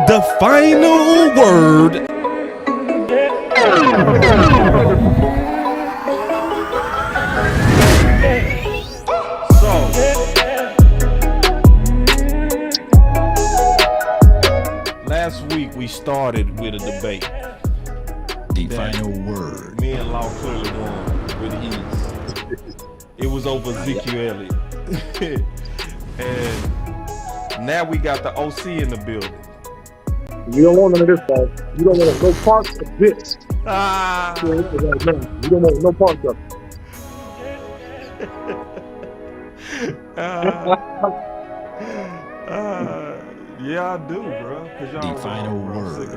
The final word. Last week we started with a debate. The final word. Me and Law clearly won with ease. It was over Ezekiel Elliott. And now we got the OC in the building. You don't want none of this, guys. You don't want no parts of this. Ah. You don't want no parts of it. Yeah, I do, bro. The final word.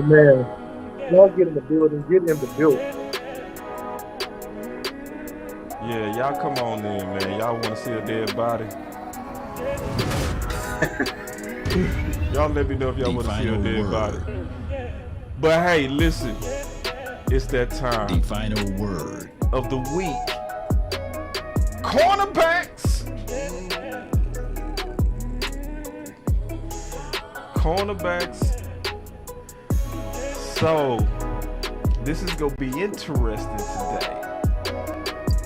Man, y'all get in the building. Get in the building. Yeah, y'all come on in, man. Y'all want to see a dead body? Y'all let me know if y'all want to see a dead body. But hey, listen. It's that time. The final word of the week. Cornerbacks. Cornerbacks. So, this is going to be interesting today.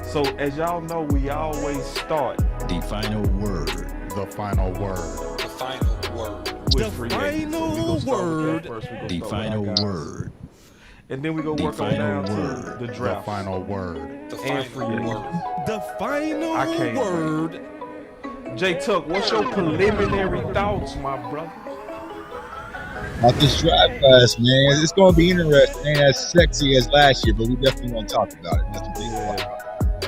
So, as y'all know, we always start the final word. The final word. The final word. The final word. The final word. And then we go work on down to the draft. The final word. The final word. The final I can't word. Wait. J Tuck, what's your preliminary thoughts, my brother? About this draft class, man. It's going to be interesting. Ain't as sexy as last year, but we definitely want to talk about it. That's what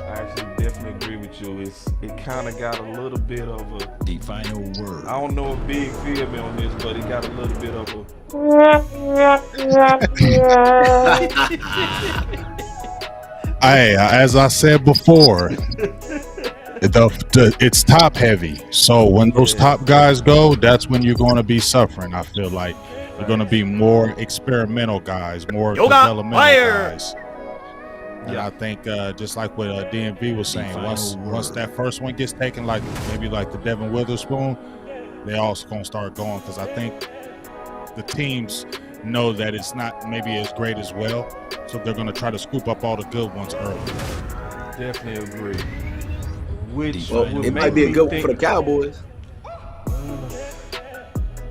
I actually definitely agree with you. It kind of got a little bit of a... The final word. I don't know if Big feel me on this, but it got a little bit of a... Hey, as I said before, it's top heavy. So when those top guys go, that's when you're going to be suffering. I feel like you're going to be more experimental guys, more developmental guys. And I think just like what DMV was saying, once that first one gets taken, like maybe like the Devin Witherspoon, they also going to start going, because I think the teams know that it's not maybe as great as well, so they're going to try to scoop up all the good ones early. Definitely agree. Which it might be a good one for the Cowboys.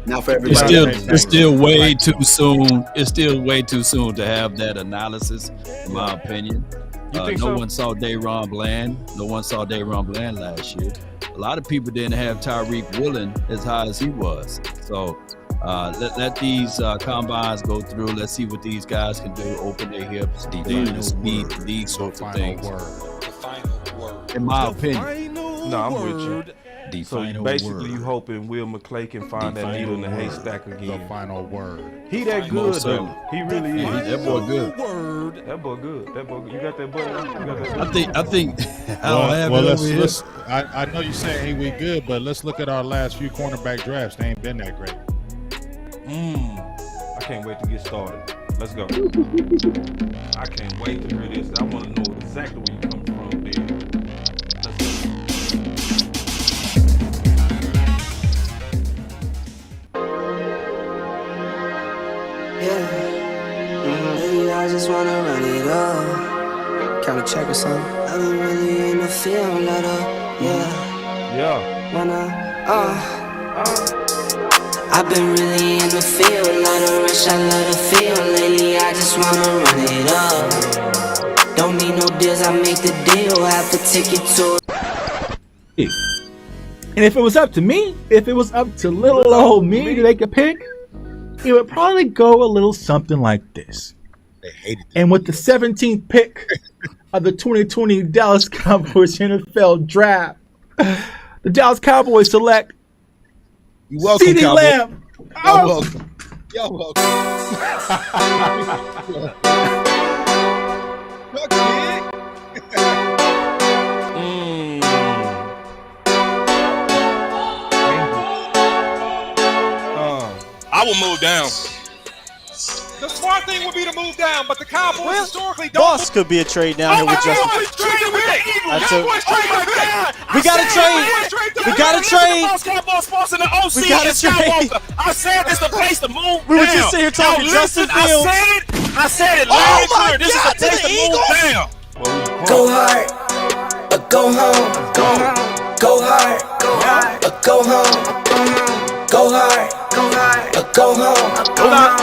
Not for everybody. It's still way too soon. It's still way too soon to have that analysis, in my opinion. No one saw Dayron Bland. No one saw Dayron Bland last year. A lot of people didn't have Tyreek Woolen as high as he was. So let these combines go through. Let's see what these guys can do. Open their hips, the speed, these sorts of things. The final word. In my opinion. No, I'm with you. The so final basically, word. you hoping Will McClay can find that needle in the haystack again. The final word. He that good though. He really is. That boy good. That boy good. That boy. You got that boy. You got that. I think. I don't have it over here. I know you say hey we good, but let's look at our last few cornerback drafts. They ain't been that great. I can't wait to get started. Let's go. I can't wait to hear this. I want to know exactly where you come from, dude. I just wanna run it up. Count a check or something. I've been really in the field, let up. Yeah. I've been really in the field, lot of rush, I love the feel. Lately, I just wanna run it up. Don't need no deals, I make the deal. Have to take it to. And if it was up to me, if it was up to little old me to make a pick, it would probably go a little something like this. They hated And with the 17th pick of the 2020 Dallas Cowboys NFL Draft, the Dallas Cowboys select CeeDee Lamb. You're welcome. You're welcome. I will move down. The smart thing would be to move down, but the Cowboys historically don't. Boss could be a trade down here with Justin. We got to trade. We got to trade. We got to trade. I said this is the place to move We were just sitting here talking Justin Fields. I said it. Oh my This is God, the place to the to Eagles. move down. Go hard, or go home. Go hard, or go home. Go hard, or go home. Go hard,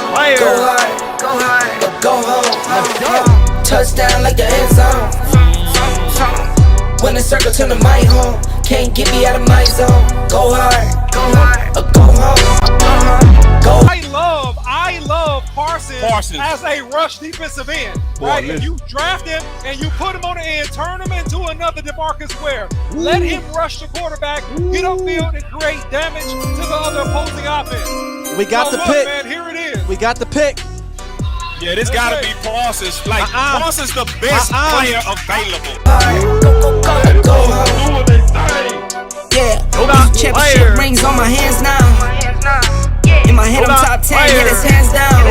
or go home. Touchdown like the end zone. When the circle turn to my home, can't get me out of my zone. Go hard, or go home. Go. I love Parsons as a rush defensive end. Right? If you draft him and you put him on the end, turn him into another DeMarcus Ware. Let him rush the quarterback, get upfield, and create damage to the other opposing offense. We got the look, pick. Man, here it is. We got the pick. Yeah, this gotta be Parsons. Like, Parsons the best player available. Go home. Yeah, championship rings on my hands now. In my head, I'm top 10, yeah, that's hands down.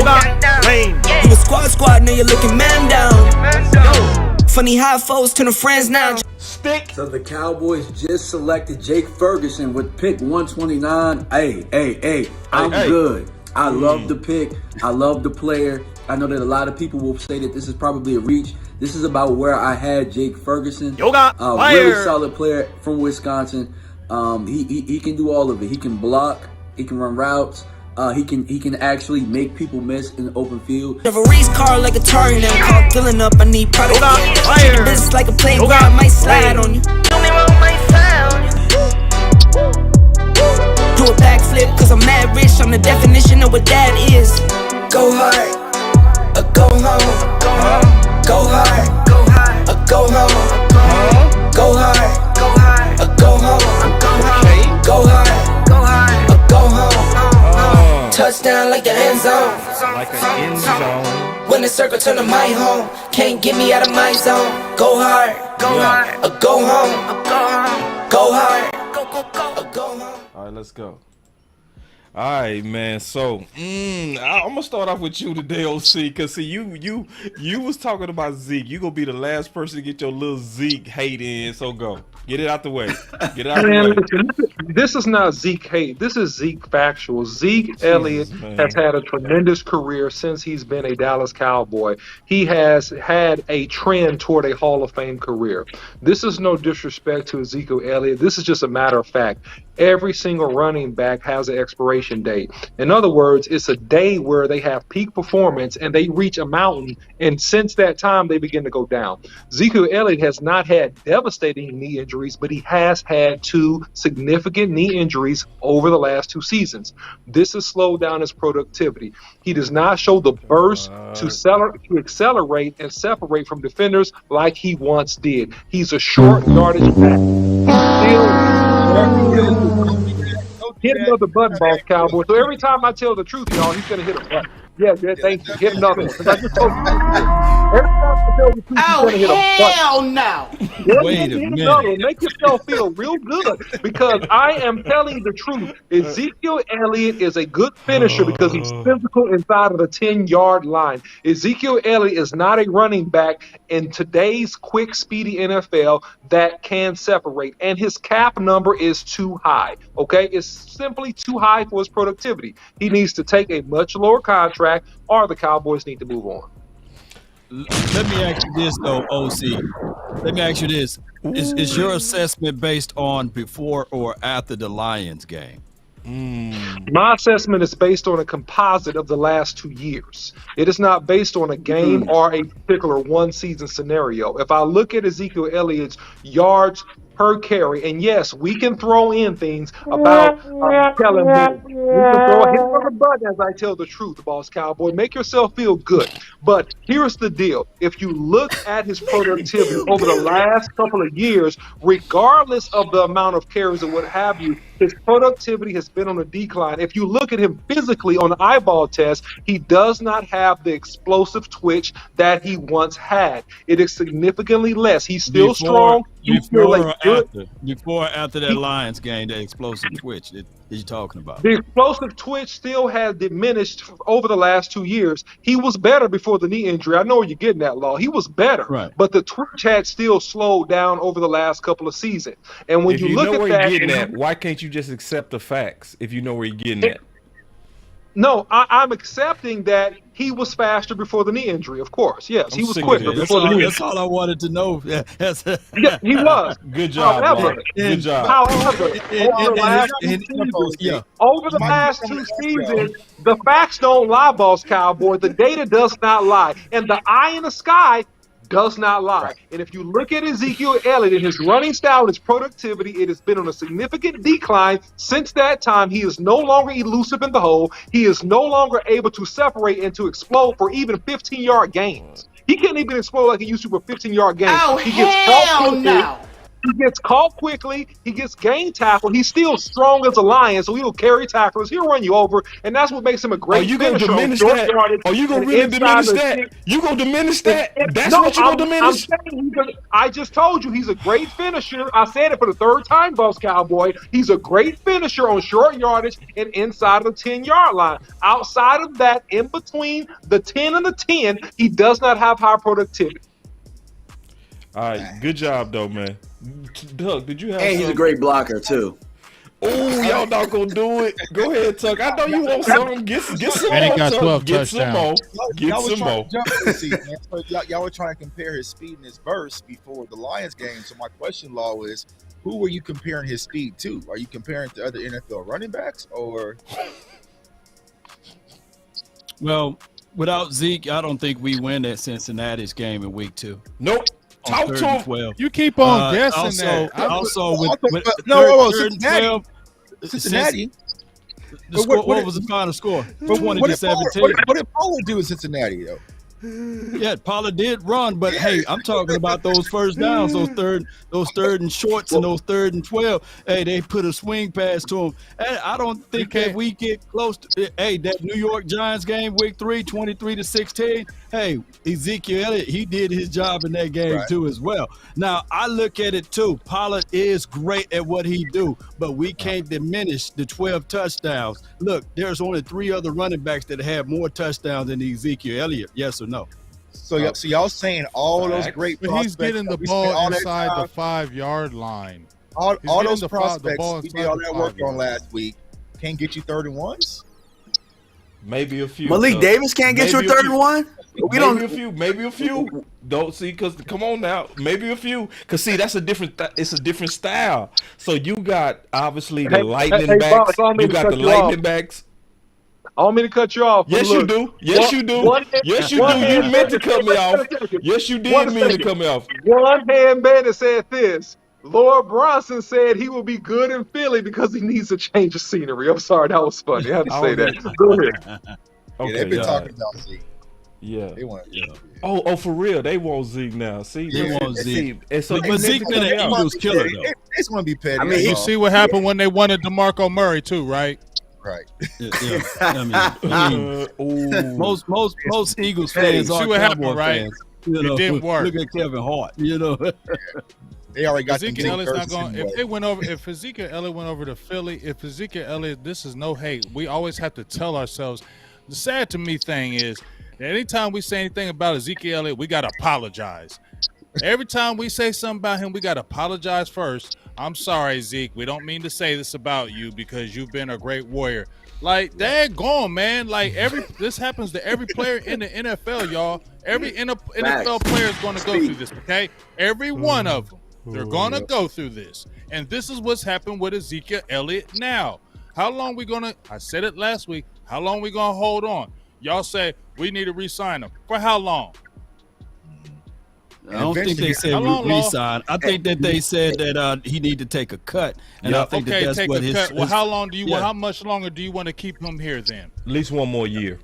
You a squad, now you're looking man down. Funny how foes turn to friends now. So the Cowboys just selected Jake Ferguson with pick 129. Hey, I'm good. I love the pick. I love the player. I know that a lot of people will say that this is probably a reach. This is about where I had Jake Ferguson. Really solid player from Wisconsin. He can do all of it. He can block. He can run routes. He can actually make people miss in the open field. Have a race car like a target, and call filling up. I need product. Treat the business like a playground. I might slide on you. Do a backflip, cause I'm mad rich. I'm the definition of what that is. Go hard, or go home. Go hard, or go home. Go hard, or go home. Go hard, or go home. Touchdown like the end zone. Like an end zone. When the circle turn to my home, can't get me out of my zone. Go hard, or go home. Go hard, or go home. All right, let's go. All right, man. So I'm gonna start off with you today, OC, cause see you was talking about Zeke. You gonna be the last person to get your little Zeke hate in. So go. Get it out the way. Get it out the way. Listen, this is not Zeke hate. This is Zeke factual. Zeke Elliott has had a tremendous career since he's been a Dallas Cowboy. He has had a trend toward a Hall of Fame career. This is no disrespect to Ezekiel Elliott. This is just a matter of fact. Every single running back has an expiration date. In other words, it's a day where they have peak performance and they reach a mountain, and since that time, they begin to go down. Ezekiel Elliott has not had devastating knee injuries, but he has had 2 significant knee injuries over the last 2 seasons. This has slowed down his productivity. He does not show the burst to accelerate and separate from defenders like he once did. He's a short yardage back. Hit another button, Boss Cowboy. So every time I tell the truth, y'all, he's going to hit a button. Yeah, thank you. Hit another one. I just told you. Every time I tell the truth, he's going to hit a button. Hell no. Wait a minute. Make yourself feel real good, because I am telling the truth. Ezekiel Elliott is a good finisher because he's physical inside of the 10-yard line. Ezekiel Elliott is not a running back in today's quick, speedy NFL that can separate, and his cap number is too high. Okay, it's simply too high for his productivity. He needs to take a much lower contract, or the Cowboys need to move on. Let me ask you this, though, OC. Let me ask you this. Is your assessment based on before or after the Lions game? My assessment is based on a composite of the last 2 years. It is not based on a game or a particular one-season scenario. If I look at Ezekiel Elliott's yards per carry, and yes, we can throw in things about telling me. We can throw a hit on the button as I tell the truth, Boss Cowboy. Make yourself feel good. But here's the deal. If you look at his productivity over the last couple of years, regardless of the amount of carries or what have you, his productivity has been on a decline. If you look at him physically on the eyeball test, he does not have the explosive twitch that he once had. It is significantly less. He's still strong. Before or after that Lions game, that explosive twitch, is you talking about? The explosive twitch still has diminished over the last 2 years. He was better before the knee injury. I know where you're getting that, Law. He was better, Right. but the twitch had still slowed down over the last couple of seasons. And when If you you look know at where that, you're getting at, why can't you just accept the facts if you know where you're getting at? No, I'm accepting that he was faster before the knee injury. Of course, yes, he was sick of quicker this. before the knee That's injury. all I wanted to know. Yeah, Yeah, he was. Good job, However, Law. Good job. However, over the last 2 seasons, the facts don't lie, Boss Cowboy. The data does not lie, and the eye in the sky does not lie. Right. And if you look at Ezekiel Elliott and his running style, his productivity, it has been on a significant decline since that time. He is no longer elusive in the hole. He is no longer able to separate and to explode for even 15-yard gains. He can't even explode like he used to for 15-yard gains. Oh, He gets hell no. He gets caught quickly. He gets game tackled. He's still strong as a lion, so he'll carry tackles. He'll run you over, and that's what makes him a great you gonna finisher. diminish that? Are you gonna really diminish that? You gonna diminish that? That's what you gonna diminish? I just told you he's a great finisher. I said it for the third time, Boss Cowboy. He's a great finisher on short yardage and inside of the 10-yard line. Outside of that, in between the 10 and the 10, he does not have high productivity. All right, good job though, man. Doug, did you have? And he's a great blocker too. Oh, y'all not gonna do it. Go ahead, Tuck. I know you want some. Get some And he more. got Tuck. 12 Get some more. touchdowns. Get Y'all was some trying more. to jump in the seat, man. So y'all were trying to compare his speed and his burst before the Lions game. So my question, Law, is who were you comparing his speed to? Are you comparing to other NFL running backs or? Well, without Zeke, I don't think we win that Cincinnati's game in week 2. Nope. Talk to him. 12. You keep on guessing that. Cincinnati. What was the final score? 20-17. What did Pollard do in Cincinnati, though? Yeah, Pollard did run, but hey, I'm talking about those first downs, those third and shorts, and those 3rd and 12. Hey, they put a swing pass to him. And I don't think that we get close to that New York Giants game, week 3, 23-16. Hey, Ezekiel Elliott, he did his job in that game too as well. Now, I look at it too. Pollard is great at what he do, but we can't diminish the 12 touchdowns. Look, there's only 3 other running backs that have more touchdowns than Ezekiel Elliott. Yes or no? So y'all saying all those great but prospects. he's getting the ball inside the 5-yard line. All those the prospects ball we did all that work 5 on last week can't get you 3rd and 1s? Maybe a few. Malik Davis can't get you a 3rd and 1? Maybe a few. Don't see, because come on now, maybe a few. Because see, that's a different. It's a different style. So you got obviously the lightning backs. You got the lightning backs. I don't mean to cut you off. Yes, you do. Yes, you do. Yes, you do. You meant to cut me off. Yes, you did mean to cut me off. One hand bandit said this. Lord Bronson said he will be good in Philly because he needs a change of scenery. I'm sorry, that was funny. I had to say that. Go ahead. Okay, they've been talking about Zeke. Yeah. They want Oh, for real. They want Zeke now. See, they want Zeke. And so but Zeke been an Eagles killer though. It's going to be petty. I mean, you see what happened when they wanted DeMarco Murray too, right? Right. Yeah. I mean, most Eagles fans are Cowboy fans. You know, it didn't work. Look at Kevin Hart. You know, they already got Ezekiel Elliott's not going. If they went over, if Ezekiel Elliott went over to Philly, if Ezekiel Elliott, this is no hate. We always have to tell ourselves. The sad to me thing is, that anytime we say anything about Ezekiel Elliott, we got to apologize. Every time we say something about him, we got to apologize first. I'm sorry, Zeke. We don't mean to say this about you because you've been a great warrior. Like, daggone, man. Like, this happens to every player in the NFL, y'all. Every NFL player is going to go through this, okay? Every one of them. They're going to go through this. And this is what's happened with Ezekiel Elliott now. How long we going to – I said it last week. How long we going to hold on? Y'all say we need to re-sign him. For how long? I don't think they said re-sign. I think that they said that he need to take a cut, and I think that's take what a his. Cut. Well, how long do you? How much longer do you want to keep him here then? At least one more year.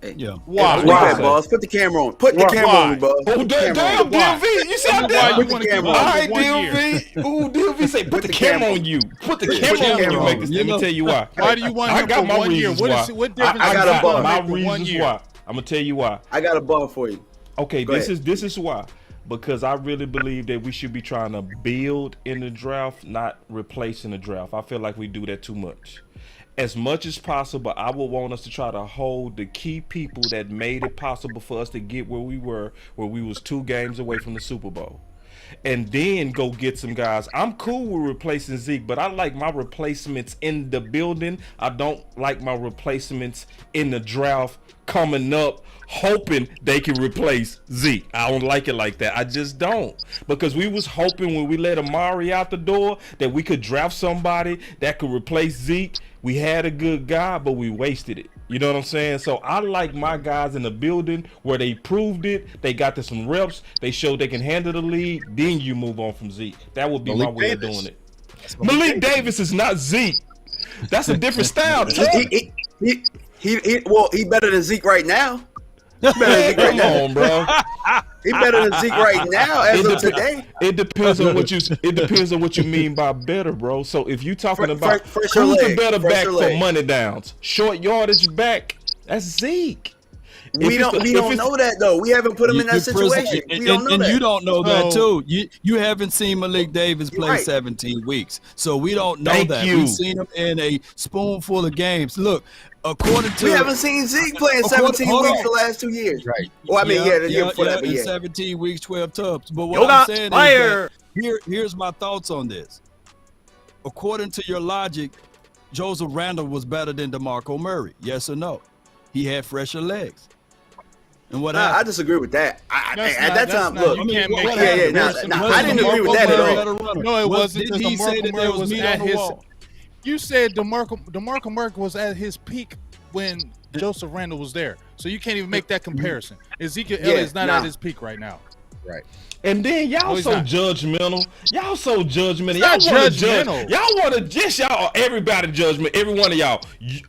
Yeah. Why, boss? Put the camera on. Put the camera on, boss. Oh, damn, DLV. You see how why you want to keep him? All right, DLV. Ooh, DLV say put the camera on you. Put the camera on you. Make this. Let me tell you why. Why do you want him for 1 year? What difference? I got a my reasons why. I'm gonna tell you why. I got a ball for you. Okay, this is why. Because I really believe that we should be trying to build in the draft, not replace in the draft. I feel like we do that too much. as much as possible, I would want us to try to hold the key people that made it possible for us to get where we were, where we was 2 games away from the Super Bowl. And then go get some guys. I'm cool with replacing Zeke, but I like my replacements in the building. I don't like my replacements in the draft coming up hoping they can replace Zeke. I don't like it like that. I just don't. Because we was hoping when we let Amari out the door that we could draft somebody that could replace Zeke. We had a good guy, but we wasted it. You know what I'm saying? So I like my guys in the building where they proved it. They got to some reps. They showed they can handle the league. Then you move on from Zeke. That would be my way of doing it. Malik Davis is not Zeke. That's a different style. He better than Zeke right now. Come on, bro. He better than Zeke right now as of today. It depends on what you mean by better, bro. So if you talking about who's the better back for money downs, short yardage back, that's Zeke. We don't know that though. We haven't put him in that situation. We don't know that. You don't know that too. You haven't seen Malik Davis play 17 weeks, so we don't know that. We've seen him in a spoonful of games. Look. According to we haven't seen Zeke playing 17 weeks the last 2 years. Right. Well, I mean, the year before that, but 17 weeks, 12 tubs. But what I'm saying is that here's my thoughts on this. According to your logic, Joseph Randle was better than DeMarco Murray. Yes or no? He had fresher legs. And what I disagree with that. At that time, look, I didn't agree with that at all. No, it wasn't. Did he say that there was meat on the wall? You said DeMarco Murray was at his peak when Joseph Randle was there. So you can't even make that comparison. Ezekiel Elliott is not at his peak right now. Right. And then y'all judgmental. Y'all so judgmental. Y'all want to just everybody judgment. Every one of y'all.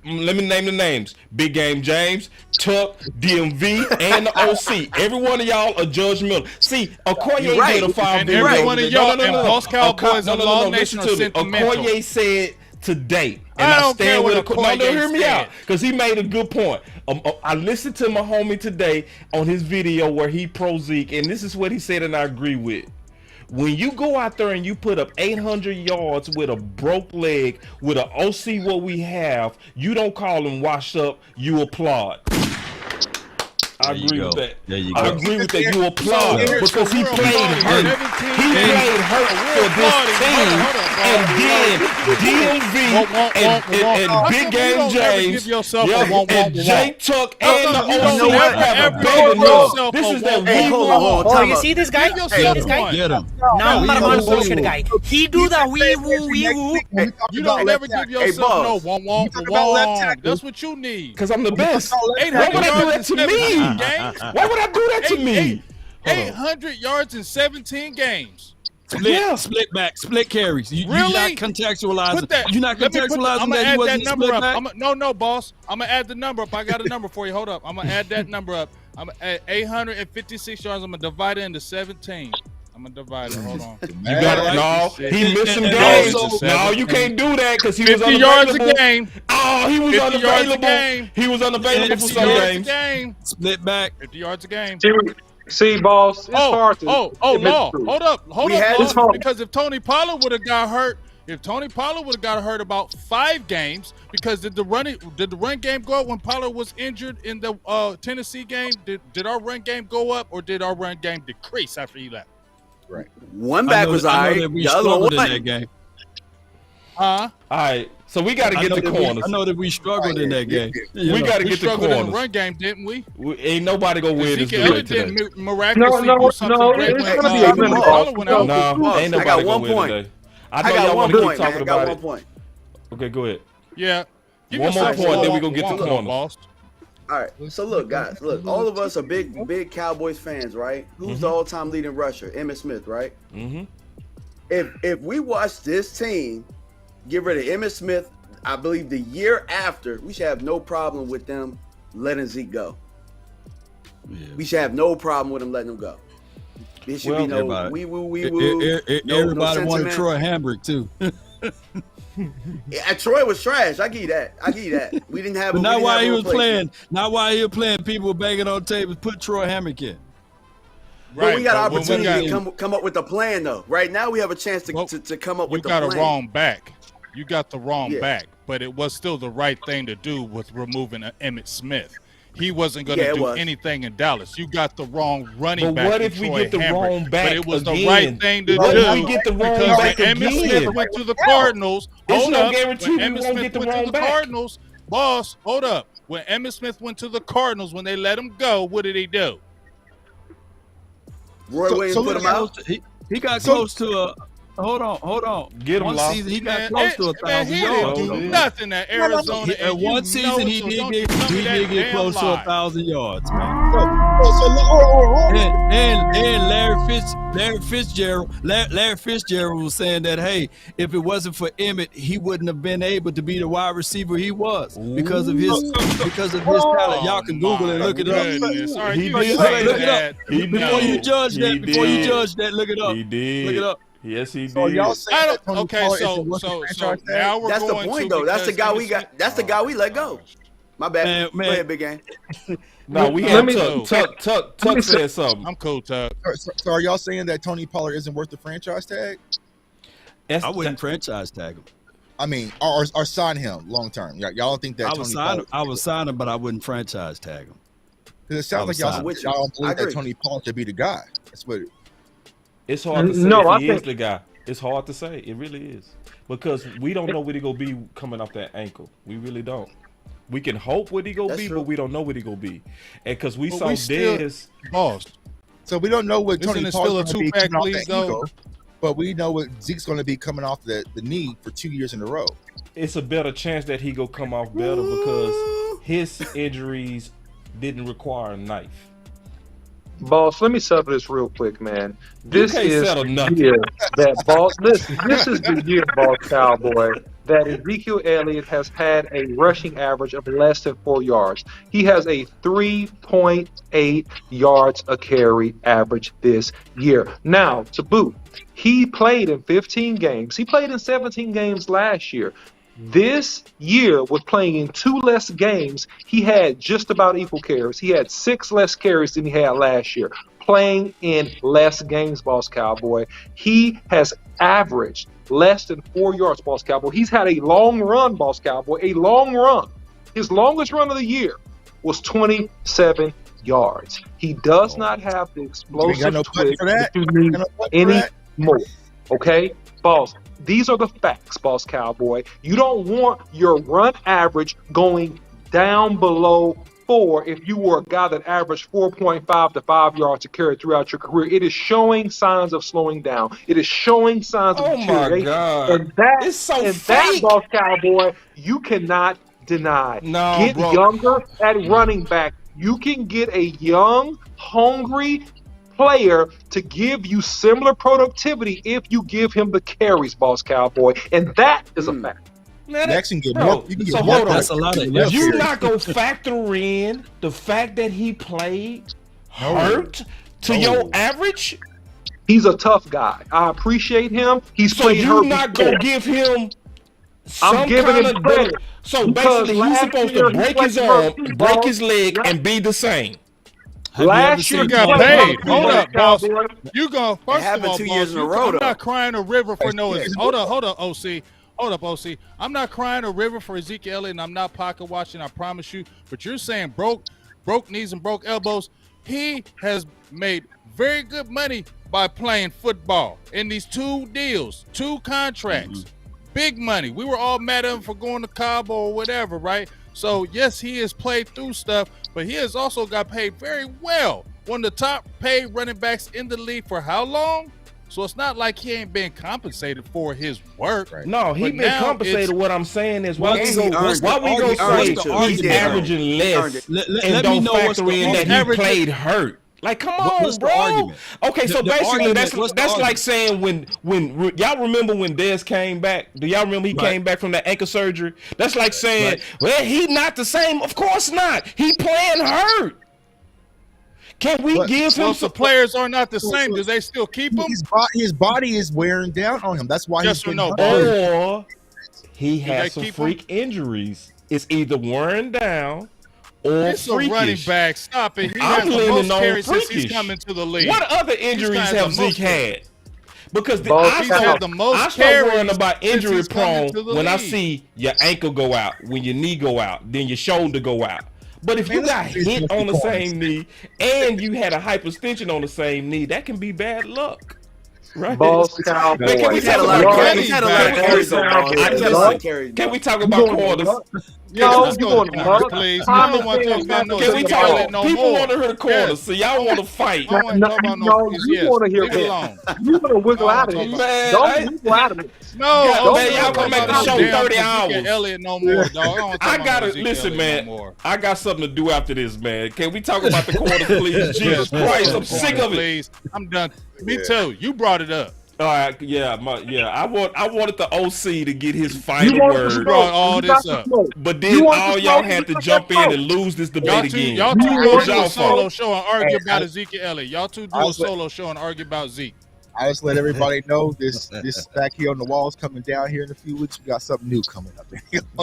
Let me name the names. Big Game James, Tuck, DMV, and the OC. Every one of y'all are judgmental. See, Okoye did a 5 video. Every one of y'all and Boss Cowboys and Law Nation are sentimental. Okoye said today, and I stand with Okoye. Hear me out, because he made a good point. I listened to my homie today on his video where he pro Zeke, and this is what he said, and I agree with. When you go out there and you put up 800 yards with a broke leg, with an OC what we have, you don't call him washed up, you applaud. I agree with that. I agree with that. You applaud because he played hurt. He played hurt for this team, and then DMV and Big Game James, and Jake Tuck and the OC have a better look. This is that we want. Oh, you see this guy? See this guy? Get him. Number one bullshit guy. He do the wee woo. You don't ever give yourself no. That's what you need. Because I'm the best. Why would I do that to me? Why would I do that to me? 800 yards in 17 games. Split carries. You're not contextualizing. You're not contextualizing I'm gonna that add he that wasn't number split up. back? No, boss. I'm gonna add the number up. I got a number for you. Hold up. I'm gonna add that number up. I'm at 856 yards. I'm gonna divide it into 17. I'm gonna divide it. Hold on. You got it. No, he missed some games. No, you can't do that because he was 50 yards a game. Oh, he was unavailable. He was unavailable for some games. Split back. 50 yards a game. See, boss. It's hard to. Law. Hold up, Law. Because if Tony Pollard would have got hurt, about 5 games, because did the run game go up when Pollard was injured in the Tennessee game? Did our run game go up or did our run game decrease after he left? Right. One back was all right. The other one in that game. Huh? All right. So we got to get the corners. I know that we struggled in that game. We got to get the corners. In the run game, didn't we? Ain't nobody gonna win this debate today. Miraculously do something great. It's gonna be a minute. No, ain't nobody gonna win today. I know y'all want to keep talking about it. Okay, go ahead. Yeah. One more point, then we gonna get the corners. All right. So look, guys. Look, all of us are big Cowboys fans, right? Who's the all-time leading rusher? Emmitt Smith, right? Mm-hmm. If we watch this team get rid of Emmitt Smith, I believe the year after, we should have no problem with them letting Zeke go. Yeah. We should have no problem with them letting him go. There should be no wee-woo. Everybody wanted Troy Hambrick, too. Yeah, Troy was trash. I give you that. We didn't have. But not while he was playing. Not while he was playing. People were banging on tables. Put Troy Hambrick in. Right. But we got an opportunity to come up with a plan, though. Right now, we have a chance to come up with a plan. You got a wrong back. you got the wrong back, but it was still the right thing to do with removing Emmitt Smith. He wasn't going to do anything in Dallas. You got the wrong running back. But what if we get the wrong back? But it was again? the right thing to do. What if we get the wrong because back when Emmitt again? Smith went to the Cardinals, There's no guarantee we when Emmitt won't Smith get the went wrong to the back. Cardinals, boss, hold up. When Emmitt Smith went to the Cardinals, when they let him go, what did he do? Roy Williams put him out. He got close to a. Hold on. Get him one lost. season he got close to 1,000 he yards. didn't do nothing at Arizona. And one season he did get close to 1,000 yards, man. And Larry Fitzgerald was saying that, hey, if it wasn't for Emmitt, he wouldn't have been able to be the wide receiver he was because of his talent. Y'all can Google and look it up. Look it up. Before you judge that, look it up. He did. Look it up. Yes, he did. So y'all saying that Tony Pollard so isn't worth the franchise tag? now we're That's the going point, to though. That's the guy because we got. That's the guy we let go. My bad. Man. Go ahead, Big Gang. No, we Let had me- Tuck said something. I'm cool, Tuck. So are y'all saying that Tony Pollard isn't worth the franchise tag? I wouldn't franchise tag him. I mean, or sign him long term. Y'all don't think that I would sign him, but I wouldn't franchise tag him. Because it sounds like y'all don't believe that Tony Pollard should be the guy. That's what. It's hard to say if he is the guy. It's hard to say. It really is. Because we don't know what he going to be coming off that ankle. We really don't. We can hope what he going to be, but we don't know what he going to be. And because we saw Dez. Boss. So we don't know what Tony Pollard's going to be two-pack coming off league, that though? ego, but we know what Zeke's going to be coming off the knee for 2 years in a row. It's a better chance that he go come off better because his injuries didn't require a knife. Boss, let me settle this real quick, man. This can't is settle the nothing. year that Boss. This is the year, Boss Cowboy, that Ezekiel Elliott has had a rushing average of less than 4 yards. He has a 3.8 yards a carry average this year. Now, to boot, he played in 15 games. He played in 17 games last year. This year, with playing in 2 less games, he had just about equal carries. He had 6 less carries than he had last year. Playing in less games, Boss Cowboy. He has averaged less than 4 yards, Boss Cowboy. He's had a long run, Boss Cowboy, a long run. His longest run of the year was 27 yards. He does not have the explosive twitch that you need anymore. Okay, Boss? These are the facts, Boss Cowboy. You don't want your run average going down below 4 if you were a guy that averaged 4.5 to 5 yards to carry throughout your career. It is showing signs of slowing down. It is showing signs of deterioration. God. And that, it's so and fake. that, Boss Cowboy, you cannot deny. No, get bro. younger at running back. You can get a young, hungry player to give you similar productivity if you give him the carries, Boss Cowboy, and that is a fact. Next and get Bro, more. You can so get more. hold on. That's a lot of You're not gonna factor in the fact that he played hurt to your average. He's a tough guy. I appreciate him. He's So played you're hurt not before. gonna give him. I'm giving kind him of credit. So because basically, he's last supposed year to he break played his arm, versus break Balls. his leg, and be the same. Last year You got played paid. versus Hold up, Balls, boss. Cowboy. You go first of happened all, 2 boss, years in a you- row, I'm though. not crying a river for no. Hold up, OC. Hold up, OC. I'm not crying a river for Ezekiel Elliott, and I'm not pocket watching. I promise you. But you're saying broke knees and broke elbows. He has made very good money by playing football in these 2 deals, 2 contracts, big money. We were all mad at him for going to Cabo or whatever, right? So yes, he has played through stuff, but he has also got paid very well. One of the top paid running backs in the league for how long? So it's not like he ain't been compensated for his work. Right. No, he been compensated. What I'm saying is, why we go say he's averaging less and don't factor in that he played hurt? Like, come on, bro. Okay, so basically, that's like saying when y'all remember when Dez came back? Do y'all remember he came back from that ankle surgery? That's like saying, well, he not the same. Of course not. He playing hurt. Can we give him some players are not the same? Do they still keep him? His body is wearing down on him. That's why Yes he's or no, hurt. Or he has some keep freak injuries. It's either wearing down or It's a freakish. running back. Stop it. He I'm has the leaning most on carries since freakish. he's coming to the league. What other injuries He's have the most Zeke had? Because Boss He's had the I most start worrying carries about since injury he's come prone into the when I league. see your ankle go out, when your knee go out, then your shoulder go out. But if Man, you let's got be hit against on the the corners. same knee and you had a hyperextension on the same knee, that can be bad luck. Right. Boss Cowboy. Man, can we He's had talk a lot about of corners? he's had a lot of carries though, boss. He's had a lot of carries. Can we boss. talk about corners? No, Let's you go going to to corners, mud? please. I don't want to talk about no Can we Zeke talk? Elliott no People more. want to hear the corners, Yes. so y'all want to fight. I don't want to talk about no you yes. want to hear Leave it that. alone. You want to wiggle I out of don't it. talk Man, Don't wiggle out of it. No, Man, y'all gonna make the show 30 hours. Elliott no more, dog. I don't want to talk I about gotta no Zeke listen, Elliott man. no more. I got something to do after this, man. Can we talk about the corners, please? Jesus Christ, I'm sick of it. Please, I'm done. Me too. You brought it up. All right, yeah. I wanted the OC to get his final word. You brought all this up. But then all y'all had to jump in and lose this debate again. Y'all two go do y'all a solo fault. show and argue about Ezekiel Elliott. Y'all two do a solo show and argue about Zeke. I just let everybody know this back here on the walls coming down here in a few weeks. We got something new coming up.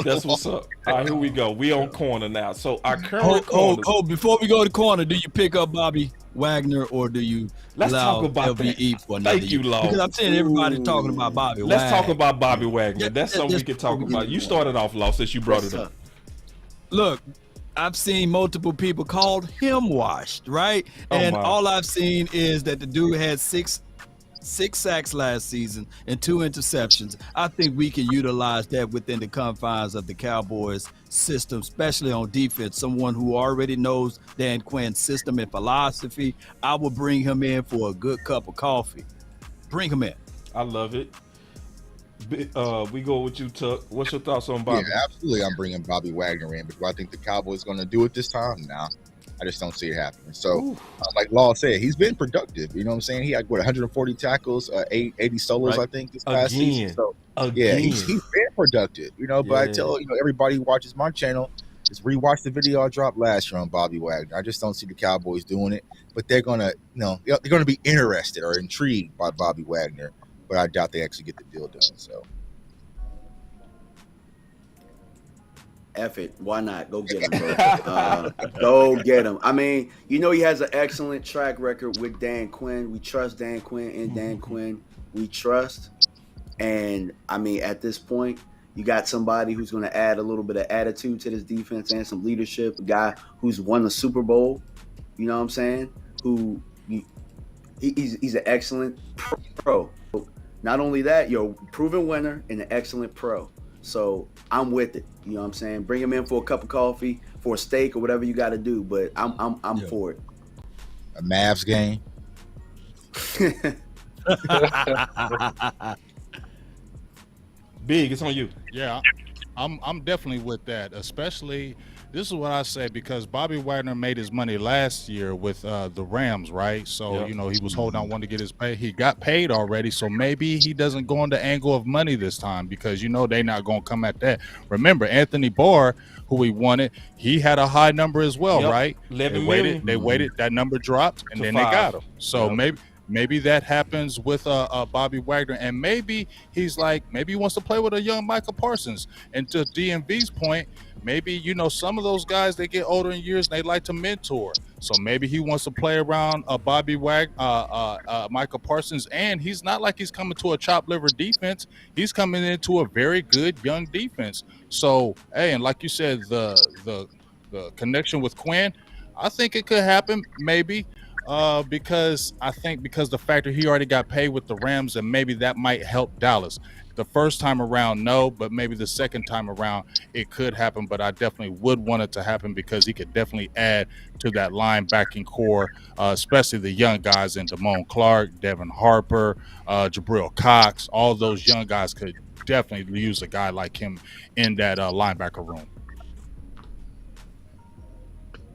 That's what's up. All right, here we go. We on corner now. So our current corners. Before we go to corner, do you pick up Bobby Wagner or do you allow talk about LVE that. for another Thank you, year? Law. Because I'm seeing everybody talking about Bobby Let's Wagner. talk about Bobby Wagner. That's something we can talk about. You started off, Law, since you brought it up. Look, I've seen multiple people called him washed, right? And all I've seen is that the dude had six sacks last season and 2 interceptions. I think we can utilize that within the confines of the Cowboys system, especially on defense. Someone who already knows Dan Quinn's system and philosophy. I will bring him in for a good cup of coffee. Bring him in. I love it. We go with you, Tuck. What's your thoughts on Bobby? Yeah, absolutely. I'm bringing Bobby Wagner in, but do I think the Cowboys going to do it this time? Nah. I just don't see it happening. So, like Law said, he's been productive. You know what I'm saying? He had 140 tackles, 80 solos, I think, this past season. So, yeah, he's been productive. You know, but I tell everybody who watches my channel, just rewatch the video I dropped last year on Bobby Wagner. I just don't see the Cowboys doing it, but they're gonna, they're gonna be interested or intrigued by Bobby Wagner. But I doubt they actually get the deal done. So. F it. Why not? Go get him, bro. Go get him. I mean, he has an excellent track record with Dan Quinn. We trust Dan Quinn and Dan Quinn. We trust. And, I mean, at this point, you got somebody who's going to add a little bit of attitude to this defense and some leadership. A guy who's won the Super Bowl. You know what I'm saying? He's an excellent pro. Not only that, you're a proven winner and an excellent pro. So I'm with it. You know what I'm saying? Bring him in for a cup of coffee, for a steak, or whatever you got to do. But I'm for it. A Mavs game. Big, it's on you. Yeah, I'm definitely with that. Especially, this is what I say, because Bobby Wagner made his money last year with the Rams, right? So he was holding on, wanting to get his pay. He got paid already, so maybe he doesn't go on the angle of money this time, because they're not going to come at that. Remember, Anthony Barr, who he wanted, he had a high number as well, right? $11 They waited. That number dropped, and then 5. They got him. So maybe that happens with Bobby Wagner, and maybe he wants to play with a young Michael Parsons. And to DMV's point, maybe some of those guys, they get older in years and they like to mentor. So maybe he wants to play around Michael Parsons, and he's not like he's coming to a chop liver defense. He's coming into a very good young defense. So and like you said, the connection with Quinn, I think it could happen maybe. Because the fact that he already got paid with the Rams, and maybe that might help Dallas. The first time around, no, but maybe the second time around, it could happen. But I definitely would want it to happen, because he could definitely add to that linebacking core, especially the young guys in Damone Clark, Devin Harper, Jabril Cox. All those young guys could definitely use a guy like him in that linebacker room.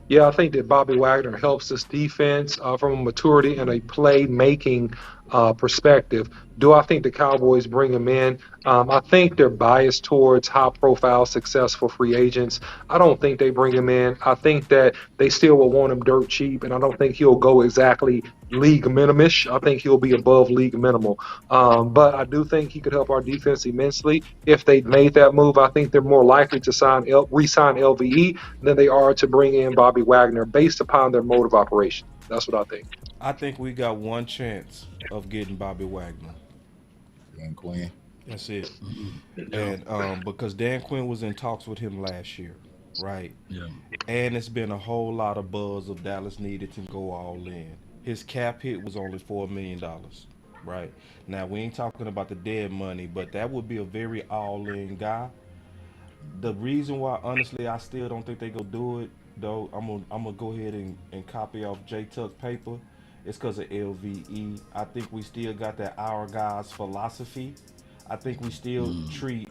Yeah, I think that Bobby Wagner helps this defense from a maturity and a play-making perspective. Do I think the Cowboys bring him in? I think they're biased towards high-profile, successful free agents. I don't think they bring him in. I think that they still will want him dirt cheap, and I don't think he'll go exactly league minimish. I think he'll be above league minimal. But I do think he could help our defense immensely. If they made that move, I think they're more likely to re-sign LVE than they are to bring in Bobby Wagner based upon their mode of operation. That's what I think. I think we got one chance of getting Bobby Wagner. Dan Quinn. That's it. And because Dan Quinn was in talks with him last year, right? Yeah. And it's been a whole lot of buzz of Dallas needed to go all in. His cap hit was only $4 million, right? Now we ain't talking about the dead money, but that would be a very all-in guy. The reason why, honestly, I still don't think they go do it, though, I'm gonna go ahead and copy off J Tuck's paper. It's because of LVE. I think we still got that our guys philosophy. I think we still treat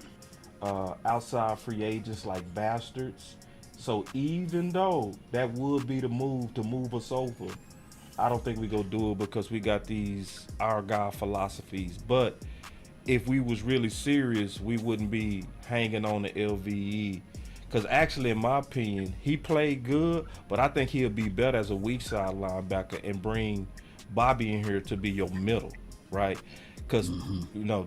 outside free agents like bastards. So even though that would be the move to move us over, I don't think we go do it because we got these our guy philosophies. But if we was really serious, we wouldn't be hanging on the LVE. Because actually, in my opinion, he played good, but I think he'll be better as a weak side linebacker and bring Bobby in here to be your middle, right? Because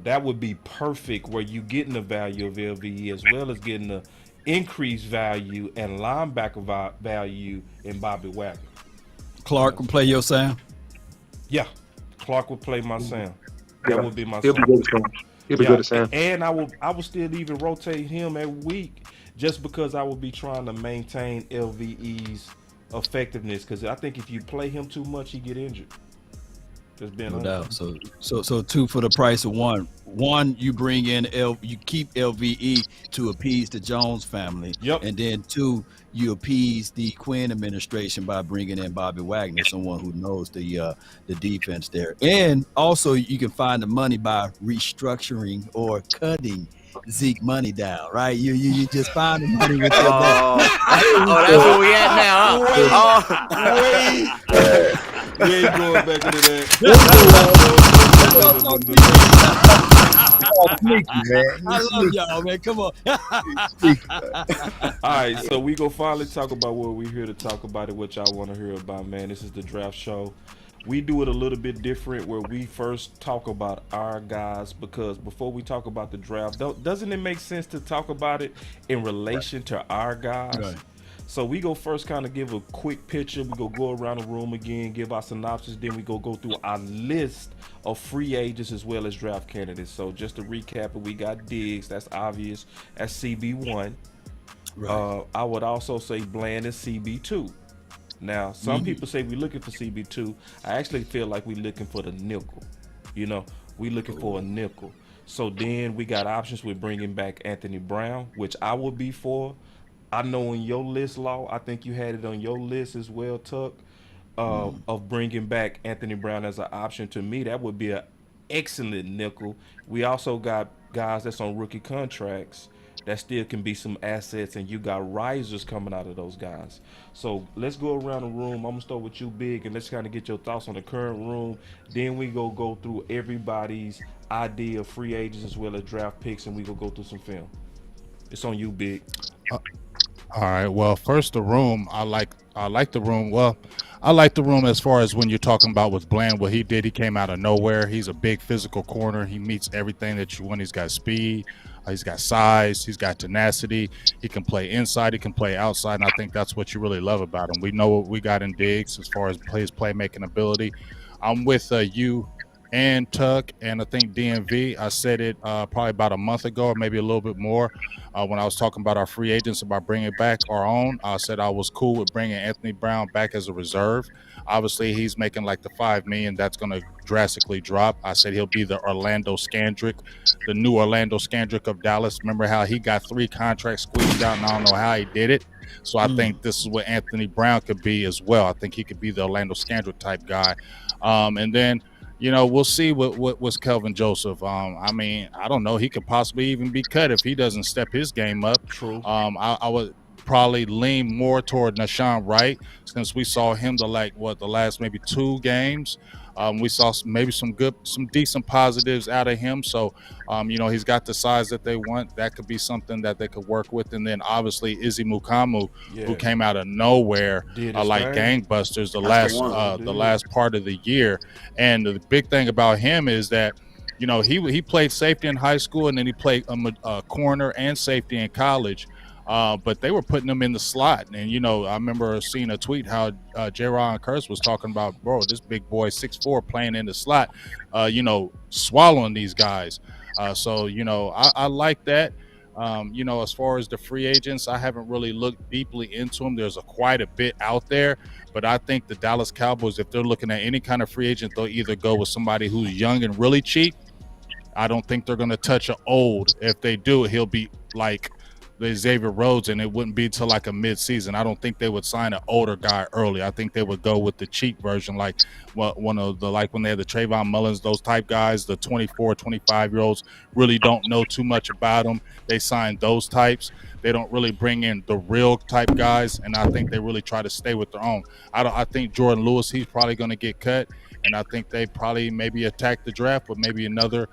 that would be perfect where you getting the value of LVE as well as getting the increased value and linebacker value in Bobby Wagner. Clark will play your sound? Yeah, Clark would play my sound. That would be my He'll sound. be good to Sam. He'll be good to Sam. And I will still even rotate him every week just because I will be trying to maintain LVE's effectiveness. Because I think if you play him too much, he get injured. Just being doubt. So two for the price of one. One, you bring in you keep LVE to appease the Jones family. Yep. And then two, you appease the Quinn administration by bringing in Bobby Wagner, someone who knows the defense there. And also, you can find the money by restructuring or cutting Zeke money down, right? You just find the money with that's where we at now. Huh? We ain't going back into that. I love y'all, man. Come on. All right, so we go finally talk about what we're here to talk about and what y'all want to hear about, man. This is the draft show. We do it a little bit different where we first talk about our guys because before we talk about the draft, doesn't it make sense to talk about it in relation to our guys? Right. So we go first kind of give a quick picture. We go around the room again, give our synopsis. Then we go through our list of free agents as well as draft candidates. So just to recap it, we got Diggs. That's obvious. That's CB1. Right. I would also say Bland is CB2. Now, some people say we're looking for CB2. I actually feel like we're looking for the nickel. We're looking for a nickel. So then we got options with bringing back Anthony Brown, which I would be for. I know in your list, Law, I think you had it on your list as well, Tuck, of bringing back Anthony Brown as an option. To me, that would be an excellent nickel. We also got guys that's on rookie contracts that still can be some assets, and you got risers coming out of those guys. So let's go around the room. I'm going to start with you, Big, and let's kind of get your thoughts on the current room. Then we go through everybody's idea of free agents as well as draft picks, and we go through some film. It's on you, Big. All right. Well, first the room. I like the room. Well, I like the room as far as when you're talking about with Bland, what he did. He came out of nowhere. He's a big physical corner. He meets everything that you want. He's got speed. He's got size. He's got tenacity. He can play inside. He can play outside. And I think that's what you really love about him. We know what we got in Diggs as far as his playmaking ability. I'm with you and Tuck, and I think DMV. I said it probably about a month ago or maybe a little bit more when I was talking about our free agents, about bringing back our own. I said I was cool with bringing Anthony Brown back as a reserve. Obviously, he's making like the $5 million. That's going to drastically drop. I said he'll be the Orlando Scandrick, the new Orlando Scandrick of Dallas. Remember how he got 3 contracts squeezed out, and I don't know how he did it. So I think this is what Anthony Brown could be as well. I think he could be the Orlando Scandrick type guy. And then, we'll see what's Kelvin Joseph. I mean, I don't know. He could possibly even be cut if he doesn't step his game up. True. I would probably lean more toward Nashawn Wright since we saw him the last maybe 2 games. We saw maybe some decent positives out of him. So, he's got the size that they want. That could be something that they could work with. And then obviously Izzy Mukamu, who came out of nowhere like gangbusters the last part of the year. And the big thing about him is that, he played safety in high school, and then he played a corner and safety in college. but they were putting him in the slot. And, I remember seeing a tweet how J-Ron Curse was talking about, bro, this big boy 6'4" playing in the slot, swallowing these guys. So, I like that. As far as the free agents, I haven't really looked deeply into them. There's quite a bit out there, but I think the Dallas Cowboys, if they're looking at any kind of free agent, they'll either go with somebody who's young and really cheap. I don't think they're going to touch an old. If they do, he'll be like the Xavier Rhodes, and it wouldn't be till like a mid-season. I don't think they would sign an older guy early. I think they would go with the cheap version, like one of the, like when they had the Trayvon Mullins, those type guys, the 24, 25-year-olds really don't know too much about them. They sign those types. They don't really bring in the real type guys, and I think they really try to stay with their own. I think Jordan Lewis, he's probably going to get cut, and I think they probably maybe attack the draft with maybe another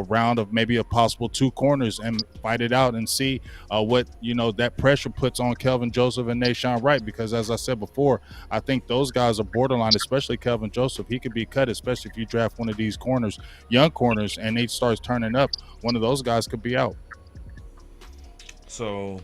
round of maybe a possible 2 corners and fight it out and see what that pressure puts on Kelvin Joseph and Nashawn Wright, because as I said before, I think those guys are borderline, especially Kelvin Joseph. He could be cut, especially if you draft one of these corners, young corners, and he starts turning up. One of those guys could be out. So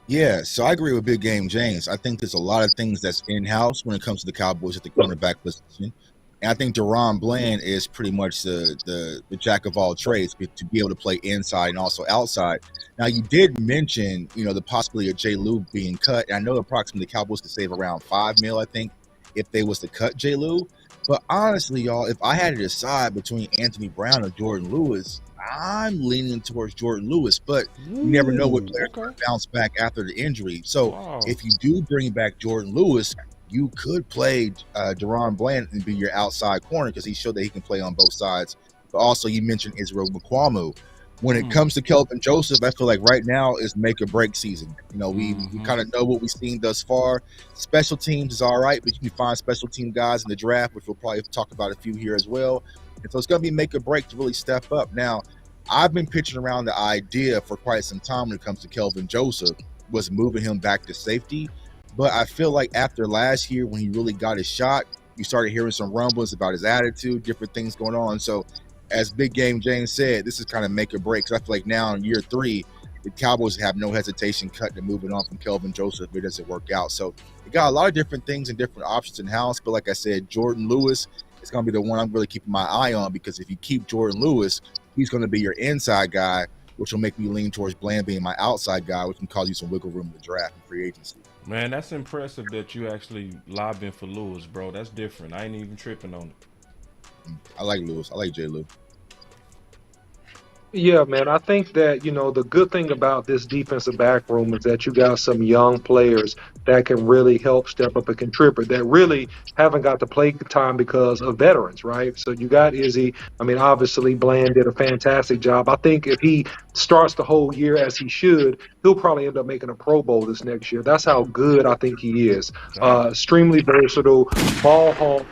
yeah, so I agree with Big Game James. I think there's a lot of things that's in-house when it comes to the Cowboys at the cornerback position. And I think Deron Bland is pretty much the jack of all trades to be able to play inside and also outside. Now, you did mention, the possibility of Jay Lou being cut. And I know approximately the Cowboys could save around $5 million, I think, if they was to cut Jay Lou. But honestly, y'all, if I had to decide between Anthony Brown or Jordan Lewis, I'm leaning towards Jordan Lewis, but you never know what players can bounce back after the injury. So if you do bring back Jordan Lewis, you could play Deron Bland and be your outside corner because he showed that he can play on both sides. But also, you mentioned Israel McQuamu. When it comes to Kelvin Joseph, I feel like right now is make or break season. We kind of know what we've seen thus far. Special teams is all right, but you can find special team guys in the draft, which we'll probably talk about a few here as well. And so it's going to be make or break to really step up. Now, I've been pitching around the idea for quite some time when it comes to Kelvin Joseph was moving him back to safety. But I feel like after last year when he really got his shot, you started hearing some rumblings about his attitude, different things going on. So as Big Game James said, this is kind of make or break. Because I feel like now in year 3, the Cowboys have no hesitation cutting and moving on from Kelvin Joseph if it doesn't work out. So you got a lot of different things and different options in house. But like I said, Jordan Lewis is going to be the one I'm really keeping my eye on, because if you keep Jordan Lewis, he's going to be your inside guy, which will make me lean towards Bland being my outside guy, which can cause you some wiggle room in the draft and free agency. Man, that's impressive that you actually lobbying for Lewis, bro. That's different. I ain't even tripping on it. I like Lewis. I like Jay Lou. Yeah, man. I think that, the good thing about this defensive back room is that you got some young players that can really help step up and contribute that really haven't got to play time because of veterans, right? So you got Izzy. I mean, obviously, Bland did a fantastic job. I think if he starts the whole year as he should, he'll probably end up making a Pro Bowl this next year. That's how good I think he is. Extremely versatile, ball hawk,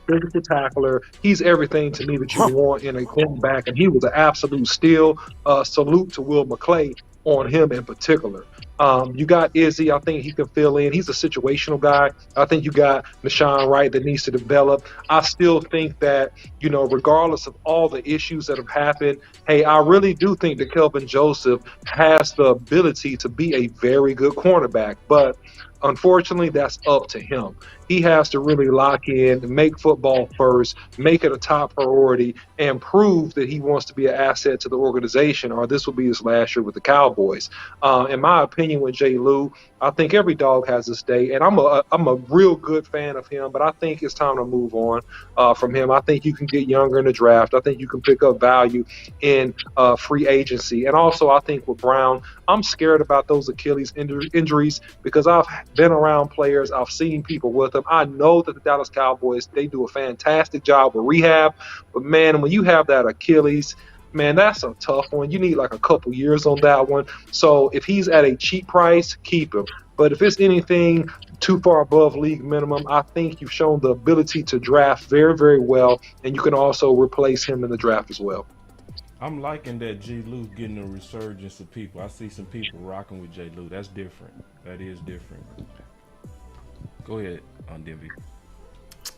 physical tackler. He's everything to me that you want in a cornerback, and he was an absolute steal. Salute to Will McClay on him in particular. You got Izzy. I think he can fill in. He's a situational guy. I think you got Nashawn Wright that needs to develop. I still think that, regardless of all the issues that have happened, hey, I really do think that Kelvin Joseph has the ability to be a very good cornerback. But unfortunately, that's up to him. He has to really lock in, make football first, make it a top priority, and prove that he wants to be an asset to the organization, or this will be his last year with the Cowboys. In my opinion, with Jay Lou, I think every dog has his day, and I'm a real good fan of him, but I think it's time to move on from him. I think you can get younger in the draft. I think you can pick up value in free agency. And also, I think with Brown, I'm scared about those Achilles injuries because I've been around players. I've seen people with them. I know that the Dallas Cowboys, they do a fantastic job with rehab. But, man, when you have that Achilles, man, that's a tough one. You need like a couple years on that one. So if he's at a cheap price, keep him. But if it's anything too far above league minimum, I think you've shown the ability to draft very, very well. And you can also replace him in the draft as well. I'm liking that J. Lou getting a resurgence of people. I see some people rocking with J. Lou. That's different. That is different. Go ahead, Divi.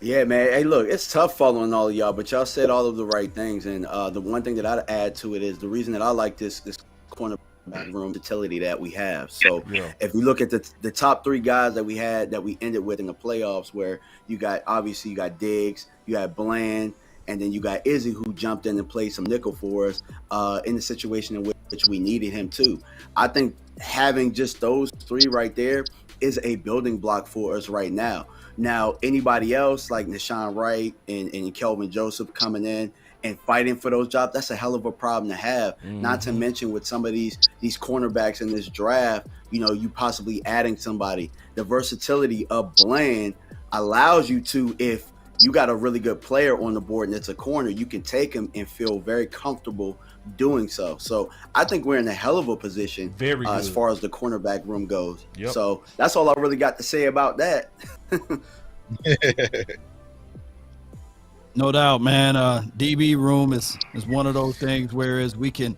Yeah, man. Hey, look, it's tough following all of y'all, but y'all said all of the right things. And the one thing that I'd add to it is the reason that I like this cornerback room utility that we have. So if you look at the top 3 guys that we had that we ended with in the playoffs, where you got Diggs, you got Bland, and then you got Izzy, who jumped in and played some nickel for us in the situation in which we needed him too. I think having just those 3 right there is a building block for us right now. Now, anybody else like Nashawn Wright and Kelvin Joseph coming in and fighting for those jobs, that's a hell of a problem to have. Not to mention with some of these cornerbacks in this draft, you possibly adding somebody. The versatility of Bland allows you to, if you got a really good player on the board and it's a corner, you can take him and feel very comfortable doing so. So I think we're in a hell of a position as far as the cornerback room goes. So that's all I really got to say about that. No doubt, man. DB room is one of those things whereas we can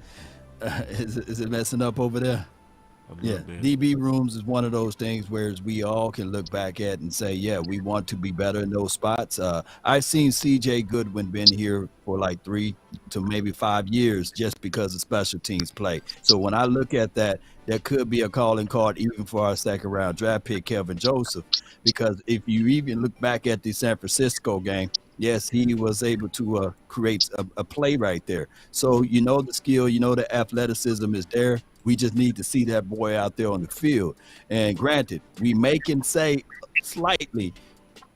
is it messing up over there? Yeah, DB rooms is one of those things where we all can look back at and say, yeah, we want to be better in those spots. I've seen CJ Goodwin been here for like 3 to maybe 5 years just because of special teams play. So when I look at that, there could be a calling card even for our second round draft pick, Kelvin Joseph, because if you even look back at the San Francisco game, yes, he was able to create a play right there. So the skill, the athleticism is there. We just need to see that boy out there on the field. And granted, we can say slightly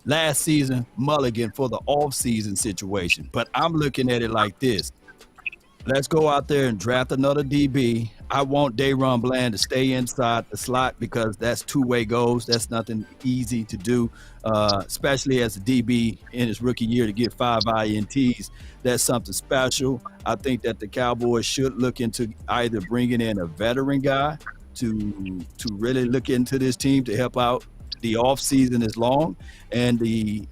last season mulligan for the off-season situation. But I'm looking at it like this. Let's go out there and draft another DB. I want Dayron Bland to stay inside the slot because that's two-way goals. That's nothing easy to do, especially as a DB in his rookie year to get 5 INTs. That's something special. I think that the Cowboys should look into either bringing in a veteran guy to really look into this team to help out. The off season is long and the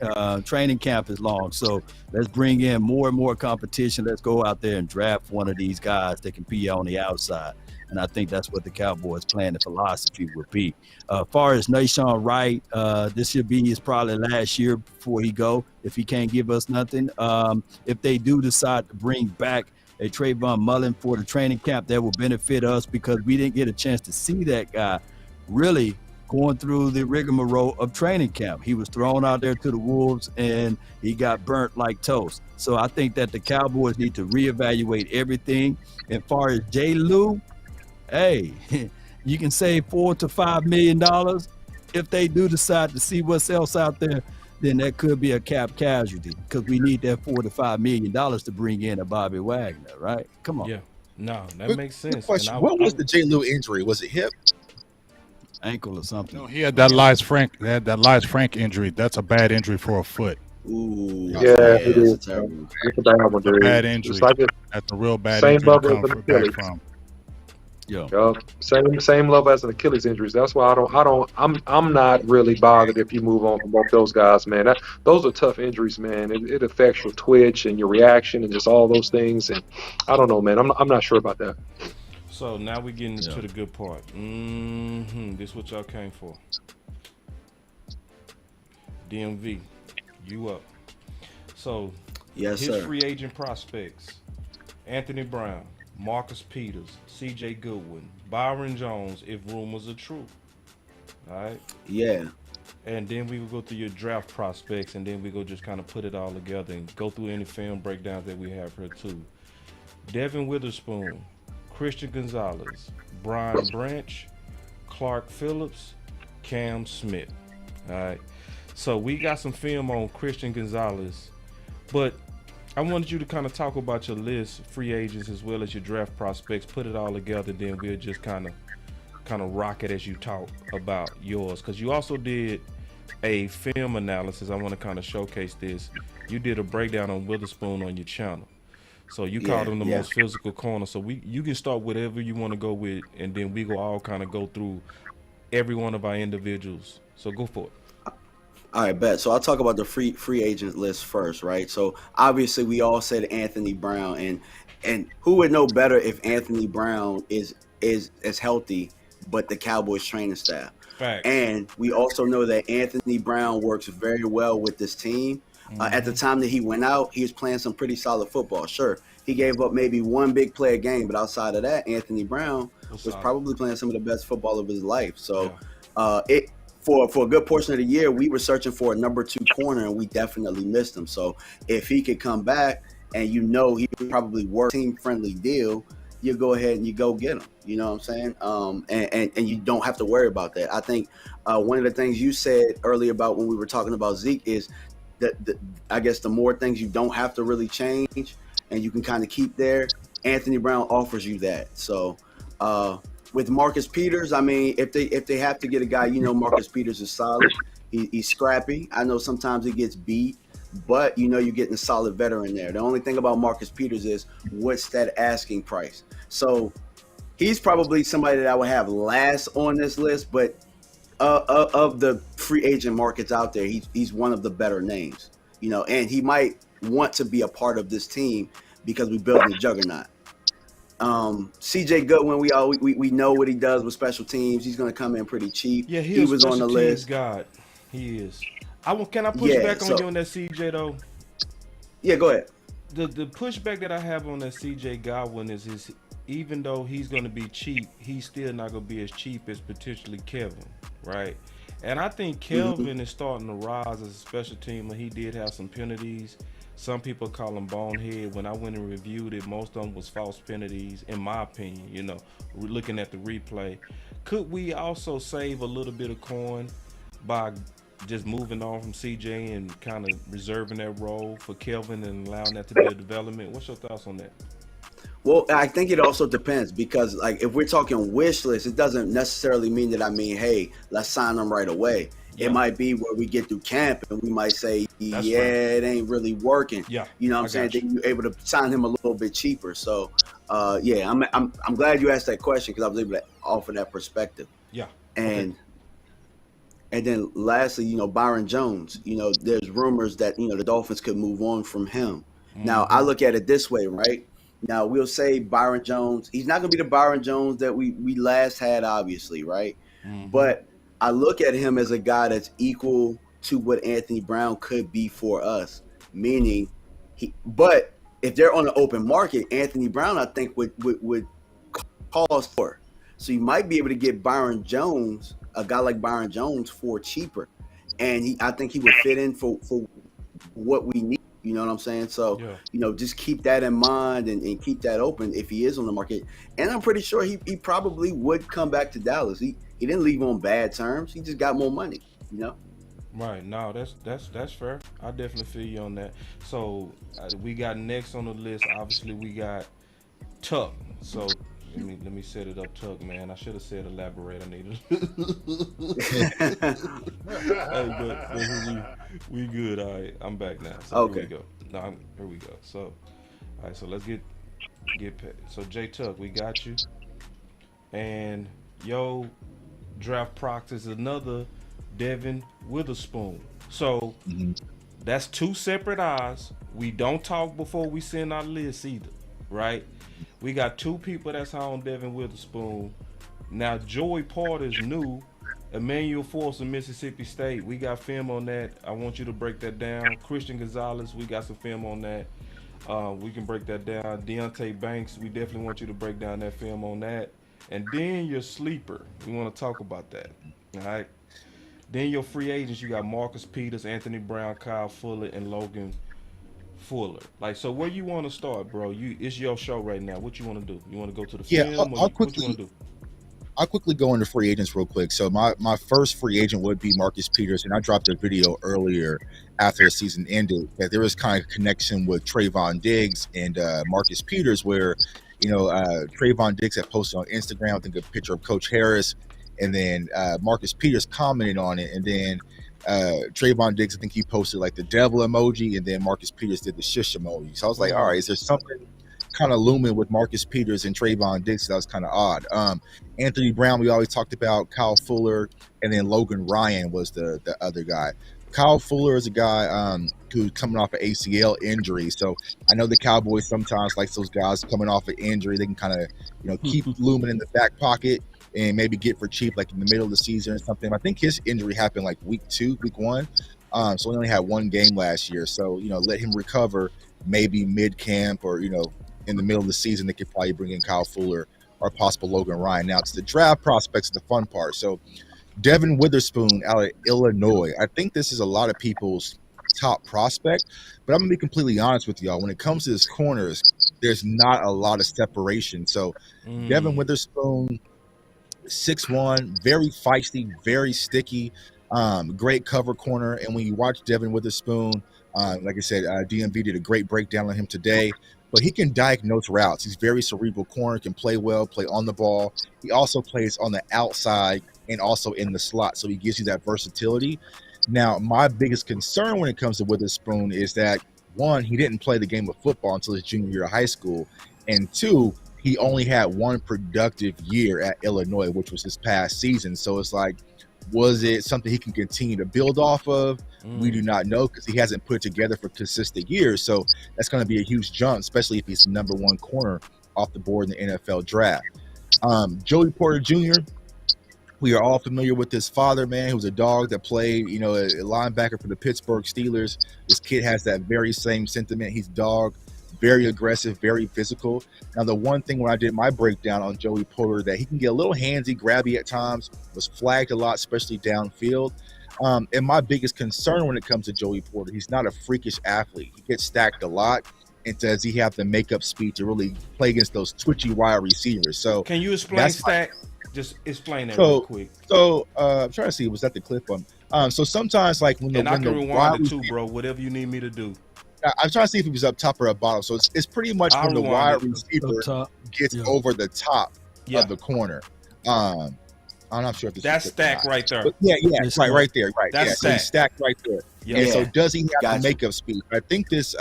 training camp is long. So let's bring in more and more competition. Let's go out there and draft one of these guys that can be on the outside. And I think that's what the Cowboys' plan and philosophy would be. As far as Nashawn Wright, this should be his probably last year before he go, if he can't give us nothing. If they do decide to bring back a Trayvon Mullen for the training camp, that will benefit us because we didn't get a chance to see that guy really going through the rigmarole of training camp. He was thrown out there to the Wolves and he got burnt like toast. So I think that the Cowboys need to reevaluate everything. As far as J. Lou, hey, you can save $4 to $5 million. If they do decide to see what's else out there, then that could be a cap casualty because we need that $4 to $5 million to bring in a Bobby Wagner, right? Come on. Yeah, no, that makes sense. Question: what was the J. Lou injury? Was it hip? Ankle or something? No, he had that Lies Frank injury. That's a bad injury for a foot. Ooh, yeah, it is. It's a bad one, dude. Bad injury. It's like That's a real bad same injury level to as an come back Achilles. from. Same level as an Achilles injuries. That's why I'm not really bothered if you move on from both those guys, man. Those are tough injuries, man. It affects your twitch and your reaction and just all those things. And I don't know, man. I'm not sure about that. So now we're getting to the good part. This is what y'all came for. DMV, you up. So yes, his sir. free agent prospects: Anthony Brown, Marcus Peters, CJ Goodwin, Byron Jones, if rumors are true. All right? Yeah. And then we will go through your draft prospects, and then we go just kind of put it all together and go through any film breakdowns that we have here too. Devin Witherspoon, Christian Gonzalez, Brian Branch, Clark Phillips, Cam Smith. All right. So we got some film on Christian Gonzalez, but I wanted you to kind of talk about your list, free agents, as well as your draft prospects. Put it all together, then we'll just kind of rock it as you talk about yours. Because you also did a film analysis. I want to kind of showcase this. You did a breakdown on Witherspoon on your channel. So you called him the most physical corner. So you can start whatever you want to go with, and then we go all kind of go through every one of our individuals. So go for it. All right, bet. So I'll talk about the free agent list first, right? So obviously we all said Anthony Brown, and who would know better if Anthony Brown is as healthy but the Cowboys training staff. Facts. And we also know that Anthony Brown works very well with this team. At the time that he went out, he was playing some pretty solid football. Sure, he gave up maybe one big play a game, but outside of that, Anthony Brown was probably playing some of the best football of his life. So for a good portion of the year, we were searching for a number 2 corner, and we definitely missed him. So if he could come back, and he would probably work team-friendly deal, you go ahead and you go get him. You know what I'm saying? And you don't have to worry about that. I think one of the things you said earlier about when we were talking about Zeke is that I guess the more things you don't have to really change and you can kind of keep there, Anthony Brown offers you that. So with Marcus Peters, I mean, if they have to get a guy, Marcus Peters is solid. He's scrappy. I know sometimes he gets beat, but you're getting a solid veteran there. The only thing about Marcus Peters is what's that asking price. So he's probably somebody that I would have last on this list, but of the free agent markets out there, he's one of the better names, and he might want to be a part of this team because we built a juggernaut. CJ Goodwin, we know what he does with special teams. He's going to come in pretty cheap. Yeah, he was on the list. God, he is. Can I push back on you on that CJ though? Yeah, go ahead. The pushback that I have on that CJ Godwin is even though he's going to be cheap, he's still not going to be as cheap as potentially Kevin, right? And I think Kelvin is starting to rise as a special teamer. He did have some penalties. Some people call him bonehead. When I went and reviewed it, most of them was false penalties, in my opinion, looking at the replay. Could we also save a little bit of coin by just moving on from CJ and kind of reserving that role for Kelvin and allowing that to be a development? What's your thoughts on that? Well, I think it also depends because, if we're talking wish list, it doesn't necessarily mean that hey, let's sign them right away. Yeah. It might be where we get through camp and we might say, it ain't really working. Yeah, you know what I'm saying? Then you're able to sign him a little bit cheaper. So, I'm glad you asked that question because I was able to offer that perspective. Yeah, and then lastly, Byron Jones. There's rumors that the Dolphins could move on from him. Now, I look at it this way, right? Now, we'll say Byron Jones. He's not going to be the Byron Jones that we last had, obviously, right? But I look at him as a guy that's equal to what Anthony Brown could be for us, meaning but if they're on the open market, Anthony Brown, I think, would cost more. So you might be able to get Byron Jones, a guy like Byron Jones, for cheaper. And I think he would fit in for what we need. You know what I'm saying? So, just keep that in mind and keep that open if he is on the market. And I'm pretty sure he probably would come back to Dallas. He didn't leave on bad terms. He just got more money, Right. No, that's fair. I definitely feel you on that. So we got next on the list. Obviously, we got Tuck. So let me set it up, Tuck, man. I should have said elaborate. I needed. Hey, but we good. All right, I'm back now. So okay. Here we go. No, here we go. So, all right. So let's get paid. So J Tuck, we got you. And draft procs is another Devin Witherspoon. So that's 2 separate eyes. We don't talk before we send our list either, right? We got 2 people that's on Devin Witherspoon. Now Joey Porter's new. Emmanuel Force of Mississippi State. We got film on that. I want you to break that down. Christian Gonzalez, we got some film on that. We can break that down. Deontay Banks, we definitely want you to break down that film on that. And then your sleeper, we want to talk about that. All right. Then your free agents, you got Marcus Peters, Anthony Brown, Kyle Fuller, and Logan Fuller. So where you want to start, bro? It's your show right now. What you want to do? You want to go to the film? What you want to do? I'll quickly go into free agents real quick. So my first free agent would be Marcus Peters, and I dropped a video earlier after the season ended that there was kind of a connection with Trayvon Diggs and Marcus Peters where, Trayvon Diggs had posted on Instagram, I think, a picture of Coach Harris, and then Marcus Peters commented on it, and then Trayvon Diggs, I think he posted like the devil emoji, and then Marcus Peters did the shish emoji. So I was like, all right, is there something kind of looming with Marcus Peters and Trayvon Diggs? That was kind of odd. Anthony Brown, we always talked about. Kyle Fuller, and then Logan Ryan was the other guy. Kyle Fuller is a guy who's coming off an ACL injury. So I know the Cowboys sometimes like those guys coming off an injury. They can kind of, keep looming in the back pocket. and maybe get for cheap like in the middle of the season or something. I think his injury happened like week 1. So he only had one game last year. So, let him recover maybe mid-camp or, in the middle of the season. They could probably bring in Kyle Fuller or possible Logan Ryan. Now, it's the draft prospects, the fun part. So Devin Witherspoon out of Illinois. I think this is a lot of people's top prospect, but I'm going to be completely honest with y'all. When it comes to his corners, there's not a lot of separation. So Devin Witherspoon, 6'1", very feisty, very sticky, great cover corner. And when you watch Devin Witherspoon, like I said, DMV did a great breakdown on him today, but he can diagnose routes. He's very cerebral corner, can play well, play on the ball. He also plays on the outside and also in the slot, so he gives you that versatility. Now, my biggest concern when it comes to Witherspoon is that, one, he didn't play the game of football until his junior year of high school, and two, he only had one productive year at Illinois, which was his past season. So it's like, was it something he can continue to build off of? We do not know because he hasn't put it together for consistent years. So that's going to be a huge jump, especially if he's the number one corner off the board in the NFL draft. Joey Porter Jr., we are all familiar with his father, man. He was a dog that played, a linebacker for the Pittsburgh Steelers. This kid has that very same sentiment. He's dog, very aggressive, very physical. Now, the one thing when I did my breakdown on Joey Porter, that he can get a little handsy, grabby at times, was flagged a lot, especially downfield. And my biggest concern when it comes to Joey Porter, he's not a freakish athlete. He gets stacked a lot. And does he have the makeup speed to really play against those twitchy wide receivers? So can you explain stack? Just explain that real quick. So I'm trying to see, was that the clip on? So sometimes, like when I can rewind it too, bro. Whatever you need me to do. I'm trying to see if he was up top or up bottom. So it's pretty much when the wide receiver gets over the top of the corner. I'm not sure if that's stacked right there. But yeah, right there, right. That's so he's stacked right there. Yeah. And so does he have the makeup speed? I think this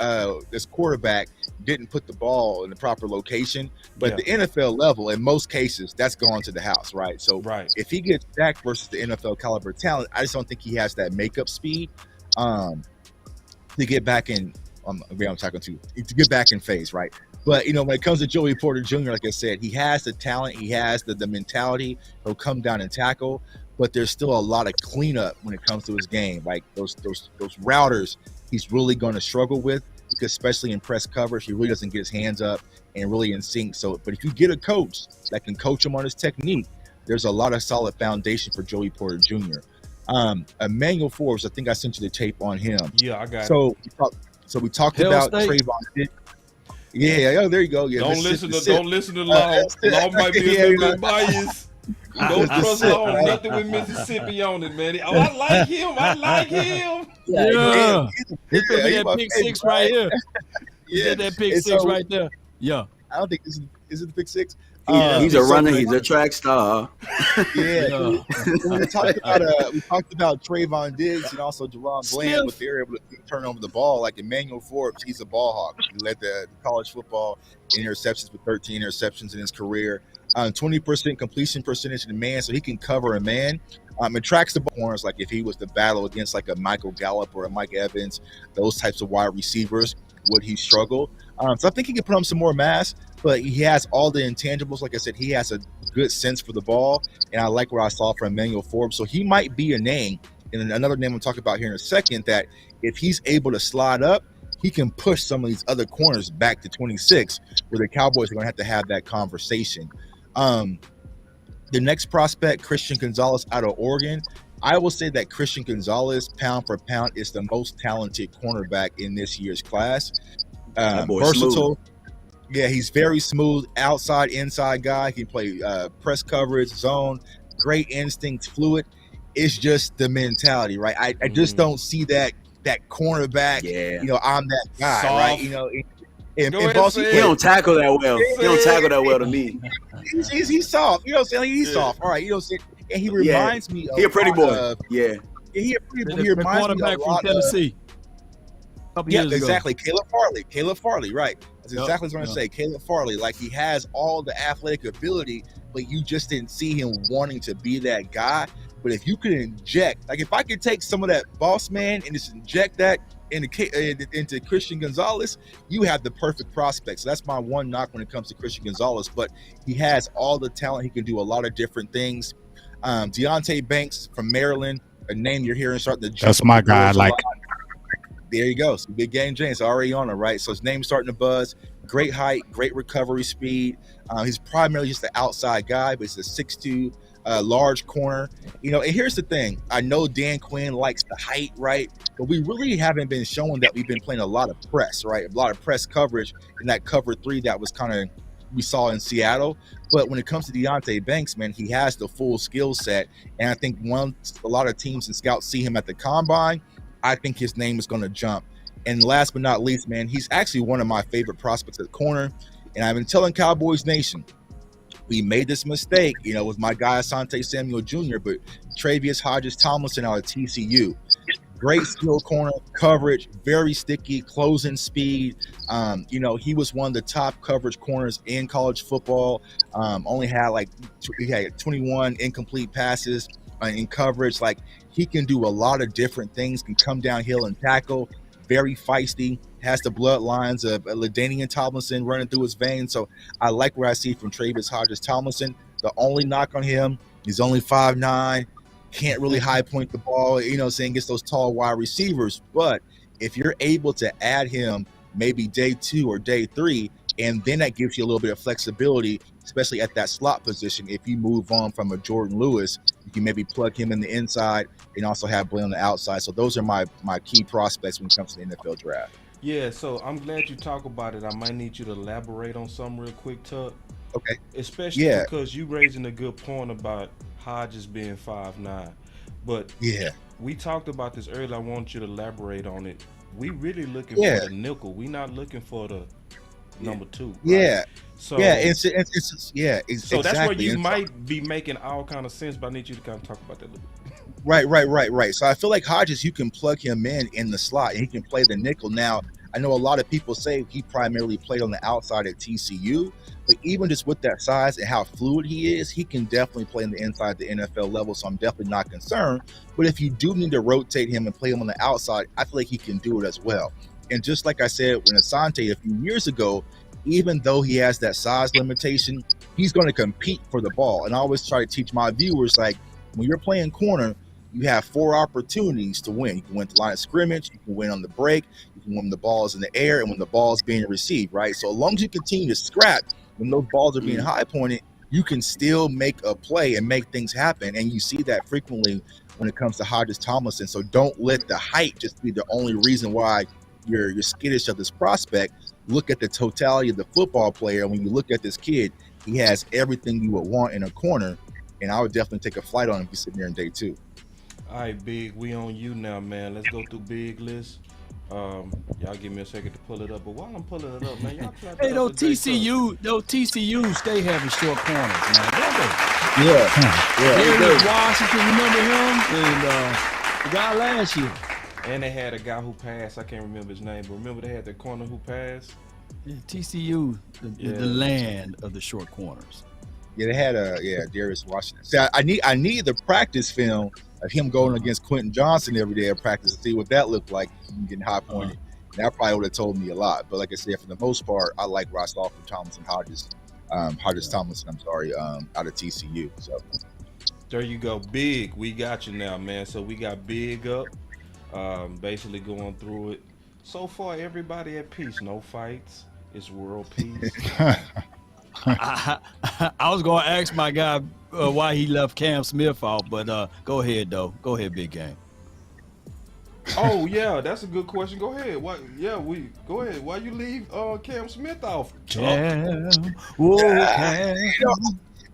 quarterback didn't put the ball in the proper location, but at the NFL level, in most cases, that's gone to the house, right? So if he gets stacked versus the NFL caliber talent, I just don't think he has that makeup speed to get back in. I'm talking to get back in phase, right? But when it comes to Joey Porter Jr., like I said, he has the talent, he has the mentality. He'll come down and tackle, but there's still a lot of cleanup when it comes to his game. Like those routers, he's really going to struggle with, because especially in press coverage, he really doesn't get his hands up and really in sync. So, but if you get a coach that can coach him on his technique, there's a lot of solid foundation for Joey Porter Jr. Emmanuel Forbes, I think I sent you the tape on him. Yeah, I got it. So we talked about Trayvon Diggs. Yeah, there you go. Yeah, don't listen to Law. Law might be a little bit biased. Don't trust Law. Nothing with Mississippi on it, man. Oh, I like him. Yeah. It's that pick six right here. Yeah, that pick six right there. Yeah. I don't think is it the pick six? He's a runner. He's a track star. Yeah. We talked about Trayvon Diggs and also Jerron Bland, but they're able to turn over the ball. Like Emmanuel Forbes, he's a ball hawk. He led the college football in interceptions with 13 interceptions in his career. 20% completion percentage in the man, so he can cover a man. It tracks the corners, like if he was to battle against like a Michael Gallup or a Mike Evans, those types of wide receivers, would he struggle? So I think he can put on some more mass, but he has all the intangibles. Like I said, he has a good sense for the ball, and I like what I saw from Emmanuel Forbes. So he might be a name, and another name I'll talk about here in a second, that if he's able to slide up, he can push some of these other corners back to 26, where the Cowboys are going to have that conversation. The next prospect, Christian Gonzalez out of Oregon. I will say that Christian Gonzalez, pound for pound, is the most talented cornerback in this year's class. Versatile. Yeah, he's very smooth, outside, inside guy. He can play press coverage, zone, great instincts, fluid. It's just the mentality, right? I just don't see that cornerback, I'm that guy, soft. Right? And Boss, he don't tackle that well. He don't tackle that well to me. He's soft. You know what I'm saying? He's soft. All right. You know what I'm saying? And he reminds me of... He a pretty boy. He a pretty boy. He reminds me of a lot from Tennessee. Exactly. Caleb Farley, right. That's exactly what I'm going to say. Caleb Farley, like he has all the athletic ability, but you just didn't see him wanting to be that guy. But if you could inject, like if I could take some of that boss man and just inject that into Christian Gonzalez, you have the perfect prospect. So that's my one knock when it comes to Christian Gonzalez. But he has all the talent. He can do a lot of different things. Deontay Banks from Maryland, a name you're hearing starting to jump. That's my guy. Like, there you go. So Big Game James already on it, right? So his name's starting to buzz. Great height, great recovery speed. He's primarily just the outside guy, but he's a 6'2", large corner. And here's the thing. I know Dan Quinn likes the height, right? But we really haven't been showing that we've been playing a lot of press, right? A lot of press coverage in that cover 3 that was kind of we saw in Seattle. But when it comes to Deontay Banks, man, he has the full skill set. And I think once a lot of teams and scouts see him at the combine, I think his name is going to jump. And last but not least, man, he's actually one of my favorite prospects at corner. And I've been telling Cowboys Nation, we made this mistake, with my guy Asante Samuel Jr., but Travius Hodges-Tomlinson out of TCU. Great skill corner, coverage, very sticky, closing speed. He was one of the top coverage corners in college football. Only had he had 21 incomplete passes in coverage. Like, he can do a lot of different things, can come downhill and tackle. Very feisty, has the bloodlines of LaDainian Tomlinson running through his veins. So I like what I see from Travis Hodges-Tomlinson. The only knock on him, he's only 5'9", can't really high point the ball, gets those tall wide receivers. But if you're able to add him maybe day 2 or day 3, and then that gives you a little bit of flexibility, especially at that slot position. If you move on from a Jordan Lewis, you can maybe plug him in the inside and also have Blaine on the outside. So those are my key prospects when it comes to the NFL draft. Yeah, so I'm glad you talk about it. I might need you to elaborate on something real quick, Tuck. Okay. Especially because you raising a good point about Hodges being 5'9". But we talked about this earlier. I want you to elaborate on it. We really looking for the nickel. We not looking for the number 2. Right? Yeah. So it's so that's where you might be making all kind of sense, but I need you to kind of talk about that a little bit. Right. So I feel like Hodges, you can plug him in the slot and he can play the nickel. Now, I know a lot of people say he primarily played on the outside at TCU, but even just with that size and how fluid he is, he can definitely play on the inside the NFL level. So I'm definitely not concerned. But if you do need to rotate him and play him on the outside, I feel like he can do it as well. And just like I said, when Asante a few years ago, even though he has that size limitation, he's going to compete for the ball. And I always try to teach my viewers, like, when you're playing corner, you have 4 opportunities to win. You can win the line of scrimmage, you can win on the break, you can win when the ball is in the air, and when the ball is being received, right? So as long as you continue to scrap when those balls are being high pointed, you can still make a play and make things happen. And you see that frequently when it comes to Hodges-Tomlinson. So don't let the height just be the only reason why you're skittish of this prospect. Look at the totality of the football player. And when you look at this kid, he has everything you would want in a corner. And I would definitely take a flight on him if he's sitting there in day 2. All right, Big, we on you now, man. Let's go through Big list. Y'all give me a second to pull it up. But while I'm pulling it up, man, y'all try to TCU stay having short corners, man. Yeah. Washington, remember him? And the guy last year. And they had a guy who passed. I can't remember his name, but remember they had that corner who passed? Yeah, TCU, the land of the short corners. Yeah, they had Darius Washington. See, I need the practice film of him going against Quentin Johnson every day at practice to see what that looked like, getting high pointed. That probably would have told me a lot. But like I said, for the most part, I like Rostolph and Hodges-Tomlinson, out of TCU. So there you go. Big, we got you now, man. So we got Big up, basically going through it. So far, everybody at peace. No fights. It's world peace. I was going to ask my guy why he left Cam Smith off, but go ahead, though. Go ahead, Big Game. Oh, yeah, that's a good question. Go ahead. Go ahead. Why you leave Cam Smith off? Cam.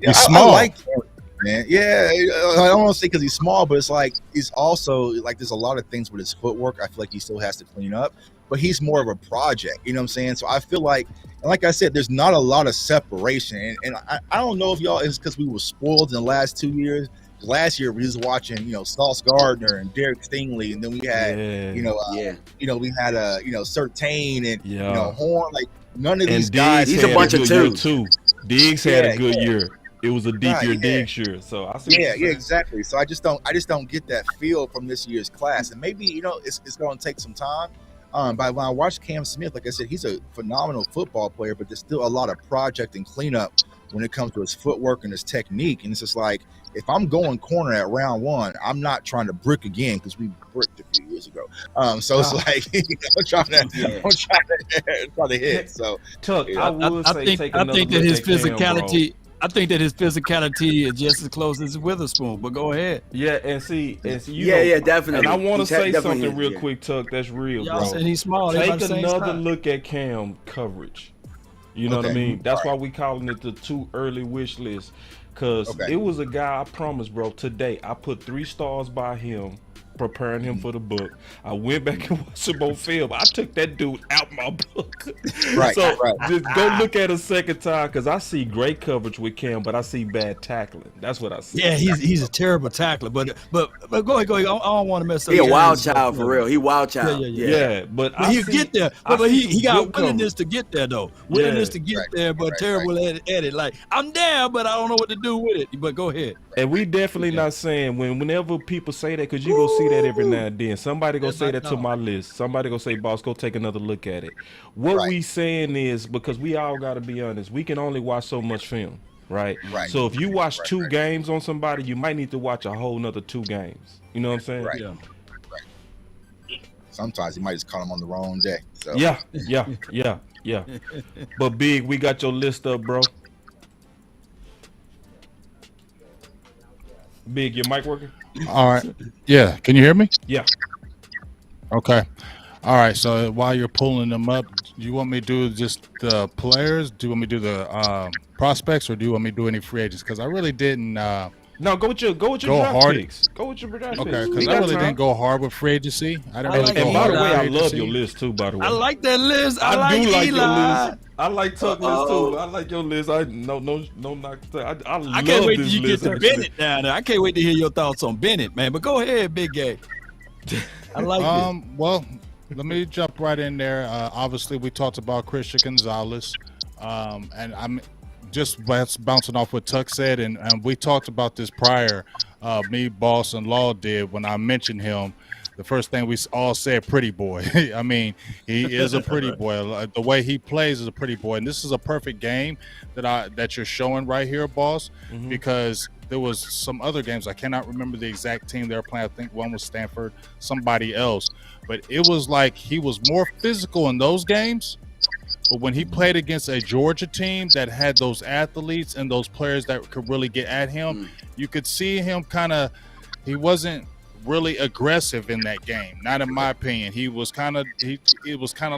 He's small. I like him, man. Yeah, I don't want to say because he's small, but it's like he's also like there's a lot of things with his footwork. I feel like he still has to clean up, but he's more of a project. You know what I'm saying? So I feel like, and like I said, there's not a lot of separation. And I don't know if y'all, it's because we were spoiled in the last 2 years. Last year we was watching, Sauce Gardner and Derek Stingley, and then we had, we had Surtain and Horn. Like none of these guys. He's a bunch of twos. Diggs had a good year. it was a dig shirt. So I see. Yeah, exactly. So I just don't get that feel from this year's class, and maybe it's going to take some time. But when I watched Cam Smith, like I said, he's a phenomenal football player, but there's still a lot of project and cleanup when it comes to his footwork and his technique. And it's just like, if I'm going corner at round 1, I'm not trying to brick again because we bricked a few years ago. So it's like I'm trying to hit. So Tuck, I think that his physicality. I think that his physicality is just as close as Witherspoon, but go ahead. Yeah, and see, definitely. And I want to say something real quick, Tuck. That's real, Y'all bro. said he's small. Take another look at Cam coverage. You know what I mean? That's why we calling it the too early wish list. Because it was a guy, I promise, bro, today I put 3 stars by him, preparing him for the book. I went back and watched some more film. I took that dude out my book. Just go look at a second time, because I see great coverage with Cam, but I see bad tackling. That's what I see. Yeah, he's a terrible tackler. But go ahead. I don't want to mess up. He a wild child for real. He wild child. Yeah, but he get there. But he got willingness to get there though. Willingness to get there, but terrible at it. Like, I'm there, but I don't know what to do with it. But go ahead. And we definitely not saying whenever people say that, because you go see that every now and then. Somebody go say that to my list. Somebody go say, boss, go take another look at it. What we saying is, because we all got to be honest, we can only watch so much film, right? So if you watch 2 games on somebody, you might need to watch a whole nother 2 games. You know what I'm saying? Yeah. Sometimes you might just call them on the wrong day. So. Yeah. But Big, we got your list up, bro. Big, your mic working? All right. Yeah. Can you hear me? Yeah. Okay. All right. So while you're pulling them up, do you want me to do just the players? Do you want me to do the prospects, or do you want me to do any free agents? Because I really didn't. No, go with your draft picks. Go with your draft picks. Okay, because I really didn't go hard with free agency. I didn't really go hard. And by the way, I love your list too. By the way, I like that list. I do like Eli. your list. I like Tuck list too. I like your list. I knock. I can't wait till this you list, get to actually. Bennett down there. I can't wait to hear your thoughts on Bennett, man. But go ahead, Big Gay. I like it. Well, let me jump right in there. Obviously, we talked about Christian Gonzalez, and I'm just bouncing off what Tuck said, and we talked about this prior. Me, Boss, and Law did when I mentioned him. The first thing we all said, pretty boy. I mean, he is a pretty boy. The way he plays is a pretty boy, and this is a perfect game that you're showing right here, Boss, because there was some other games. I cannot remember the exact team they were playing. I think one was Stanford, somebody else, but it was like he was more physical in those games. But when he played against a Georgia team that had those athletes and those players that could really get at him, you could see him he wasn't really aggressive in that game. Not in my opinion. It was kind of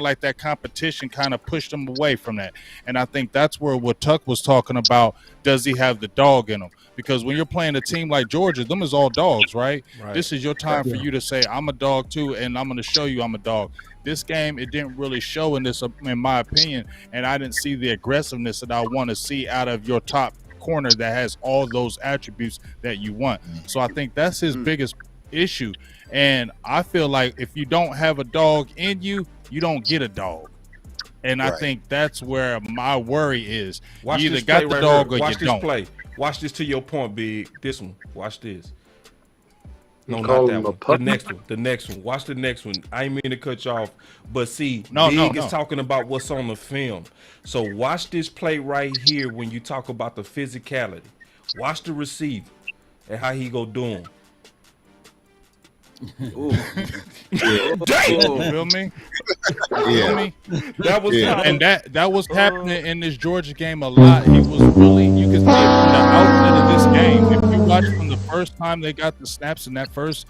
like that competition kind of pushed him away from that. And I think that's where what Tuck was talking about, does he have the dog in him? Because when you're playing a team like Georgia, them is all dogs, right? This is your time for you to say, I'm a dog too, and I'm going to show you I'm a dog. This game, it didn't really show in my opinion, and I didn't see the aggressiveness that I want to see out of your top corner that has all those attributes that you want. So I think that's his biggest issue. And I feel like if you don't have a dog in you, you don't get a dog. And I think that's where my worry is. You either got the dog or you don't. Watch this to your point, Big. This one. Watch this. No, not that one. The next one. Watch the next one. I ain't mean to cut you off, but see, Big is talking about what's on the film. So watch this play right here when you talk about the physicality. Watch the receiver and how he go do him. Damn! Feel me? Feel me? That was and that was happening in this Georgia game a lot. He was really, you could see from the outset of this game. If you watch from the first time they got the snaps in that first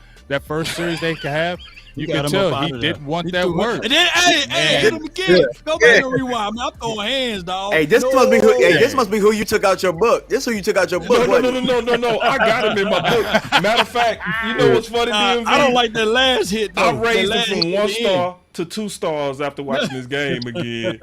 series they could have, you can tell he didn't want that work. And then, hey, hit him again. Go back and rewind. I'm throwing hands, dog. Hey, this must be who you took out your book. This who you took out your book. No. I got him in my book. Matter of fact, you know what's funny, DMV? I don't like that last hit, though. I raised him from 1 star to 2 stars after watching this game again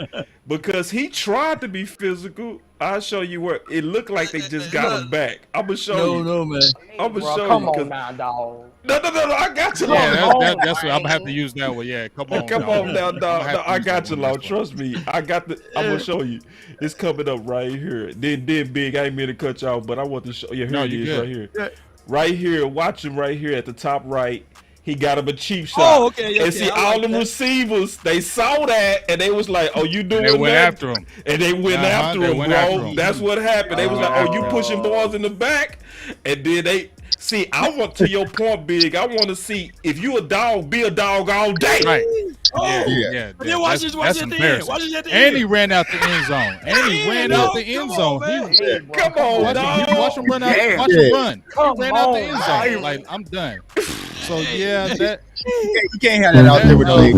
because he tried to be physical. I'll show you where it looked like they just got him back. I'm gonna show you. No, man. I'm gonna show Come you. on now, dog. No, I got you. Yeah, that's what I'm gonna have to use that one. Yeah, come on now, dog. No, I got you, Law. Trust me. I'm gonna show you. It's coming up right here. Then Big, I ain't mean to cut you off, but I want to show you. Here it is, right here. Right here. Watch him right here at the top right. He got him a cheap shot. Oh, okay. And see, all them receivers, they saw that, and they was like, "Oh, you doing that?" They went after him. And they went after him, bro. That's what happened. They was like, "Oh, you pushing balls in the back," and then they see. I want to your point, Big. I want to see if you a dog, be a dog all day. Right. Yeah. Then watch this at the end. Watch this at the And end. he ran out the end zone. Come on, dog. Watch him run out. Watch him run. He ran out the end zone. Like, I'm done. So yeah, that you can't have that out there with what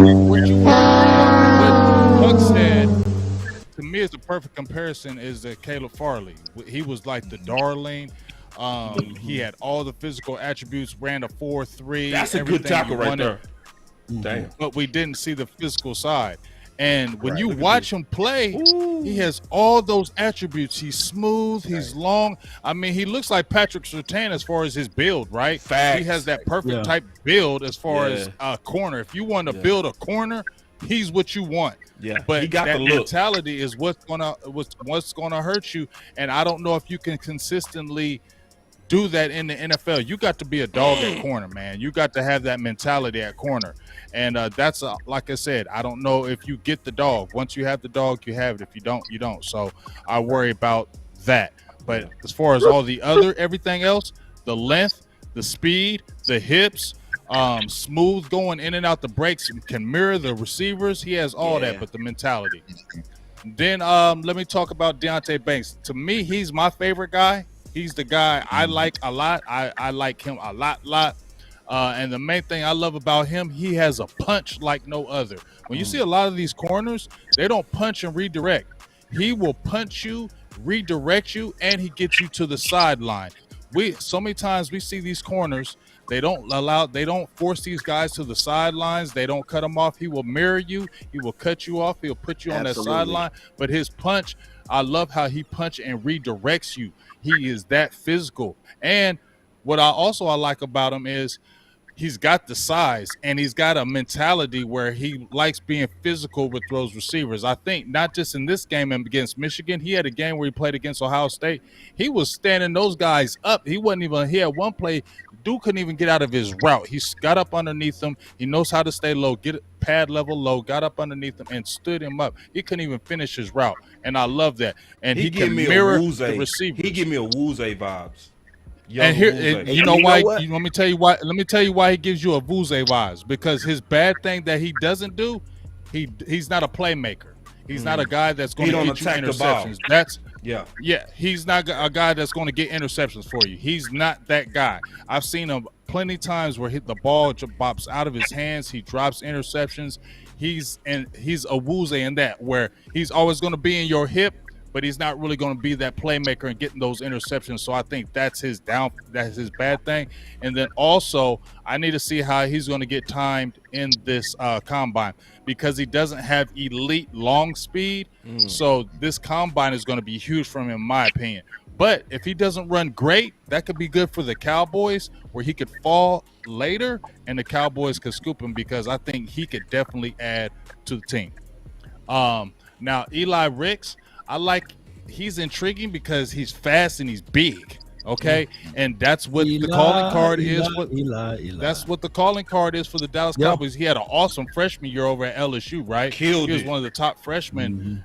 Buck said to me is the perfect comparison is Caleb Farley. He was like the darling. He had all the physical attributes, ran a 4.3. That's a good tackle right there. Damn. But we didn't see the physical side. And when you watch him play, he has all those attributes. He's smooth. He's long. I mean, he looks like Patrick Surtain as far as his build, right? Facts. He has that perfect type build as far as a corner. If you want to build a corner, he's what you want. Yeah, but he got that the look. mentality is what's gonna hurt you. And I don't know if you can consistently do that in the NFL. You got to be a dog at corner, man. You got to have that mentality at corner. And that's like I said, I don't know if you get the dog. Once you have the dog, you have it. If you don't, you don't. So I worry about that. But as far as all the other everything else, the length, the speed, the hips, smooth going in and out the breaks, can mirror the receivers. He has all that, but the mentality. Then let me talk about Deonte Banks. To me, he's my favorite guy. He's the guy I like a lot. I like him a lot. And the main thing I love about him, he has a punch like no other. When you see a lot of these corners, they don't punch and redirect. He will punch you, redirect you, and he gets you to the sideline. So many times we see these corners, they don't force these guys to the sidelines. They don't cut them off. He will mirror you. He will cut you off. He'll put you on that sideline. But his punch, I love how he punch and redirects you. He is that physical. And what I like about him is he's got the size and he's got a mentality where he likes being physical with those receivers. I think not just in this game and against Michigan, he had a game where he played against Ohio State. He was standing those guys up. He had one play, dude couldn't even get out of his route. He got up underneath him. He knows how to stay low, get pad level low, got up underneath him and stood him up. He couldn't even finish his route. And I love that. And he can mirror the receivers. He give me a Wuze vibes. And here, you know why? Let me tell you why. Let me tell you why he gives you a Vuze vibes. Because his bad thing that he doesn't do, he's not a playmaker. He's not a guy that's going to get you interceptions. He's not a guy that's going to get interceptions for you. He's not that guy. I've seen him plenty times where the ball bops out of his hands. He drops interceptions. He's a Wuze in that where he's always going to be in your hip, but he's not really going to be that playmaker and getting those interceptions. So I think that's his bad thing. And then also, I need to see how he's going to get timed in this combine because he doesn't have elite long speed. So this combine is going to be huge for him, in my opinion. But if he doesn't run great, that could be good for the Cowboys, where he could fall later and the Cowboys could scoop him because I think he could definitely add to the team. Now, Eli Ricks, he's intriguing because he's fast and he's big. Okay, and that's what the calling card is. That's what the calling card is for the Dallas Cowboys. He had an awesome freshman year over at LSU, right? He was one of the top freshmen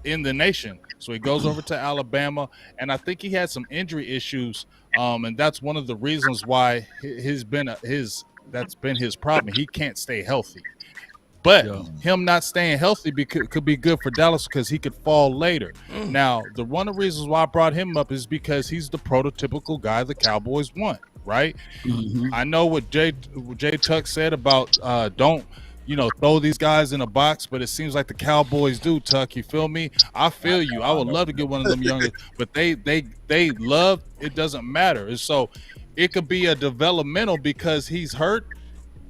in the nation. So he goes over to Alabama, and I think he had some injury issues, and that's one of the reasons why that's been his problem. He can't stay healthy. But him not staying healthy could be good for Dallas because he could fall later. Now, one of the reasons why I brought him up is because he's the prototypical guy the Cowboys want, right? I know what Jay Tuck said about don't throw these guys in a box, but it seems like the Cowboys do, Tuck. You feel me? I feel you. I would love to get one of them younger, but they love it doesn't matter. And so it could be a developmental because he's hurt.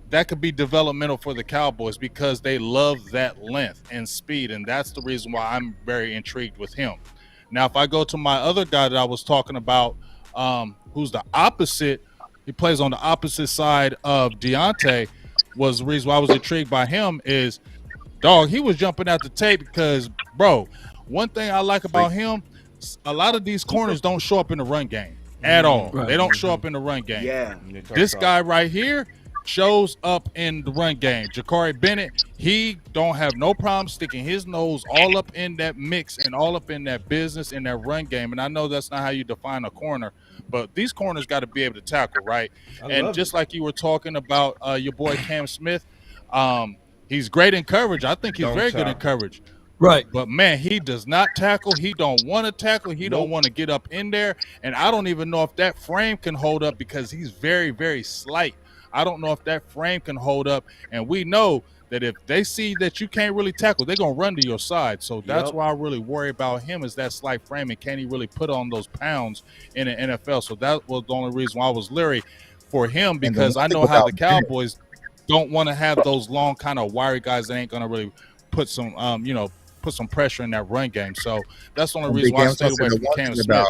that could be developmental for the Cowboys because they love that length and speed, and that's the reason why I'm very intrigued with him. Now, if I go to my other guy that I was talking about, who's the opposite, he plays on the opposite side of Deontay, was the reason why I was intrigued by him is, dog, he was jumping out the tape because, bro, one thing I like about him, a lot of these corners don't show up in the run game at all. Right. They don't show up in the run game. Yeah. This guy right here shows up in the run game. Ja'Cory Bennett, he don't have no problem sticking his nose all up in that mix and all up in that business in that run game. And I know that's not how you define a corner, but these corners got to be able to tackle, right? And just like you were talking about your boy Cam Smith, he's great in coverage. I think he's very good in coverage. Right. But, man, he does not tackle. He don't want to tackle. He don't want to get up in there. And I don't even know if that frame can hold up because he's very, very slight. I don't know if that frame can hold up. And we know that if they see that you can't really tackle, they're going to run to your side. So that's why I really worry about him is that slight frame and can he really put on those pounds in the NFL. So that was the only reason why I was leery for him because I know how the Cowboys don't want to have those long kind of wiry guys that ain't going to really put some, put some pressure in that run game. So that's the only reason why I stayed away from Cam Smith.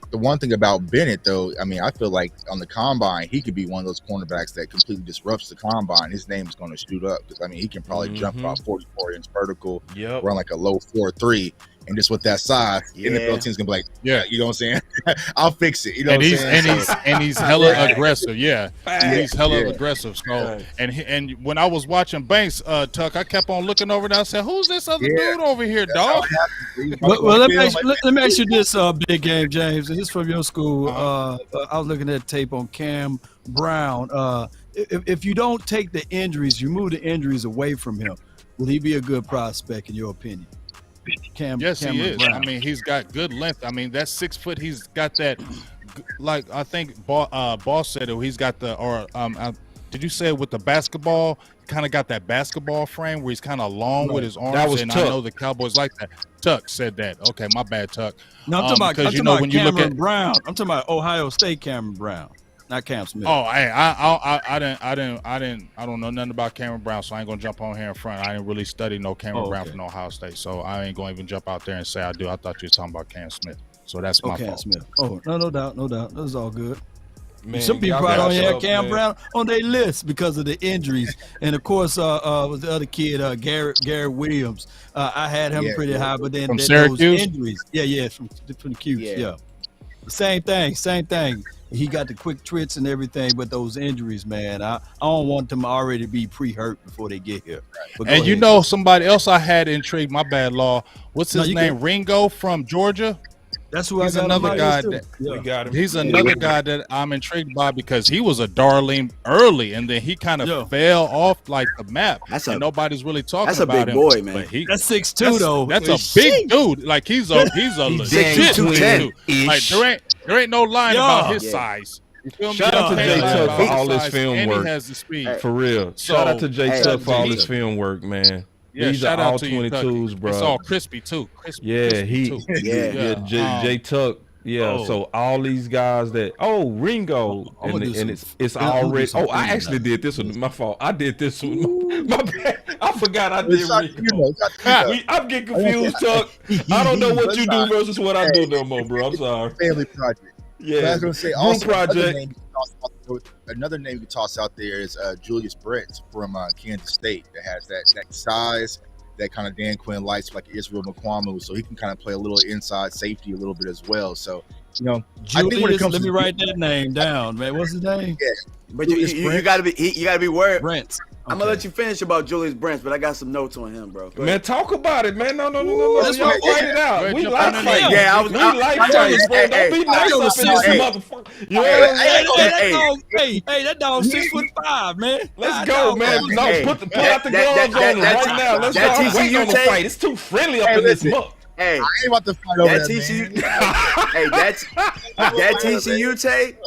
The one thing about Bennett, though, I mean, I feel like on the combine, he could be one of those cornerbacks that completely disrupts the combine. His name is going to shoot up because, I mean, he can probably jump about 44-inch vertical, run like a low 4.3, and just with that size, NFL teams can be like, you know what I'm saying? I'll fix it. You know what I'm saying? And he's hella aggressive. He's hella aggressive. So and when I was watching Banks, Tuck, I kept on looking over and I said, "Who's this other dude over here, dog?" Well, let me ask you this, big game, James. This is from your school. I was looking at tape on Cam Brown. If you don't take the injuries, you move the injuries away from him, will he be a good prospect in your opinion? Yes, he is. Brown. I mean, he's got good length. I mean, that's 6 foot. He's got that, like I think Boss said it. He's got the, did you say it with the basketball? Kind of got that basketball frame where he's kind of long with his arms. That was and Tuck. I know the Cowboys like that. Tuck said that. Okay, my bad, Tuck. No, I'm talking about Cameron Brown. I'm talking about Ohio State Cameron Brown. Not Cam Smith. Oh, I don't know nothing about Cameron Brown, so I ain't gonna jump on here in front. I didn't really study no Cameron Brown from Ohio State, so I ain't gonna even jump out there and say I do. I thought you were talking about Cam Smith, so that's my fault. Smith. Oh, no doubt. That's all good. Man, some people probably don't have Cam Brown on their list because of the injuries, and of course, was the other kid, Garrett Williams. I had him pretty high, but then from those Syracuse? injuries, from the Cuse, Same thing. He got the quick twitch and everything, but those injuries, man, I don't want them already to be pre-hurt before they get here. And you know somebody else I had intrigued, my bad, Law. What's his name? Ringo from Georgia? That's who he's I got another guy that we got him. He's another guy that I'm intrigued by because he was a darling early and then he kind of fell off like the map. And nobody's really talking about him. That's a big boy, man. But that's 6'2", though. That's a big dude. Like he's a legit dude. Like there ain't no line about his size. You feel me? Shout out to Jay Tuck for all his size, film and work. He has the speed. For real. Shout out to Jay Tuck for all his film work, man. Yeah, these shout are all out to 22s, bro. It's all crispy too. Jay Tuck. Yeah, so all these guys that Ringo and it's already. Oh, I actually did this one. My fault. I did this one. My bad. I forgot I did Ringo. I'm getting confused, Tuck. I don't know what you do versus what I do no more, bro. I'm sorry. Family project. Yeah, I was gonna say also another name you toss out there is Julius Brents from Kansas State that has that size, that kind of Dan Quinn lights like Israel Nkwamu, so he can kind of play a little inside safety a little bit as well. So Julius, I think when it comes let me write that name down, man. What's his name? Yeah, but you gotta be worried. Brents. I'm gonna let you finish about Julius Brents, but I got some notes on him, bro. Man, talk about it, man. No. Let's Y'all fight it out. We like fighting. Yeah, we like fighting, bro. Don't be nice up in this motherfucker. Hey, that dog 6'5", man. Let's go, man. No, pull out the gloves on him right now. Let's go. I'm waiting on the fight. It's too friendly up in this muck. Hey, I ain't about to fight over that, that TCU tape.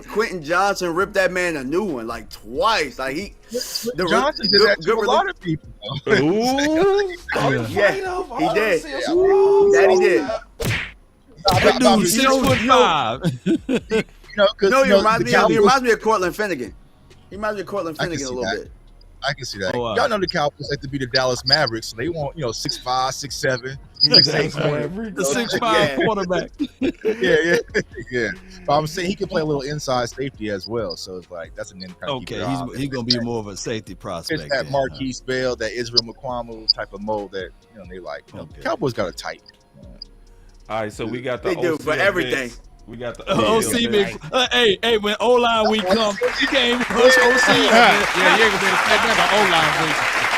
Quentin Johnson ripped that man a new one like twice. Like Johnson did that to a lot of people. He did. That he did. That dude's 6'5". He reminds me of Cortland Finnegan. He reminds me of Cortland Finnegan a little bit. I can see that. Oh, Y'all know the Cowboys like to be the Dallas Mavericks, so they want 6'5", 6'7", 6'8". The 6'5" quarterback. Yeah. But I'm saying he can play a little inside safety as well. So it's like that's an kind of Okay, he's gonna be more of a safety prospect. It's that Marquise Bell, that Israel McQuamu type of mold that they like. Cowboys got a tight. All right, so we got the they do for everything. We got the OC. Hey, when O-line week comes, you can't even push OC. Yeah, you ain't gonna be able to take that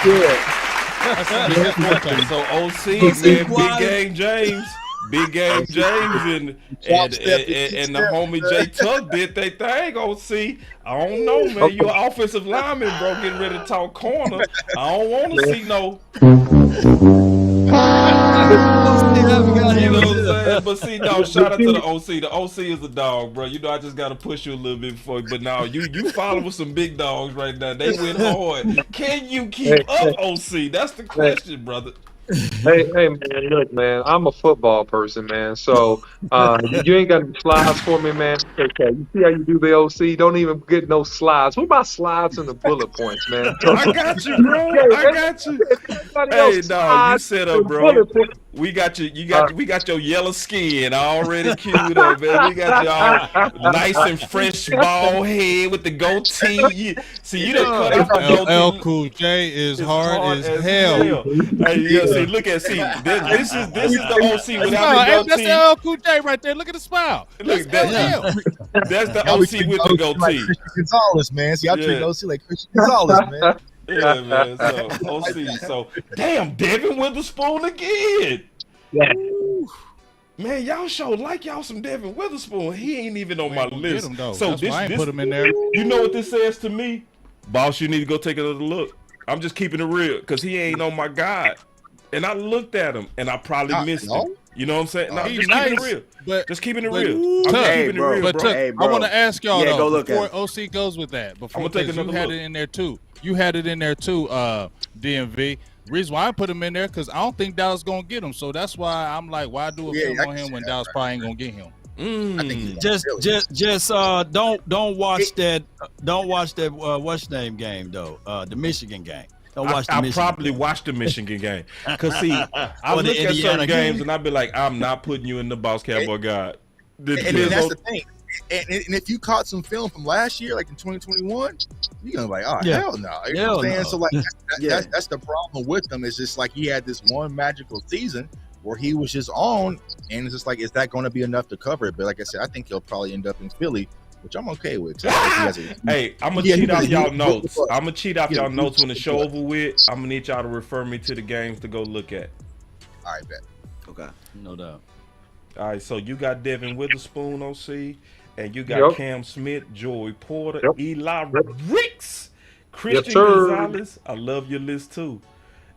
Yeah. So OC, man, Big Game James, and the homie Jay Tuck did they thing. OC, I don't know, man. You're an offensive lineman, bro. Getting ready to talk corner. I don't want to see no. You know what I'm saying? But see, no, shout out to the OC. The OC is a dog, bro. I just gotta push you a little bit before. But now you follow with some big dogs right now. They went hard. Can you keep up, OC? That's the question, brother. Hey, man, look, man, I'm a football person, man. So you ain't got any slides for me, man. Okay, you see how you do the OC? Don't even get no slides. What about slides and the bullet points, man? I got you, bro. I got you. Hey, dog, you set up, bro. We got you. We got your yellow skin already queued up, man. We got you all nice and fresh bald head with the goatee. See, you done cut off the goatee. LL Cool J is hard as hell. Hey, look at this is the OC without the goatee. That's the LL Cool J right there. Look at the smile. Look, that's the OC with the goatee. Christian Gonzalez, man. See, I treat OC like Christian Gonzalez, man. Yeah, man. So OC. So damn, Devin Witherspoon again. Yeah. Man, y'all like y'all some Devin Witherspoon. He ain't even on my list. So that's why I ain't put him in there. You know what this says to me? Boss, you need to go take another look. I'm just keeping it real because he ain't on my guide. And I looked at him and I probably missed him. You know what I'm saying? No, he's just keeping it real. Just keeping it real. I'm just keeping it real, bro. I want to ask y'all though, before at OC goes with that, before I'm gonna take another you had look. it in there too. You had it in there too, DMV. Reason why I put him in there because I don't think Dallas gonna get him. So that's why I'm like, why do a film on him when Dallas probably ain't gonna get him? Just don't watch that. Don't watch that. What's name game though? The Michigan game. Don't watch the Michigan. I probably watched the Michigan game because see, I look at certain games and I be like, I'm not putting you in the Boss Cowboy guide. And that's the thing. And if you caught some film from last year, like in 2021, you're gonna be like, oh hell no. You know what I'm saying? So like that's the problem with him. Is just like he had this one magical season where he was just on, and it's just like, is that going to be enough to cover it? But like I said, I think he'll probably end up in Philly, which I'm okay with. Hey, I'm gonna cheat off y'all notes. I'm gonna cheat off y'all notes when the show over with. I'm gonna need y'all to refer me to the games to go look at. All right, bet. Okay, no doubt. All right, so you got Devin Witherspoon, OC, and you got Cam Smith, Joey Porter, Eli Ricks, Christian Gonzalez. I love your list too.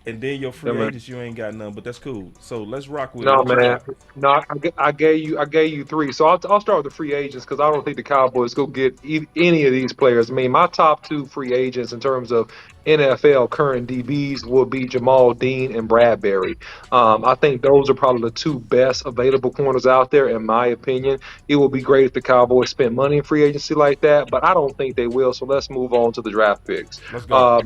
And then your free agents, you ain't got none, but that's cool. So let's rock with it. No, man. No, I gave you three. So I'll start with the free agents because I don't think the Cowboys go get any of these players. I mean, my top two free agents in terms of NFL current DBs will be Jamal Dean and Bradbury. I think those are probably the two best available corners out there, in my opinion. It would be great if the Cowboys spent money in free agency like that, but I don't think they will. So let's move on to the draft picks. Let's go.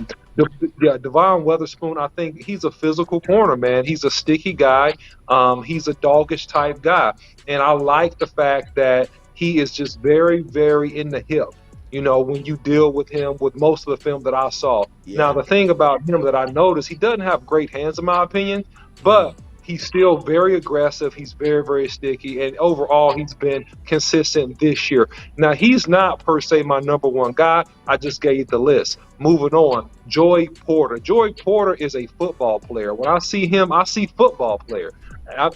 Devon Witherspoon, I think he's a physical corner, man. He's a sticky guy. He's a doggish type guy. And I like the fact that he is just very, very in the hip. You know, when you deal with him with most of the film that I saw. Yeah. Now, the thing about him that I noticed, he doesn't have great hands, in my opinion, but he's still very aggressive. He's very, very sticky. And overall, he's been consistent this year. Now, he's not per se my number one guy. I just gave you the list. Moving on, Joey Porter. Joey Porter is a football player. When I see him, I see football player.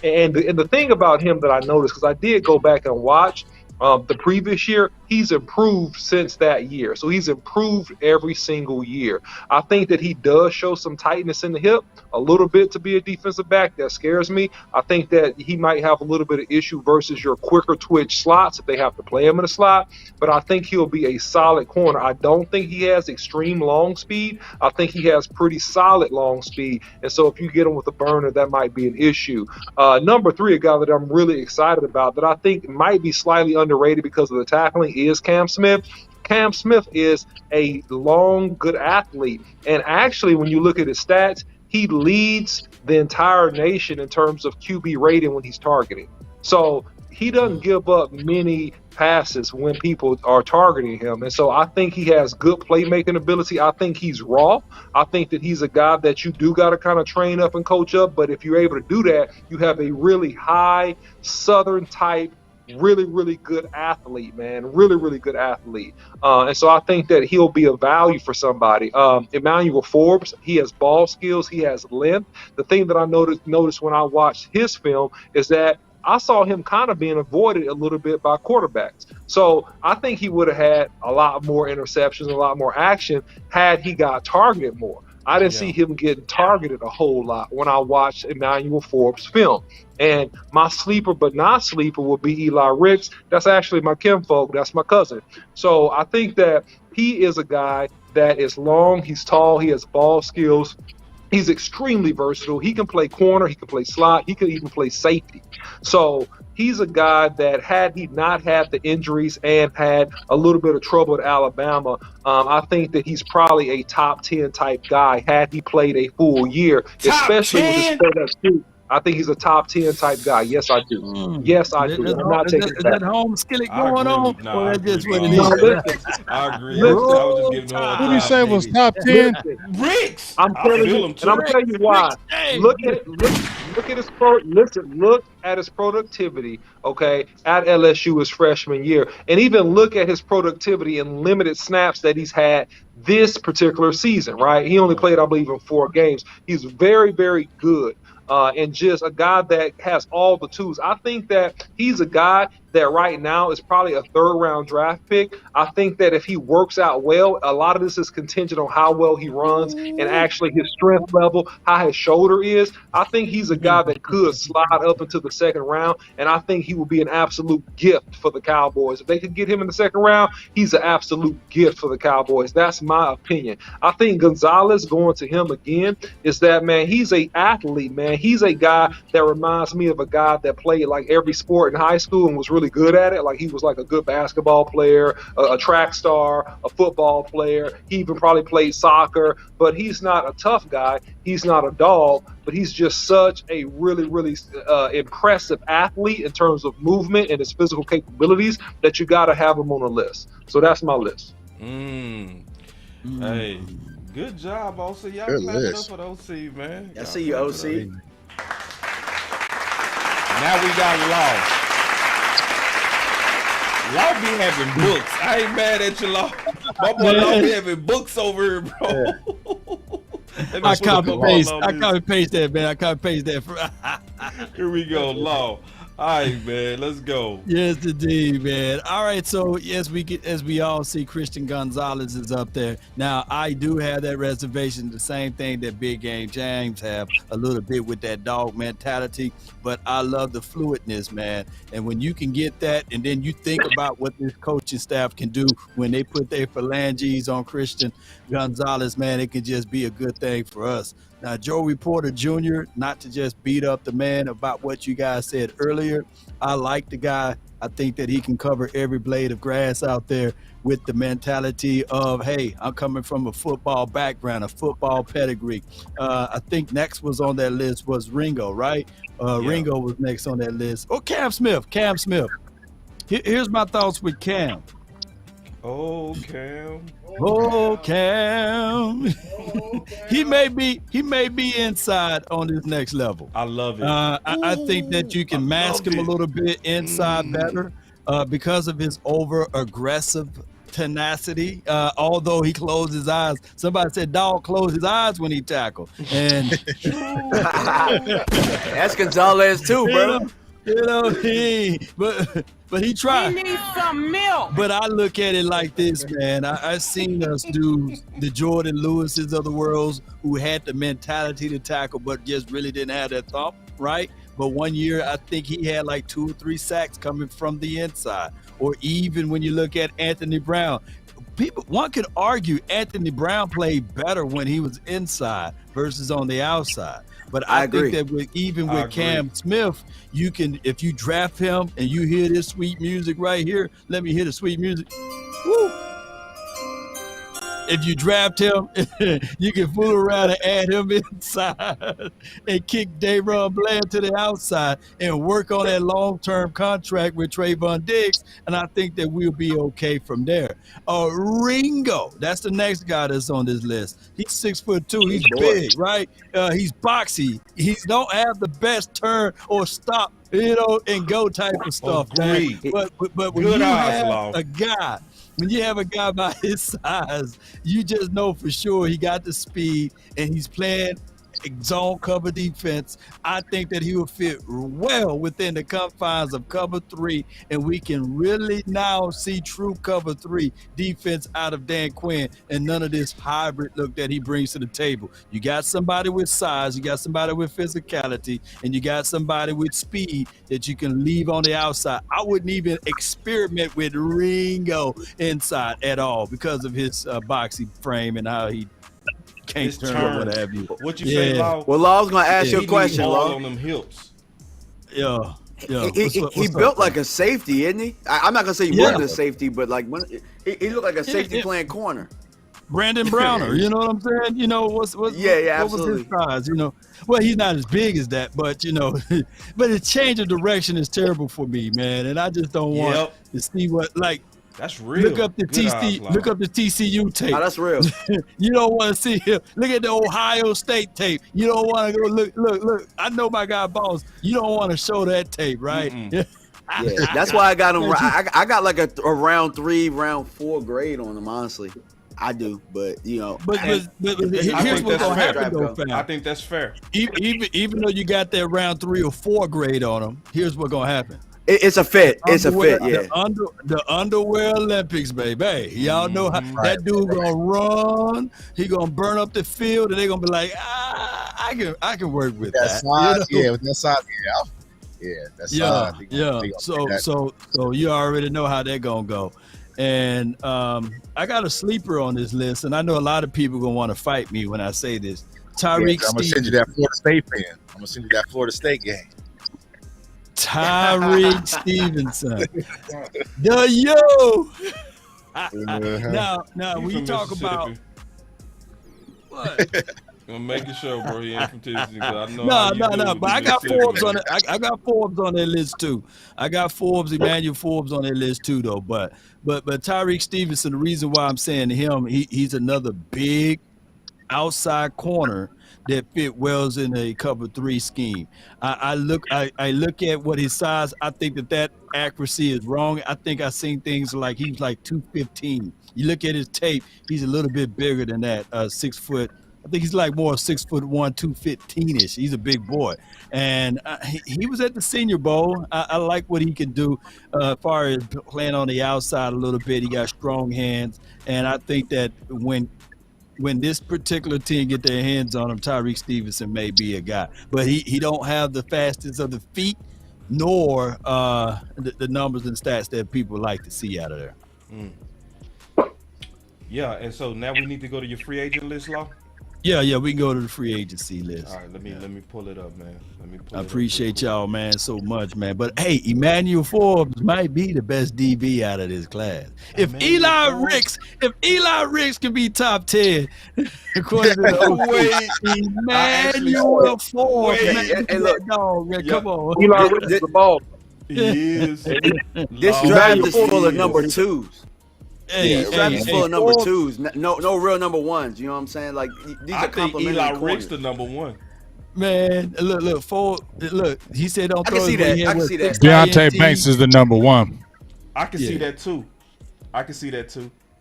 And the thing about him that I noticed, because I did go back and watch the previous year, he's improved since that year. So he's improved every single year. I think that he does show some tightness in the hip, a little bit to be a defensive back. That scares me. I think that he might have a little bit of issue versus your quicker twitch slots if they have to play him in a slot. But I think he'll be a solid corner. I don't think he has extreme long speed. I think he has pretty solid long speed. And so if you get him with a burner, that might be an issue. Number three, a guy that I'm really excited about that I think might be slightly underrated because of the tackling is Cam Smith. Cam Smith is a long, good athlete. And actually, when you look at his stats, he leads the entire nation in terms of QB rating when he's targeting. So he doesn't give up many passes when people are targeting him. And so I think he has good playmaking ability. I think he's raw. I think that he's a guy that you do got to kind of train up and coach up. But if you're able to do that, you have a really high Southern type, really, really good athlete, man. Really, really good athlete. And so I think that he'll be a value for somebody. Emmanuel Forbes, he has ball skills. He has length. The thing that I noticed when I watched his film is that I saw him kind of being avoided a little bit by quarterbacks. So I think he would have had a lot more interceptions, a lot more action had he got targeted more. I didn't see him getting targeted a whole lot when I watched Emmanuel Forbes' film. And my sleeper but not sleeper would be Eli Ricks. That's actually my kinfolk. That's my cousin. So I think that he is a guy that is long, he's tall, he has ball skills. He's extremely versatile. He can play corner. He can play slot. He can even play safety. So he's a guy that had he not had the injuries and had a little bit of trouble at Alabama, I think that he's probably a top 10 type guy had he played a full year, especially with his product too. I think he's a top 10 type guy. Yes, I do. Yes, I do. I'm not taking that. Is that home skillet going on? No, or that's just what it is? is? I agree. I was just giving him Who did he say was top 10? Ricks. I'm telling you, and I'm telling you why. Look at his productivity, okay, at LSU his freshman year, and even look at his productivity in limited snaps that he's had this particular season, right? He only played, I believe, in 4 games. He's very, very good. And just a guy that has all the tools. I think that he's a guy that right now is probably a 3rd-round draft pick. I think that if he works out well, a lot of this is contingent on how well he runs and actually his strength level, how his shoulder is. I think he's a guy that could slide up into the 2nd round, and I think he will be an absolute gift for the Cowboys. If they could get him in the 2nd round, he's an absolute gift for the Cowboys. That's my opinion. I think Gonzalez going to him again is that, man, he's an athlete, man. He's a guy that reminds me of a guy that played like every sport in high school and was really good at it. Like he was like a good basketball player, a track star, a football player. He even probably played soccer, but he's not a tough guy. He's not a dog, but he's just such a really, really impressive athlete in terms of movement and his physical capabilities that you got to have him on the list. So that's my list. Hey, good job, OC. Y'all clap it up for the OC, man. I see you, OC. Now we got Law. Law be having books. I ain't mad at you, Law. My boy Law be having books over here, bro. I copy paste that, man. I copy paste that. Here we go, Law. All right, man, let's go. Yes, indeed, man. All right, so as we all see, Christian Gonzalez is up there. Now, I do have that reservation, the same thing that Big Game James have, a little bit with that dog mentality, but I love the fluidness, man. And when you can get that, and then you think about what this coaching staff can do when they put their phalanges on Christian Gonzalez, man, it can just be a good thing for us. Now, Joey Porter Jr., not to just beat up the man about what you guys said earlier, I like the guy. I think that he can cover every blade of grass out there with the mentality of, hey, I'm coming from a football background, a football pedigree. I think next was on that list was Ringo, right? Ringo was next on that list. Oh, Cam Smith. Here's my thoughts with Cam. Oh, Cam. Oh, Cam. He may be inside on this next level. I love it. I think that you can mask him a little bit inside better because of his over-aggressive tenacity. Although he closed his eyes. Somebody said dog closed his eyes when he tackled. And that's Gonzalez too, bro. But he tried. We need some milk. But I look at it like this, man. I've seen us do the Jordan Lewises of the world who had the mentality to tackle, but just really didn't have that thump, right? But one year, I think he had like 2 or 3 sacks coming from the inside. Or even when you look at Anthony Brown, one could argue Anthony Brown played better when he was inside versus on the outside. But I think that with Cam Smith, you can, if you draft him and you hear this sweet music right here, let me hear the sweet music. Woo! if you draft him, you can fool around and add him inside and kick Dayron Bland to the outside and work on that long-term contract with Trayvon Diggs, and I think that we'll be okay from there. Ringo, that's the next guy that's on this list. He's 6'2". He's big, right? He's boxy. He don't have the best turn or stop, and go type of stuff. Agreed. But when you have a guy, by his size, you just know for sure he got the speed and he's playing zone cover defense. I think that he will fit well within the confines of cover 3, and we can really now see true cover 3 defense out of Dan Quinn and none of this hybrid look that he brings to the table. You got somebody with size, you got somebody with physicality, and you got somebody with speed that you can leave on the outside. I wouldn't even experiment with Ringo inside at all because of his boxy frame and how he can't turn or what have you. What you say, Law? Well, Law, I was going to ask you a question, Law. On them hips. Yeah. He built like a safety, isn't he? I'm not going to say he wasn't a safety, but like when he looked like a safety playing corner. Brandon Browner, you know what I'm saying? What was his size? Well, he's not as big as that, but but his change of direction is terrible for me, man. And I just don't want to see that's real. Look up the TCU tape. Oh, that's real. You don't want to see him. Look at the Ohio State tape. You don't want to go look. I know my guy Boss. You don't want to show that tape, right? Yeah, that's why I got him. I got like a round 3, round 4 grade on him. Honestly, I do. But But here's what's gonna happen though, fam. I think that's fair. Even though you got that round 3 or 4 grade on him, here's what's gonna happen. It's a fit. It's a fit, yeah. The underwear Olympics, baby. Y'all know how that dude gonna run. He gonna burn up the field, and they gonna be like, I can work with that. Size, yeah, with that size, that's size. So you already know how that gonna go. And I got a sleeper on this list, and I know a lot of people gonna want to fight me when I say this. Tyreek I'm gonna send you that Florida State fan. I'm gonna send you that Florida State game. Tyreek Stevenson. Now when you talk about what? I'm making sure, bro. He ain't from Tennessee. I know. No. But I got Forbes on it. I got Forbes on that list too. I got Emmanuel Forbes on that list too, though. But Tyreek Stevenson. The reason why I'm saying him, he's another big outside corner that fit well in a cover 3 scheme. I look at what his size. I think that accuracy is wrong. I think I've seen things like he's like 215. You look at his tape, he's a little bit bigger than that. 6 foot. I think he's like more 6'1", 215-ish. He's a big boy, and he was at the Senior Bowl. I like what he can do as far as playing on the outside a little bit. He got strong hands, and I think that when this particular team get their hands on him, Tyreek Stevenson may be a guy. But he don't have the fastest of the feet, nor the numbers and stats that people like to see out of there. Yeah, and so now we need to go to your free agent list, Law? Yeah, we can go to the free agency list. All right, let me pull it up, man. I appreciate y'all, man, so much, man. But hey, Emmanuel Forbes might be the best DB out of this class. If Eli Ricks can be top 10, according to the Emmanuel Forbes, man, come on. Eli Ricks is the ball. He is. This draft is full of number 2s. Draft is full of number 2s. No real number 1s. You know what I'm saying? Like these are complimentary. Eli Ricks the number 1. Man, look. He said don't throw it. I can see that. Deontay Banks is the number 1. I can see that too.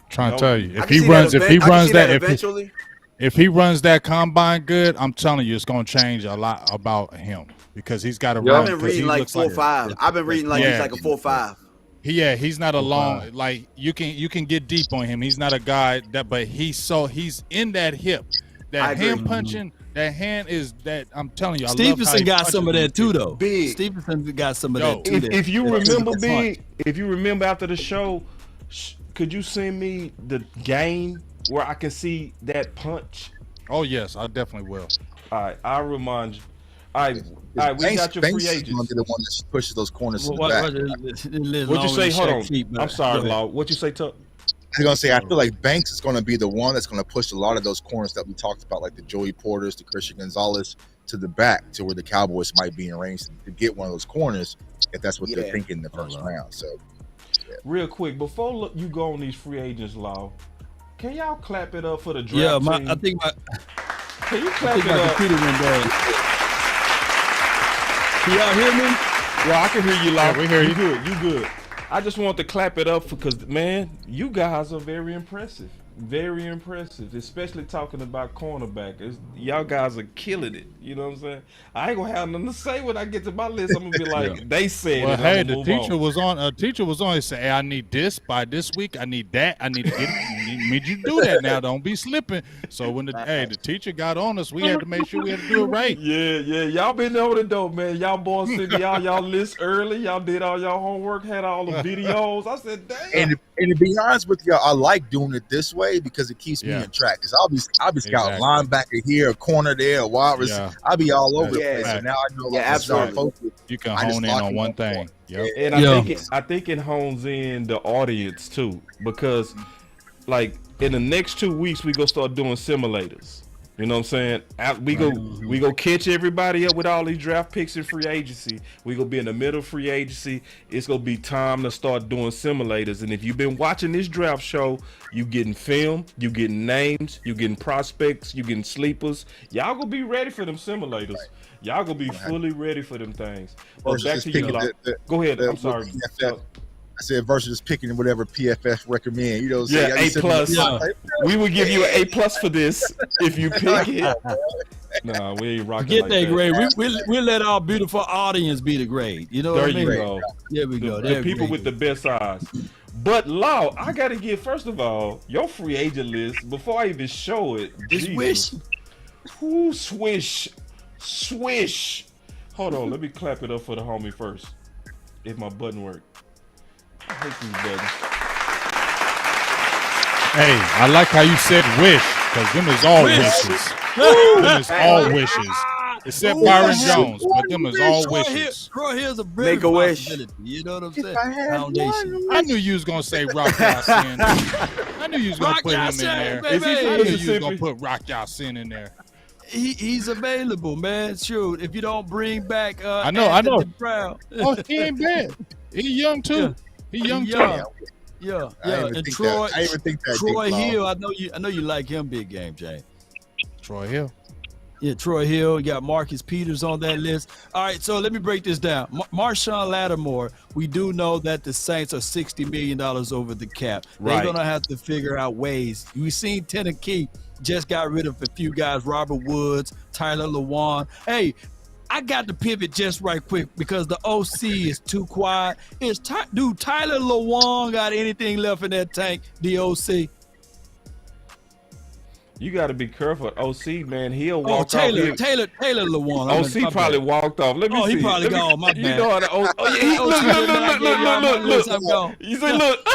Trying to tell you, if he runs that combine good, I'm telling you, it's gonna change a lot about him because he's got to run. I've been reading like 4.5. I've been reading like he's like a 4.5. He's not a long, like you can get deep on him. He's not a guy but he's in that hip, that hand punching. That hand is that I'm telling you. Stevenson got some of that too, though. Stevenson got some of that too. If you remember, after the show, could you send me the game where I can see that punch? Oh yes, I definitely will. All right, I'll remind you. All right, we got your free agents. Banks is the one that pushes those corners to the back. What'd you say? Hold on. I'm sorry, Law. What'd you say, Tuck? was gonna say, I feel like Banks is gonna be the one that's gonna push a lot of those corners that we talked about, like the Joey Porters, the Christian Gonzalez, to the back to where the Cowboys might be in range to get one of those corners if that's what they're thinking in the first round. So, real quick, before you go on these free agents, Law, can y'all clap it up for the draft team? I think my. Can you clap I think it my up? computer went bad. Can y'all hear me? Yeah, I can hear you, Law. Yeah, we hear you. You good. I just want to clap it up because, man, you guys are very impressive. Very impressive, especially talking about cornerback. Y'all guys are killing it. You know what I'm saying? I ain't gonna have nothing to say when I get to my list. I'm gonna be like, they said. Well, it. hey, the teacher was on. Teacher was on. He said, "Hey, I need this by this week. I need that. I need to get it. Need you to do that now. Don't be slipping." So when the teacher got on us, we had to make sure we had to do it right. Yeah. Y'all been over the dope, man. Y'all boys sent me all y'all lists early. Y'all did all y'all homework, had all the videos. I said, damn. And to be honest with you, I like doing it this way because it keeps me in track. Because I'll be scouting linebacker here, a corner there, a wide receiver. I'll be all over the place. So now I know absolutely. You can hone in on one thing. Yep. And I think it hones in the audience too, because like in the next 2 weeks we gonna start doing simulators. You know what I'm saying? We go catch everybody up with all these draft picks in free agency. We gonna be in the middle of free agency. It's gonna be time to start doing simulators. And if you've been watching this draft show, you getting film, you getting names, you getting prospects, you getting sleepers. Y'all gonna be ready for them simulators. Y'all gonna be fully ready for them things. But back to you, go ahead. I'm sorry. I said versus picking whatever PFF recommend. You know what I'm saying? A+. We would give you an A+ for this if you pick it. Nah, we ain't rocking Get like that that. grade. We'll let our beautiful audience be the grade. You know what I mean? There you go. There we go. The people with the best eyes. But Law, I gotta get first of all your free agent list before I even show it. Swish. Who swish? Hold on, let me clap it up for the homie first. If my button worked. I hate these buttons. Hey, I like how you said wish, because them is all wishes. Them is all wishes. Except Byron Jones, but them is all wishes. Here's a make a wish. You know what I'm saying? Foundation. I knew you was gonna say Rock Yassin. I knew you was gonna put him in there. I knew you was gonna put Rock Yassin in there. He's available, man. Shoot, if you don't bring back, I know. Brown. Oh, he ain't bad. He young too. Yeah. He young too. Yeah. And Troy Hill. I know you like him, big game, Jay. Troy Hill. Yeah, Troy Hill. You got Marcus Peters on that list. All right, so let me break this down. Marshawn Lattimore, we do know that the Saints are $60 million over the cap. They're going to have to figure out ways. We've seen Tennessee just got rid of a few guys, Robert Woods, Tyler Lewan. Hey, I got to pivot just right quick because the OC is too quiet. Do Tyler Lewan got anything left in that tank, the OC? You got to be careful. OC, man, he'll walk off. Taylor Lewan. OC probably walked off. Let me see. He probably gone. My bad. You know how the look. You say, look.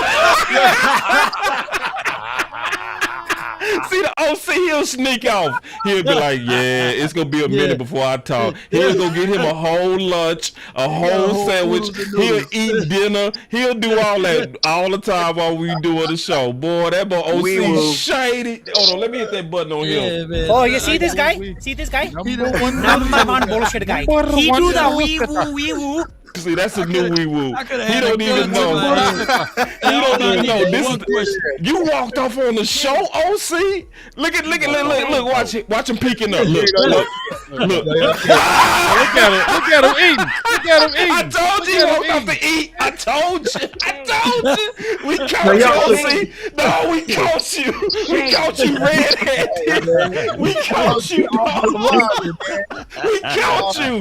See, the OC, he'll sneak off. He'll be like, yeah, it's going to be a minute before I talk. He'll go get him a whole lunch, a whole sandwich. He'll eat dinner. He'll do all that all the time while we doing the show. Boy, that boy OC shady. Hold on, let me hit that button on him. Oh, you see this guy? See this guy? Number one bullshit guy. He do the wee woo. See, that's a new wee woo. He don't even know. He don't even know. You walked off on the show, OC. Look, watch him peeking up. Look. Look at him eating. I told you he walked off to eat. I told you. We caught you, OC. No, we caught you. We caught you red-handed. We caught you. We caught you.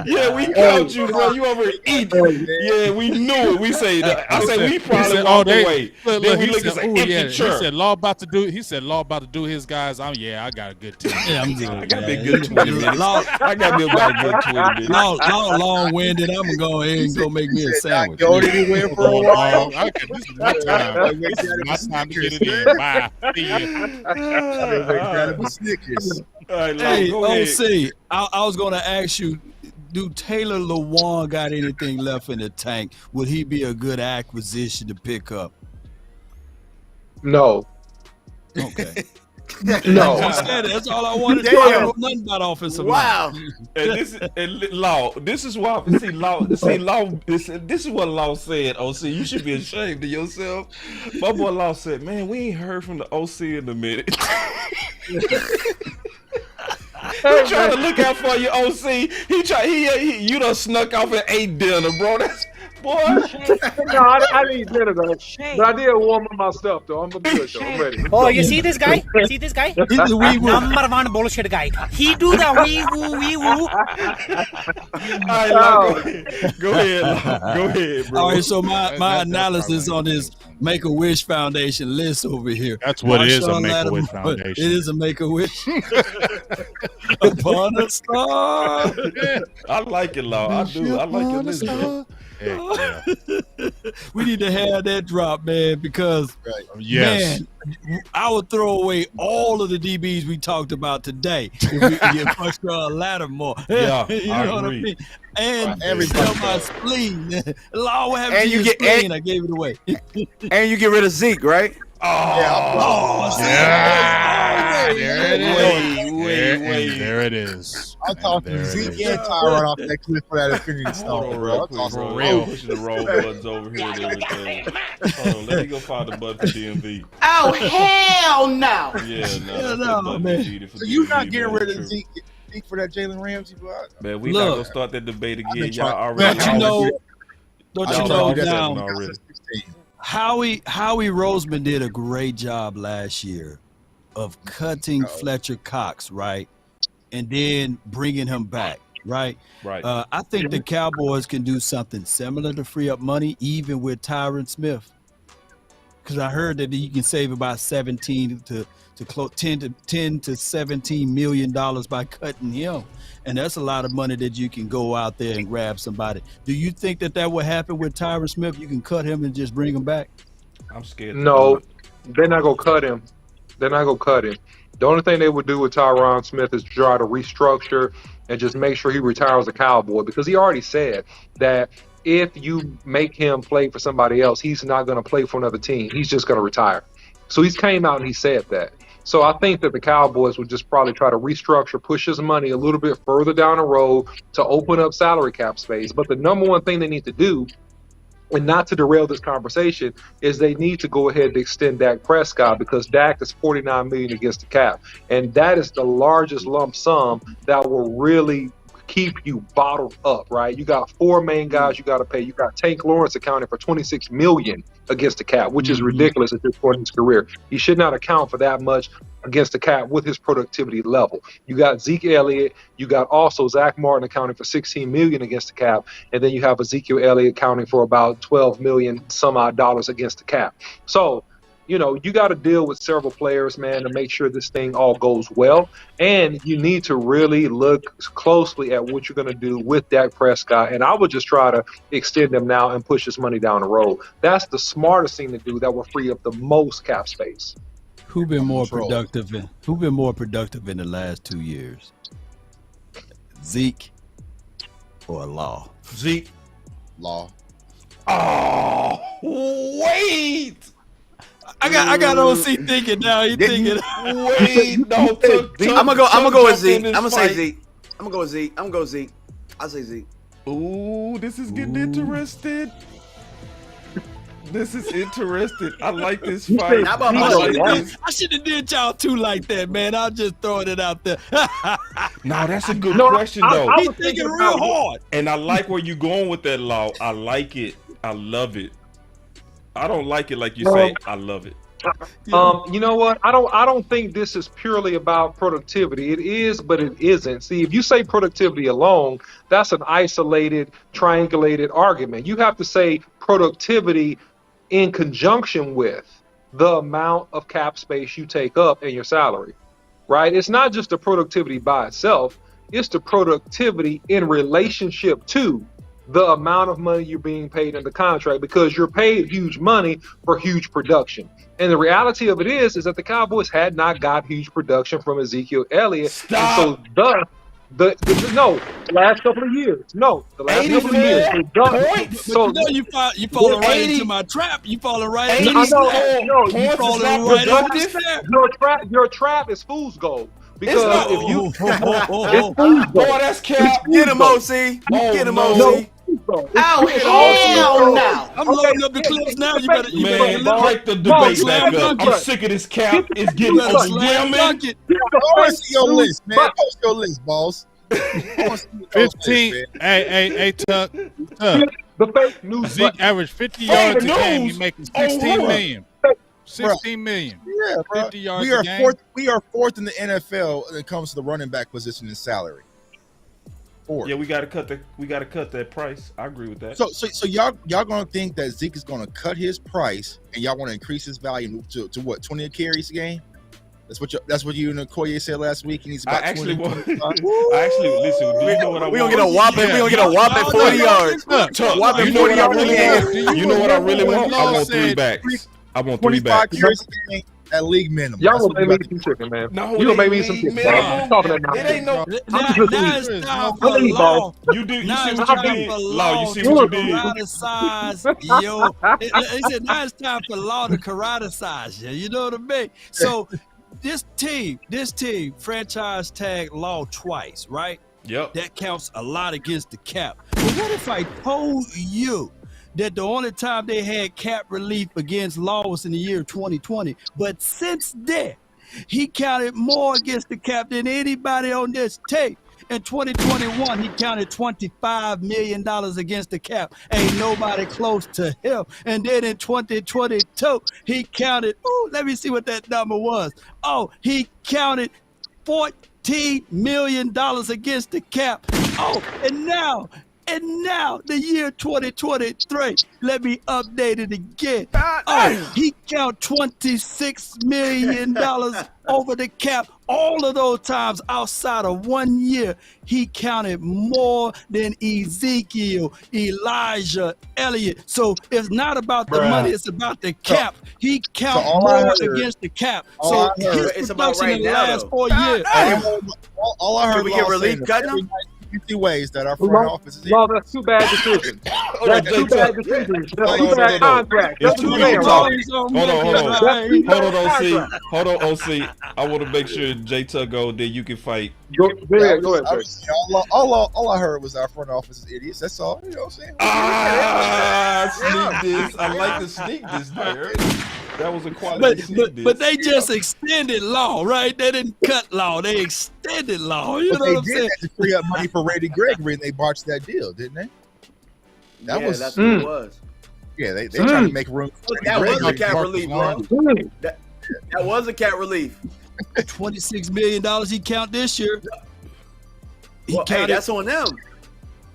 Yeah, we caught you, bro. You over eat. Yeah, we knew it. We say that. I say we probably walked away. Then we look at the empty chair. He said Law about to do his guys. I got a good team. Yeah, I'm good. I got me a good 20 minutes. I got me about a good 20 minutes. Long-winded. I'm gonna go ahead and go make me a sandwich. Go anywhere for a while. This is my time. This is my time to get it in. Bye. Hey, OC, I was gonna ask you, do Taylor Lewan got anything left in the tank? Would he be a good acquisition to pick up? No. Okay. No. That's all I wanted to Damn. know. I know nothing about offensive Wow. line. And Law. This is why. Law. This is what Law said. OC, you should be ashamed of yourself. My boy Law said, "Man, we ain't heard from the OC in a minute." He trying to look out for you, OC. You done snuck off and ate dinner, bro. That's boy. No, I didn't eat dinner though. But I did warm up myself though. I'm good though. I'm ready. Oh, you see this guy? See this guy? He's the wee woo. Number one bullshit guy. He do the wee woo. All right, Law, go ahead, Law. Go ahead, bro. All right, so my analysis on this Make-A-Wish Foundation list over here. That's what it is, a Marshawn Make-A-Wish Lattimore, Foundation. It is a Make-A-Wish. Upon a star. I like it, Law. I do. I like your list, bro. We need to have that drop, man, because Yes. man, I would throw away all of the DBs we talked about today if we could get Marshawn Lattimore. Yeah, you I know what I agree. mean? And Everybody sell my spleen. Law, what happened And to you your get- spleen? I gave it away. And you get rid of Zeke, right? Oh, Yeah, there it is. Wait. There it is. I'm talking Zeke and Tyron off that cliff for that Infinity Hold Stone, on, bro. real I'm quick, talking bro. real. I'm pushing the wrong buttons over here and everything. Hold on, let me go find the button for DMV. Oh, hell no. Yeah, no, no, man. man. So you not getting rid of Zeke for that Jalen Ramsey, bro? Man, we Look. not gonna start that debate again. been Y'all trying- already. Don't you know? Y'all Don't you know already now? already. Howie Roseman did a great job last year of cutting Fletcher Cox, right, and then bringing him back, right. Right. I think the Cowboys can do something similar to free up money, even with Tyron Smith, because I heard that you can save about 17 to close 10 to 17 million dollars by cutting him, and that's a lot of money that you can go out there and grab somebody. Do you think that will happen with Tyron Smith? You can cut him and just bring him back? I'm scared. No, they're not gonna cut him. They're not gonna cut him. The only thing they would do with Tyron Smith is try to restructure and just make sure he retires a Cowboy, because he already said that if you make him play for somebody else, he's not going to play for another team. He's just going to retire. So he's came out and he said that. So I think that the Cowboys would just probably try to restructure, push his money a little bit further down the road to open up salary cap space. But the number one thing they need to do, and not to derail this conversation, is they need to go ahead and extend Dak Prescott, because Dak is $49 million against the cap, and that is the largest lump sum that will really keep you bottled up, right? You got four main guys you got to pay. You got Tank Lawrence accounting for $26 million against the cap, which is ridiculous at this point in his career. He should not account for that much against the cap with his productivity level. You got Zeke Elliott. You got also Zach Martin accounting for $16 million against the cap, and then you have Ezekiel Elliott accounting for about $12 million some odd dollars against the cap. So, you know, you got to deal with several players, man, to make sure this thing all goes well. And you need to really look closely at what you're going to do with Dak Prescott. And I would just try to extend him now and push his money down the road. That's the smartest thing to do. That will free up the most cap space. Who been more productive in the last 2 years? Zeke or Law? Zeke. Law. Oh, wait. I got OC thinking now. He thinking. Wait, no. I'm gonna go with Zeke. I'm gonna say Zeke. I'm gonna go with Zeke. I'll say Zeke. Ooh, this is getting interesting. This is interesting. I like this fight. I should have did y'all two like that, man. I'm just throwing it out there. No, that's a good question, though. He's thinking real hard. And I like where you're going with that, Law. I like it. I love it. I don't like it like you say. I love it. You know what? I don't think this is purely about productivity. It is, but it isn't. See, if you say productivity alone, that's an isolated, triangulated argument. You have to say productivity in conjunction with the amount of cap space you take up in your salary, right? It's not just the productivity by itself. It's the productivity in relationship to the amount of money you're being paid in the contract, because you're paid huge money for huge production. And the reality of it is that the Cowboys had not got huge production from Ezekiel Elliott. Stop. And so The last couple of years. No, the last couple of years. So you falling right into my trap. You falling right into my trap. You falling right up the snare. Your trap is fool's gold. Because if you boy, that's cap. Get him, OC. Get him, OC. Oh, hell no. I'm loading up the clips now. You better break the debate back up. I'm sick of this cap. It's getting overwhelming. I want to see your list, man. Post your list, boss. 15. Hey, Tuck. The fake news. Zeke averaged 50 yards a game. He's making 16 million. 16 million. Yeah, 50 yards a game. We are fourth in the NFL when it comes to the running back position in salary. Fourth. Yeah, we gotta cut that price. I agree with that. So y'all gonna think that Zeke is gonna cut his price and y'all want to increase his value to what, 20 carries a game? That's what you and Okoye said last week. He needs about 20. Listen. Do you know what I want? We gonna get a whopping 40 yards. Whopping 40 yards. You know what I really want? I want 3 backs. I want 3 backs. 25 carries a game at league minimum. Y'all gonna make me some chicken, man. No, you gonna make me some chicken. It ain't no. Now it's time for law. You see what you did? Law, you see what you did? Karate-size, yo. He said now it's time for law to karate-size you. You know what I mean? So this team, franchise tag law twice, right? Yep. That counts a lot against the cap. But what if I told you that the only time they had cap relief against law was in the year 2020, but since then, he counted more against the cap than anybody on this tape. In 2021, he counted $25 million against the cap. Ain't nobody close to him. And then in 2022, he counted, let me see what that number was. He counted $14 million against the cap. And now, the year 2023, let me update it again. He counted $26 million over the cap. All of those times outside of 1 year, he counted more than Ezekiel, Elijah, Elliott. So it's not about the money, it's about the cap. He counted more against the cap. So his production in the last 4 years. All I heard, can we get relief cut him? 50 ways that our front office is. No, that's 2 bad decisions. That's 2 bad decisions. That's 2 bad contracts. It's too many talking. Hold on, OC. I want to make sure J Tug go, then you can fight. Go ahead. All I heard was our front office is idiots. That's all. You know what I'm saying? Sneak this. I like to sneak this there. That was a quality sneak this. But they just extended law, right? They didn't cut law. They extended law. You know what I'm saying? To free up money for Randy Gregory, and they botched that deal, didn't they? That's what it was. Yeah, they tried to make room. That was a cap relief, bro. That was a cap relief. $26 million he count this year. Hey, that's on them.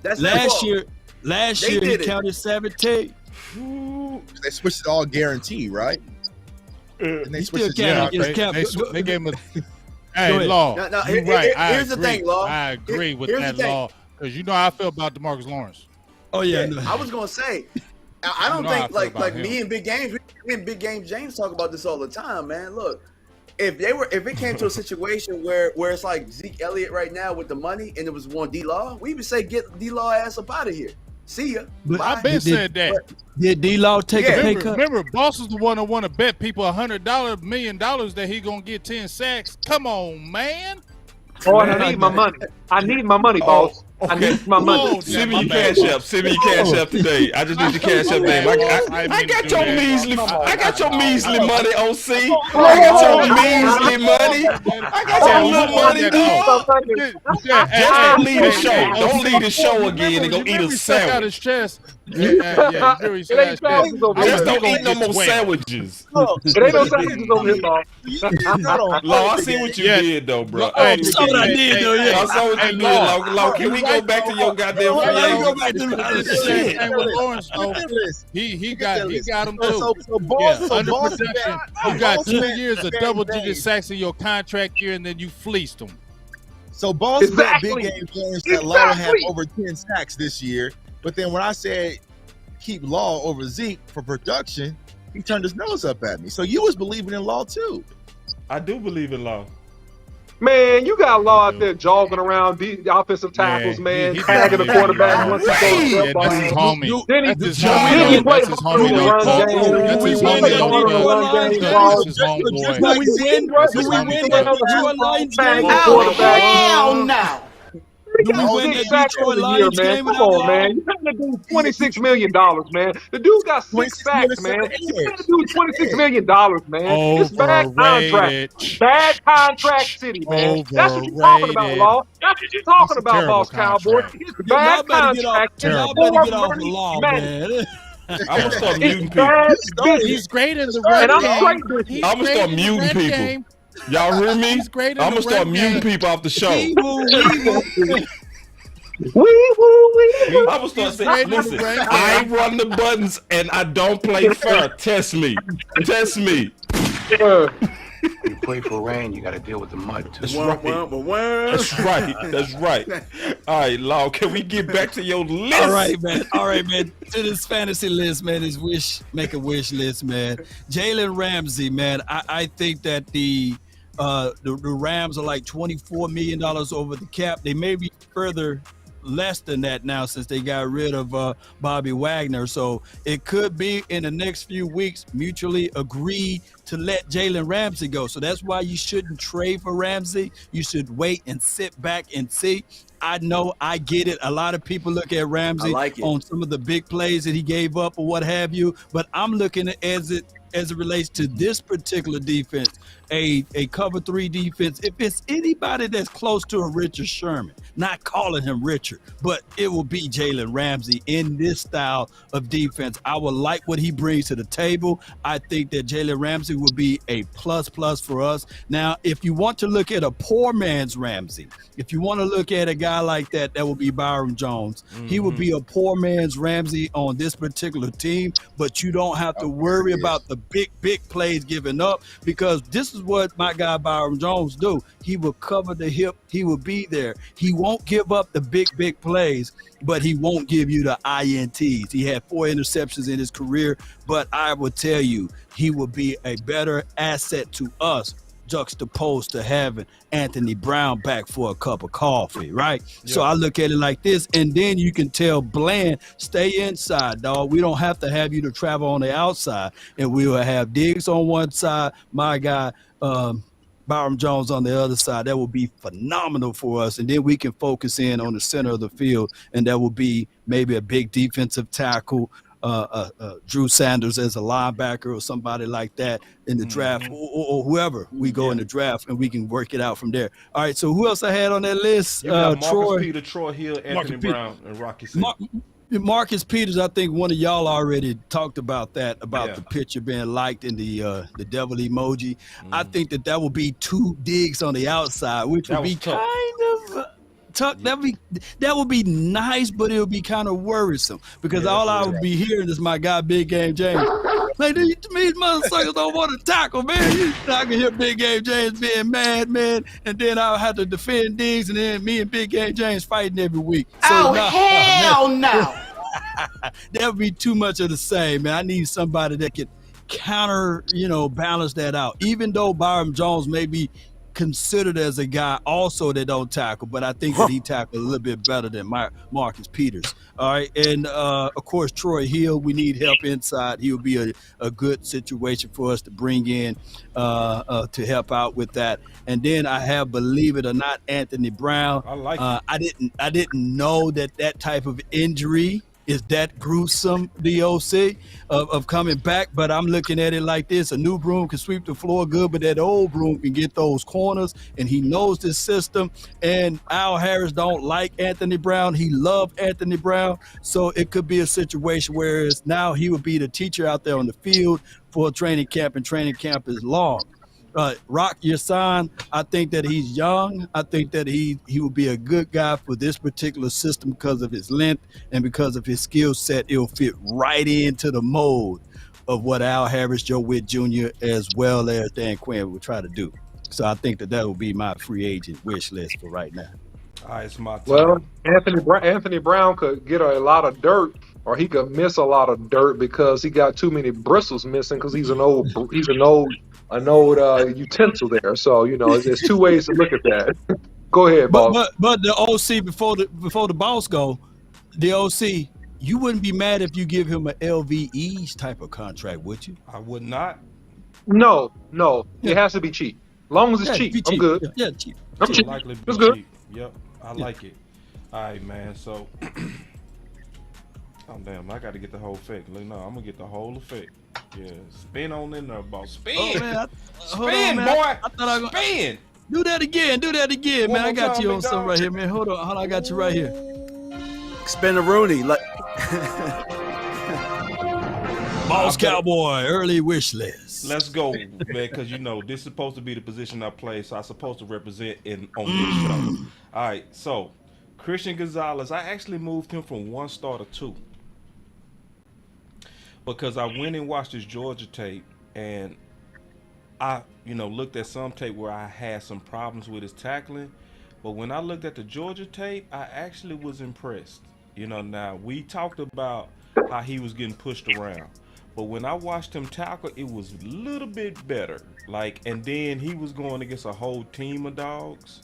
That's last year he counted 17. They switched it all guaranteed, right? And they switched it. They gave him a. Hey, Law. You're right. Here's the thing, Law. I agree with that law because you know how I feel about DeMarcus Lawrence. Oh yeah, I was gonna say. I don't think like me and Big Game James talk about this all the time, man. Look, if it came to a situation where it's like Zeke Elliott right now with the money and it was one D-Law, we would say get D-Law ass up out of here. See ya. I've been said that. Did D-Law take a pay cut? Remember, Boss is the one that want to bet people $100 million that he gonna get 10 sacks. Come on, man. Oh, I need my money. I need my money, boss. Okay. I need my money. Send me your cash app. Send me your cash app today. I just need your cash app name. I got your measly. I got your measly money, OC. I got your measly money. I got your little money, dog. Just don't leave the show. Don't leave the show again and go eat a sandwich. Out his chest. Yeah. Just don't eat no more sandwiches. It ain't no sandwiches over here, Law. Law, I see what you did, though, bro. I saw what I did, though. Yeah, I saw what you did, Law. Can we go back to your goddamn shit? Lawrence, he got him too. Under protection. You got 2 years of double-digit sacks in your contract year, and then you fleeced him. So Boss bet Big Game James that Law had over 10 sacks this year. But then when I said keep Law over Zeke for production, he turned his nose up at me. So you was believing in Law too. I do believe in Law. Man, you got Law out there jogging around the offensive tackles, man, tagging the quarterback once he goes up. That's his homie. Then he That's his played homie. hard in the run game. That's his He played hard in the run game, bro. That's his homeboy. Do we win? Do we win that Detroit Lions game? Hell no. We got 6 sacks in the year, man. Come on, man. You paying the dude $26 million, man. The dude got 6 sacks, man. You paying the dude $26 million, man. It's bad contract. Bad contract city, man. That's what you're talking about, Law. That's what you're talking about, Boss Cowboy. It's bad contract. Y'all better get off the Law, man. I'm gonna start muting people. He's great in the run game. I'm gonna start muting people. Y'all hear me? I'm gonna start muting people off the show. I'm gonna start saying, listen, I run the buttons and I don't play fair. Test me. Test me. You play for rain, you got to deal with the mud too. That's right. That's right. That's right. All right, Law, can we get back to your list? All right, man. All right, man. To this fantasy list, man, this make a wish list, man. Jalen Ramsey, man. I think that the Rams are like $24 million over the cap. They may be further less than that now since they got rid of Bobby Wagner. So it could be in the next few weeks mutually agreed to let Jalen Ramsey go. So that's why you shouldn't trade for Ramsey. You should wait and sit back and see. I know, I get it. A lot of people look at Ramsey on some of the big plays that he gave up or what have you, but I'm looking at as it relates to this particular defense, a cover 3 defense. If it's anybody that's close to a Richard Sherman, not calling him Richard, but it will be Jalen Ramsey in this style of defense. I would like what he brings to the table. I think that Jalen Ramsey will be a plus for us. Now, if you want to look at a poor man's Ramsey, if you want to look at a guy like that, that will be Byron Jones. He will be a poor man's Ramsey on this particular team, but you don't have to worry about the big plays given up, because this is what my guy Byron Jones do. He will cover the hip. He will be there. He won't give up the big plays, but he won't give you the INTs. He had 4 interceptions in his career, but I will tell you, he will be a better asset to us juxtaposed to having Anthony Brown back for a cup of coffee, right? Yeah. So I look at it like this, and then you can tell Bland, stay inside, dog. We don't have to have you to travel on the outside, and we will have Diggs on one side, my guy Byron Jones on the other side. That will be phenomenal for us, and then we can focus in on the center of the field, and that will be maybe a big defensive tackle, Drew Sanders as a linebacker or somebody like that in the draft, or whoever we go in the draft, and we can work it out from there. All right, so who else I had on that list? You got Marcus Peters, Troy Hill, Anthony Brown, and Rocky City. Marcus Peters, I think one of y'all already talked about that, about the picture being liked in the devil emoji. I think that will be 2 digs on the outside, which would be kind of tough. That would be nice, but it would be kind of worrisome, because all I would be hearing is my guy Big Game James. Like, these motherfuckers don't want to tackle, man. I can hear Big Game James being mad, man, and then I'll have to defend Diggs, and then me and Big Game James fighting every week. So, hell no. That would be too much of the same, man. I need somebody that can counter, balance that out. Even though Byron Jones may be considered as a guy also that don't tackle, but I think that he tackled a little bit better than Marcus Peters. All right, and of course Troy Hill, we need help inside. He will be a good situation for us to bring in to help out with that. And then I have, believe it or not, Anthony Brown. I like I didn't know that type of injury is that gruesome, DOC, of coming back. But I'm looking at it like this. A new broom can sweep the floor good, but that old broom can get those corners, and he knows this system. And Al Harris don't like Anthony Brown. He loved Anthony Brown. So it could be a situation where now he would be the teacher out there on the field for a training camp, and training camp is long. Rock Yasan, I think that he's young. I think that he will be a good guy for this particular system because of his length and because of his skill set. It'll fit right into the mold of what Al Harris, Joe Witt Jr., as well as Dan Quinn will try to do. So I think that will be my free agent wish list for right now. All right, it's my turn. Well, Anthony Brown could get a lot of dirt, or he could miss a lot of dirt because he got too many bristles missing, because he's an old an old utensil there. So there's two ways to look at that. Go ahead, boss. But the OC before the boss go, the OC, you wouldn't be mad if you give him an LVE's type of contract, would you? I would not. No, it has to be cheap. Long as it's cheap, I'm cheap. good. Yeah, cheap. I'm cheap. Likely to be It's good. cheap. Yep, I like it. All right, man. So, oh damn, I got to get the whole effect. Look, no, I'm gonna get the whole effect. Yeah, spin on in there, boss. Spin, oh, man, spin, boy. I thought I was spin. Do that again, man. I got you on something right here, man. Hold on, I got you right here. Spin a Rooney, like Boss Cowboy, early wish list. Let's go, man, because this is supposed to be the position I play, so I'm supposed to represent on this show. All right, so Christian Gonzalez, I actually moved him from 1 star to 2 because I went and watched his Georgia tape, and I, looked at some tape where I had some problems with his tackling, but when I looked at the Georgia tape, I actually was impressed. Now we talked about how he was getting pushed around, but when I watched him tackle, it was a little bit better. And then he was going against a whole team of dogs.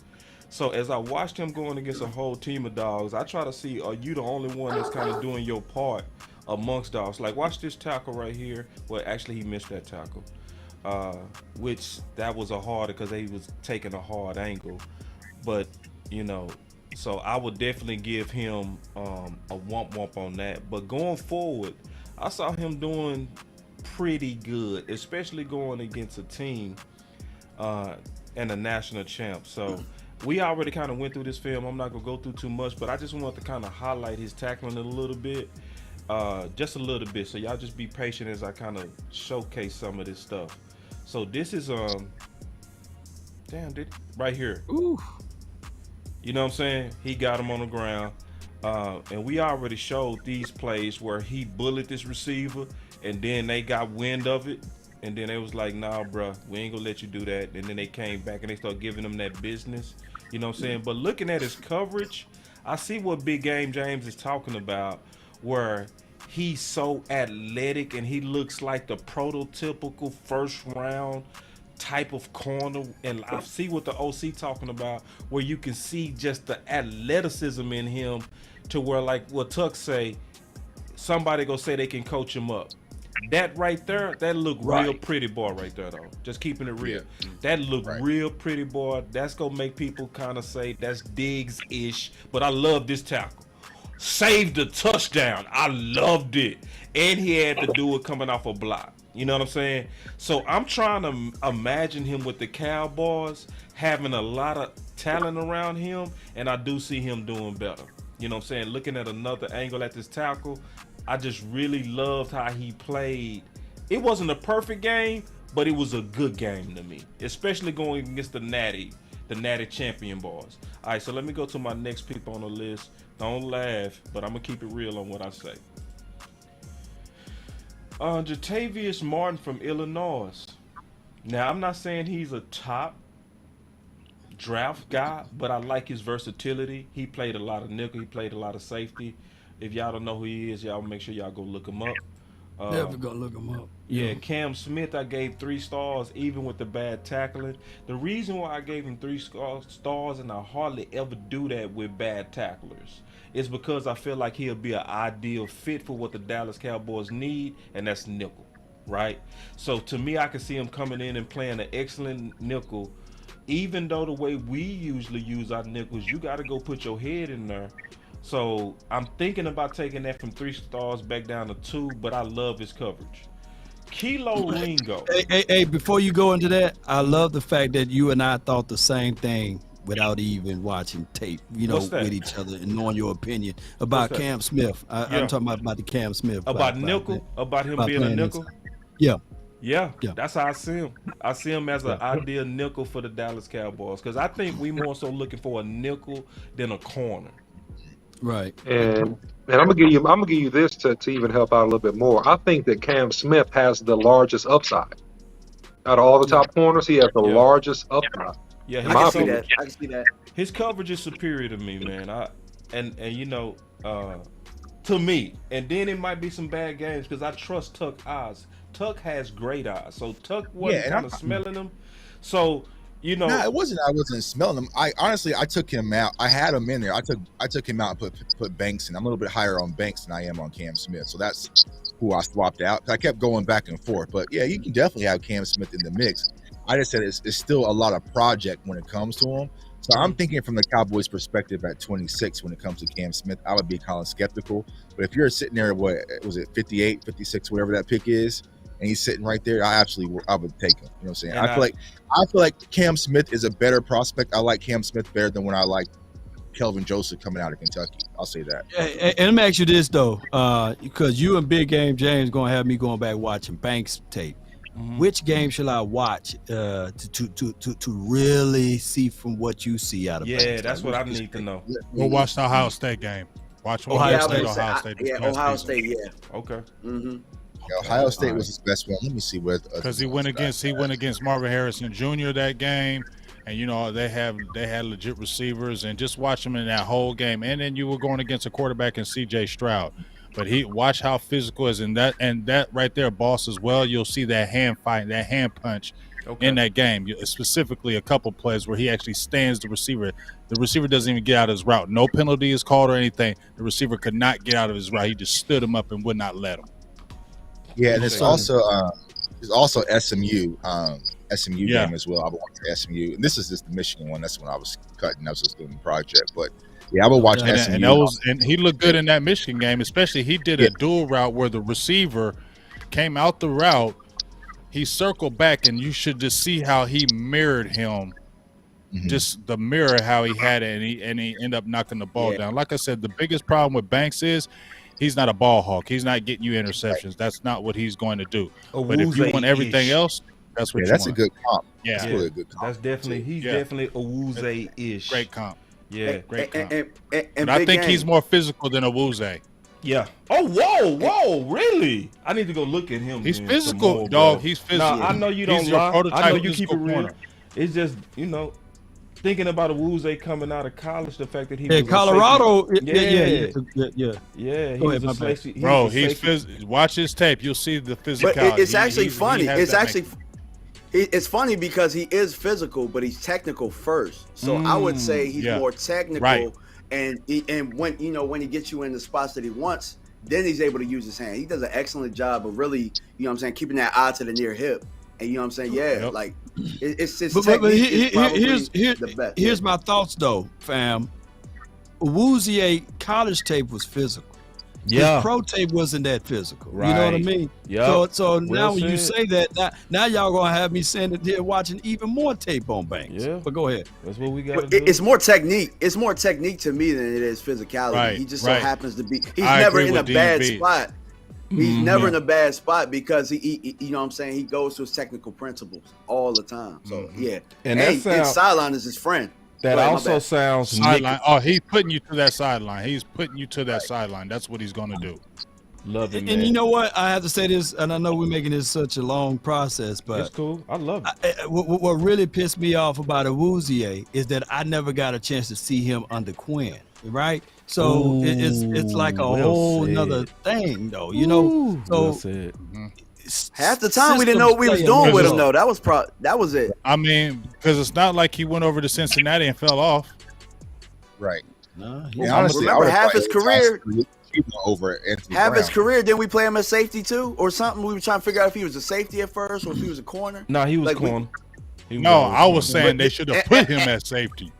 So as I watched him going against a whole team of dogs, I try to see, are you the only one that's kind of doing your part amongst dogs? Like, watch this tackle right here. Well, actually, he missed that tackle, which that was a harder because he was taking a hard angle. But, so I would definitely give him a wump on that. But going forward, I saw him doing pretty good, especially going against a team and a national champ. So we already kind of went through this film. I'm not going to go through too much, but I just want to kind of highlight his tackling a little bit, just a little bit. So y'all just be patient as I kind of showcase some of this stuff. So this is, right here. Ooh. You know what I'm saying? He got him on the ground. And we already showed these plays where he bullied this receiver, and then they got wind of it, and then they was like, nah, bruh, we ain't gonna let you do that. And then they came back and they started giving him that business. You know what I'm saying? But looking at his coverage, I see what Big Game James is talking about, where he's so athletic and he looks like the prototypical first round type of corner, and I see what the OC talking about, where you can see just the athleticism in him, to where, like what Tuck say, somebody go say they can coach him up. That right there, that look real pretty boy right there though. Just keeping it real. Yeah. That look real pretty boy. That's gonna make people kind of say that's Diggs-ish, but I love this tackle. Saved the touchdown. I loved it. And he had to do it coming off a block. You know what I'm saying? So I'm trying to imagine him with the Cowboys having a lot of talent around him, and I do see him doing better. You know what I'm saying? Looking at another angle at this tackle, I just really loved how he played. It wasn't a perfect game, but it was a good game to me, especially going against the Natty champion boys. All right, so let me go to my next people on the list. Don't laugh, but I'm going to keep it real on what I say. Jatavius Martin from Illinois. Now, I'm not saying he's a top draft guy, but I like his versatility. He played a lot of nickel. He played a lot of safety. If y'all don't know who he is, y'all make sure y'all go look him up. Never gonna look him up. Yeah, Cam Smith, I gave 3 stars, even with the bad tackling. The reason why I gave him 3 stars, and I hardly ever do that with bad tacklers, is because I feel like he'll be an ideal fit for what the Dallas Cowboys need, and that's nickel, right? So to me, I can see him coming in and playing an excellent nickel, even though the way we usually use our nickels, you got to go put your head in there. So I'm thinking about taking that from 3 stars back down to 2, but I love his coverage. Kilo Ringo. Hey, before you go into that, I love the fact that you and I thought the same thing without even watching tape, with each other and knowing your opinion about Cam Smith. I'm talking about the Cam Smith. About nickel? About him being a nickel? Yeah, that's how I see him. I see him as an ideal nickel for the Dallas Cowboys, because I think we more so looking for a nickel than a corner. Right. And I'm gonna give you this to even help out a little bit more. I think that Cam Smith has the largest upside out of all the top corners. He has the largest upside. Yeah, I can see that. His coverage is superior to me, man. To me, and then it might be some bad games because I trust Tuck Oz Tuck has great eyes. So Tuck wasn't kind of smelling them. So, you know, it wasn't. I wasn't smelling him. I honestly, I took him out. I had him in there. I took him out and put Banks in. I'm a little bit higher on Banks than I am on Cam Smith. So that's who I swapped out. I kept going back and forth. But yeah, you can definitely have Cam Smith in the mix. I just said it's still a lot of project when it comes to him. So I'm thinking from the Cowboys' perspective at 26 when it comes to Cam Smith, I would be kind of skeptical. But if you're sitting there, what was it, 58, 56, whatever that pick is, and he's sitting right there, I would take him. You know what I'm saying? I feel like Cam Smith is a better prospect. I like Cam Smith better than when I like Kelvin Joseph coming out of Kentucky. I'll say that. And let me ask you this though, because you and Big Game James gonna have me going back watching Banks tape. Mm-hmm. Which game shall I watch to really see from what you see out of Banks? Yeah, that's what I need to know. Go watch the Ohio State game. Watch Ohio State. Yeah, Ohio State. Yeah. Okay. Mm-hmm. Yeah, Ohio State was his best one. Let me see where because he went against Marvin Harrison Jr. that game, and you know they had legit receivers, and just watch him in that whole game. And then you were going against a quarterback in C.J. Stroud. But watch how physical is in that right there, Boss, as well. You'll see that hand fight, that hand punch in that game. Specifically, a couple plays where he actually stands the receiver. The receiver doesn't even get out of his route. No penalty is called or anything. The receiver could not get out of his route. He just stood him up and would not let him. Yeah, and it's also SMU game as well. I would watch the SMU, and this is just the Michigan one. That's when I was cutting. That was a student project, but. Yeah, I would watch SMU. And he looked good in that Michigan game, especially he did a dual route where the receiver came out the route, he circled back, and you should just see how he mirrored him, just the mirror how he had it, and he ended up knocking the ball down. Like I said, the biggest problem with Banks is he's not a ball hawk. He's not getting you interceptions. That's not what he's going to do. But if you want everything else, that's what you that's want. A good comp. Yeah, that's really a good comp. That's definitely he's definitely Owuzie-ish. Great comp. Yeah, great comp. But I think he's more physical than Owuzie. Yeah. Oh, whoa, really? I need to go look at him. He's physical, more, dog. He's physical. Nah, I know you don't lie. I know you keep it real. It's just, thinking about Owuzie coming out of college, the fact that he was Colorado. Yeah. Bro, he's watch his tape. You'll see the physicality. But it's actually funny. It's funny because he is physical, but he's technical first. So I would say he's more technical, and when he gets you in the spots that he wants, then he's able to use his hand. He does an excellent job of really, keeping that eye to the near hip. And you know what I'm saying? Yeah, like it's his technique is probably the best. Here's my thoughts though, fam. Owuzie college tape was physical. Yeah, his pro tape wasn't that physical. Right. You know what I mean? Yeah. So now when you say that, now y'all gonna have me saying that they're watching even more tape on Banks. Yeah. But go ahead. That's what we got. It's more technique. It's more technique to me than it is physicality. Right. He just so happens to be. He's never in a bad spot. He's never in a bad spot because he you know what I'm saying, he goes to his technical principles all the time. So and his sideline is his friend. That also sounds sideline. Oh, he's putting you to that sideline. He's putting you to that sideline. That's what he's gonna do. Love it, man. And you know what? I have to say this, and I know we're making this such a long process, but it's cool. I love it. What really pissed me off about Owuzie is that I never got a chance to see him under Quinn. Right? So it's like a whole nother thing, though. So half the time we didn't know what we was doing with him, though. That was it. I mean, because it's not like he went over to Cincinnati and fell off. Right. No, honestly, remember half his career. Over half his career, didn't we play him as safety too, or something? We were trying to figure out if he was a safety at first, or if he was a corner. No, he was corner. I was saying they should have put him at safety.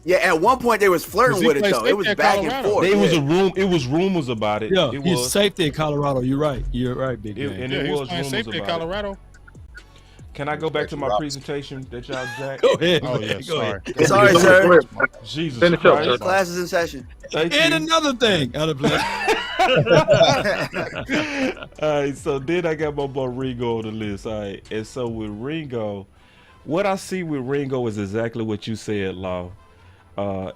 Yeah, at one point they was flirting with it though. It was back and forth. It was rumors about it. Yeah, he's safety in Colorado. You're right, Big Man. And it was playing safety in Colorado. Can I go back to my presentation that y'all jacked? Go ahead. Oh yeah, sorry. Sorry, sir. Jesus Christ. Class is in session. And another thing, out of place. All right, so then I got my boy Ringo on the list. All right, and so with Ringo, what I see with Ringo is exactly what you said, Law.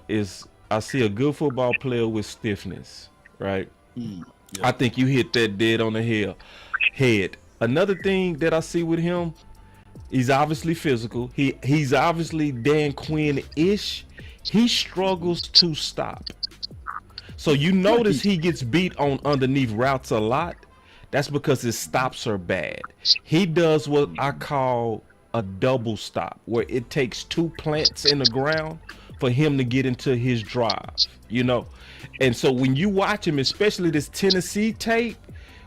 Is I see a good football player with stiffness, right? I think you hit that dead on the head. Another thing that I see with him, he's obviously physical. He's obviously Dan Quinn-ish. He struggles to stop. So you notice he gets beat on underneath routes a lot. That's because his stops are bad. He does what I call a double stop, where it takes 2 plants in the ground for him to get into his drive, you know. And so when you watch him, especially this Tennessee tape,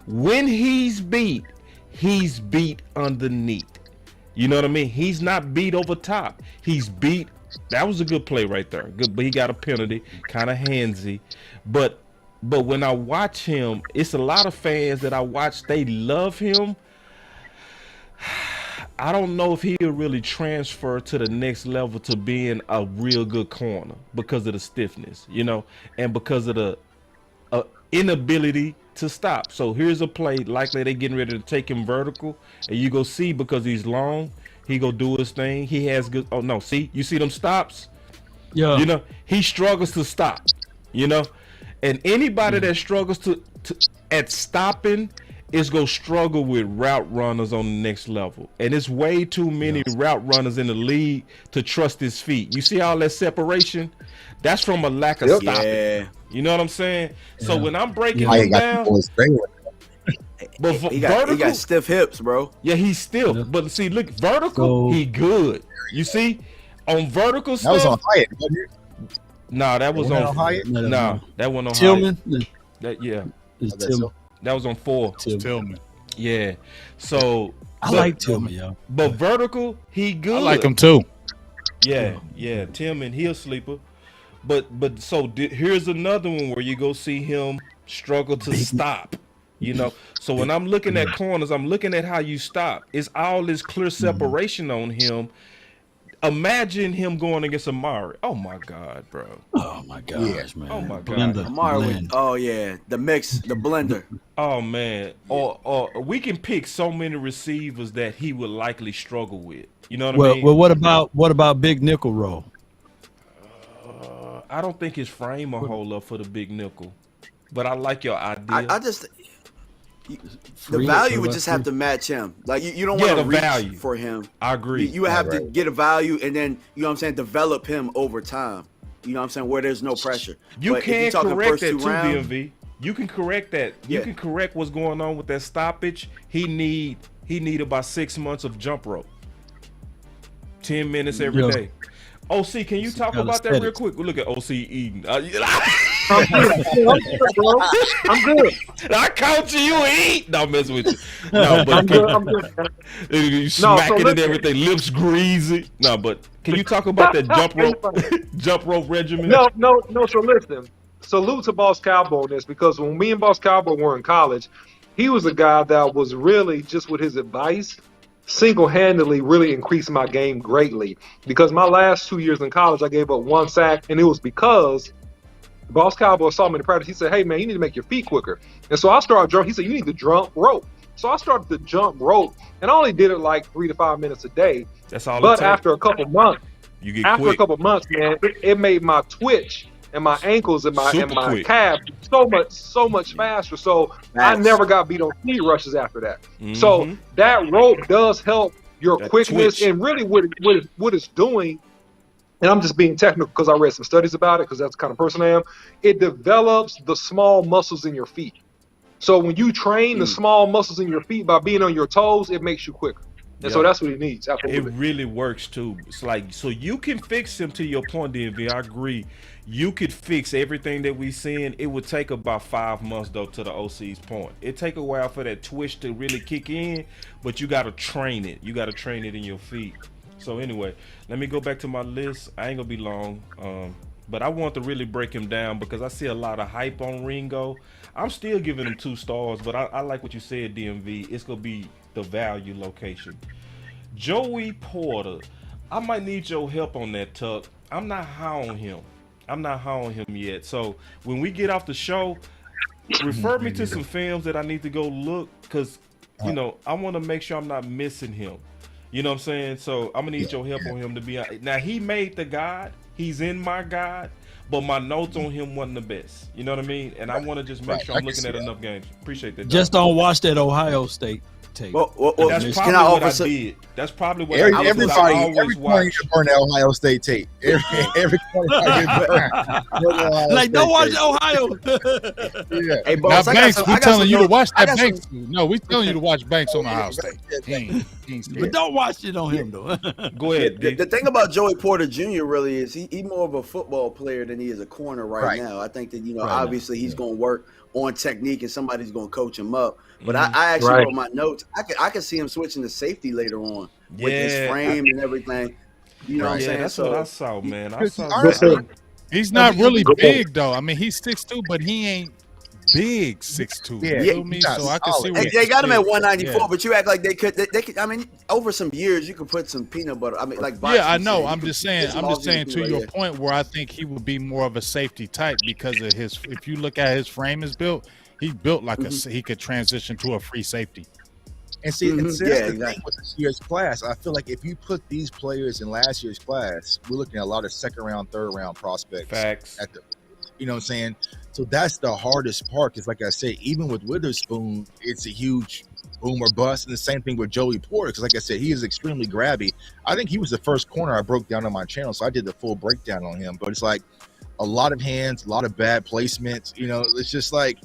when he's beat underneath. You know what I mean? He's not beat over top. He's beat. That was a good play right there. Good, but he got a penalty, kind of handsy. But when I watch him, it's a lot of fans that I watch, they love him. I don't know if he'll really transfer to the next level to being a real good corner because of the stiffness, you know, and because of the inability to stop. So here's a play, likely they getting ready to take him vertical, and you go see, because he's long, he go do his thing. He has good. Oh no, see, you see them stops? Yeah. You know, he struggles to stop, you know, and anybody that struggles to at stopping is gonna struggle with route runners on the next level. And it's way too many route runners in the league to trust his feet. You see all that separation? That's from a lack of stopping. Yeah. You know what I'm saying? So when I'm breaking him down, but he got stiff hips, bro. Yeah, he's still. But see, look, vertical, he good. You see, on vertical stuff. That was on Hyatt. Nah, that was on Hyatt. Nah, that wasn't on Tillman. Hyatt. That yeah. Tillman. That was on 4. Tillman. Yeah. So I like Tillman, yo. But vertical, he good. I like him too. Yeah, yeah. Tillman, he a sleeper. But so here's another one where you go see him struggle to stop. You know, so when I'm looking at corners, I'm looking at how you stop. It's all this clear separation on him. Imagine him going against Amari. Oh my God, bro. Oh my gosh, man. Oh my God. Blender. Amari Blend. oh yeah, the mix, the blender. Oh man. Or we can pick so many receivers that he would likely struggle with. You know what I mean? Well, what about big nickel roll? I don't think his frame will hold up for the big nickel. But I like your idea. I just the value would just have to match him. Like you don't want to reach value for him. I agree. You would have to get a value and then, you know what I'm saying, develop him over time. You know what I'm saying, where there's no pressure. You But can if you're correct that talking too, first 2 rounds, DMV. You can correct that. You can correct what's going on with that stoppage. He need about 6 months of jump rope. 10 minutes every day. OC, can you talk about that real quick? Look at OC eating. I'm good, bro. I'm good. I count you eat. No, I'm messing with you. No, but I'm good. You smacking and everything, lips greasy. No, but can you talk about that jump rope regimen? No. So listen, salute to Boss Cowboy on this, because when me and Boss Cowboy were in college, he was a guy that was really, just with his advice, single-handedly really increased my game greatly. Because my last 2 years in college, I gave up 1 sack, and it was because Boss Cowboy saw me in practice. He said, "Hey man, you need to make your feet quicker." And so I started jump. He said, "You need to jump rope." So I started to jump rope, and I only did it like 3 to 5 minutes a day. That's all. But after a couple months, man, it made my twitch and my ankles and my calf so much faster. So I never got beat on speed rushes after that. So that rope does help your quickness, and really what it's doing. And I'm just being technical because I read some studies about it, because that's the kind of person I am. It develops the small muscles in your feet. So when you train the small muscles in your feet by being on your toes, it makes you quicker. And so that's what he needs. Absolutely. It really works too. It's like, so you can fix him, to your point, DMV. I agree. You could fix everything that we seeing. It would take about 5 months though, to the OC's point. It take a while for that twitch to really kick in, but you got to train it. You got to train it in your feet. So anyway, let me go back to my list. I ain't gonna be long, but I want to really break him down because I see a lot of hype on Ringo. I'm still giving him 2 stars, but I like what you said, DMV. It's gonna be the value location. Joey Porter, I might need your help on that, Tuck. I'm not high on him yet. So when we get off the show, refer me to some films that I need to go look, because you know, I want to make sure I'm not missing him. You know what I'm saying? So I'm gonna need your help on him to be out. Now he made the guide. He's in my guide, but my notes on him wasn't the best. You know what I mean? And I want to just make sure I'm looking at enough games. Appreciate that. Just don't watch that Ohio State. tape. That's probably what I did. That's probably what I did. Every corner you burn that Ohio State tape. Every corner I burn. Like, don't watch Ohio. Yeah. Hey, Boss, Banks, we telling you to watch that Banks. No, we telling you to watch Banks on Ohio State. But don't watch it on him, though. Go ahead. The thing about Joey Porter Jr. really is he's more of a football player than he is a corner right now. I think that, obviously he's going to work on technique and somebody's going to coach him up. But I actually wrote my notes. I could see him switching to safety later on with his frame and everything. You know what I'm saying? That's what I saw, man. He's not really big, though. I mean, he's 6'2", but he ain't big 6'2". Yeah, You feel me? So I can see what they got him at 194, but you act like they could. They could. I mean, over some years, you could put some peanut butter. I mean, like I know. I'm just saying to your point where I think he would be more of a safety type because of his. If you look at his frame is built, he's built like he could transition to a free safety. And see, that's the thing with this year's class. I feel like if you put these players in last year's class, we're looking at a lot of second round, third round prospects. Facts. You know what I'm saying? So that's the hardest part. Because like I said, even with Witherspoon, it's a huge boom or bust. And the same thing with Joey Porter. Because like I said, he is extremely grabby. I think he was the first corner I broke down on my channel. So I did the full breakdown on him. But it's like a lot of hands, a lot of bad placements. You know, it's just like,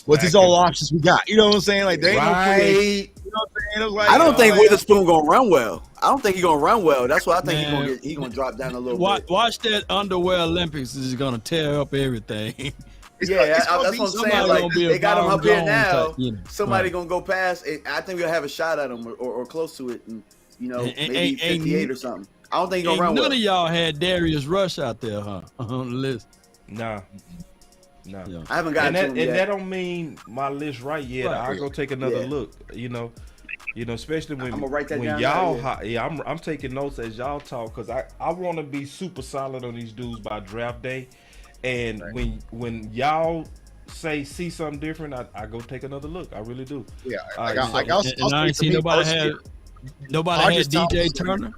what's these all options we got? You know what I'm saying? Like, they ain't no free. You know what I'm saying? Like, I don't think Witherspoon gonna run well. I don't think he's gonna run well. That's why I think he's gonna drop down a little bit. Watch that underwear Olympics is gonna tear up everything. That's what I'm saying. Like, they got him up here now. Somebody gonna go past it. I think we'll have a shot at him or close to it, and maybe 58 or something. I don't think he's gonna run well. None of y'all had Darius Rush out there, huh? On the list. Nah. I haven't gotten to him yet. And that don't mean my list right yet. I'll go take another look. You know, especially when, I'm gonna write that down y'all I'm taking notes as y'all talk because I want to be super solid on these dudes by draft day. And when y'all see something different, I go take another look. I really do. Yeah, I ain't seen nobody had DJ Turner.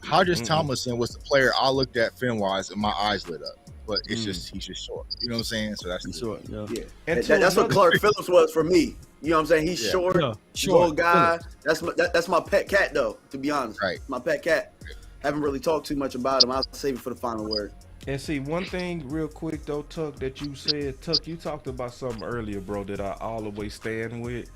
Hodges Tomlinson was the player I looked at film wise and my eyes lit up. But it's just he's just short. You know what I'm saying? So that's short. Yeah. And that's what Clark Phillips was for me. You know what I'm saying? He's short, little guy. That's my pet cat though, to be honest. Right. My pet cat. Haven't really talked too much about him. I'll save it for the final word. And see, one thing real quick though, Tuck, that you said, Tuck, you talked about something earlier, bro, that I always stand with.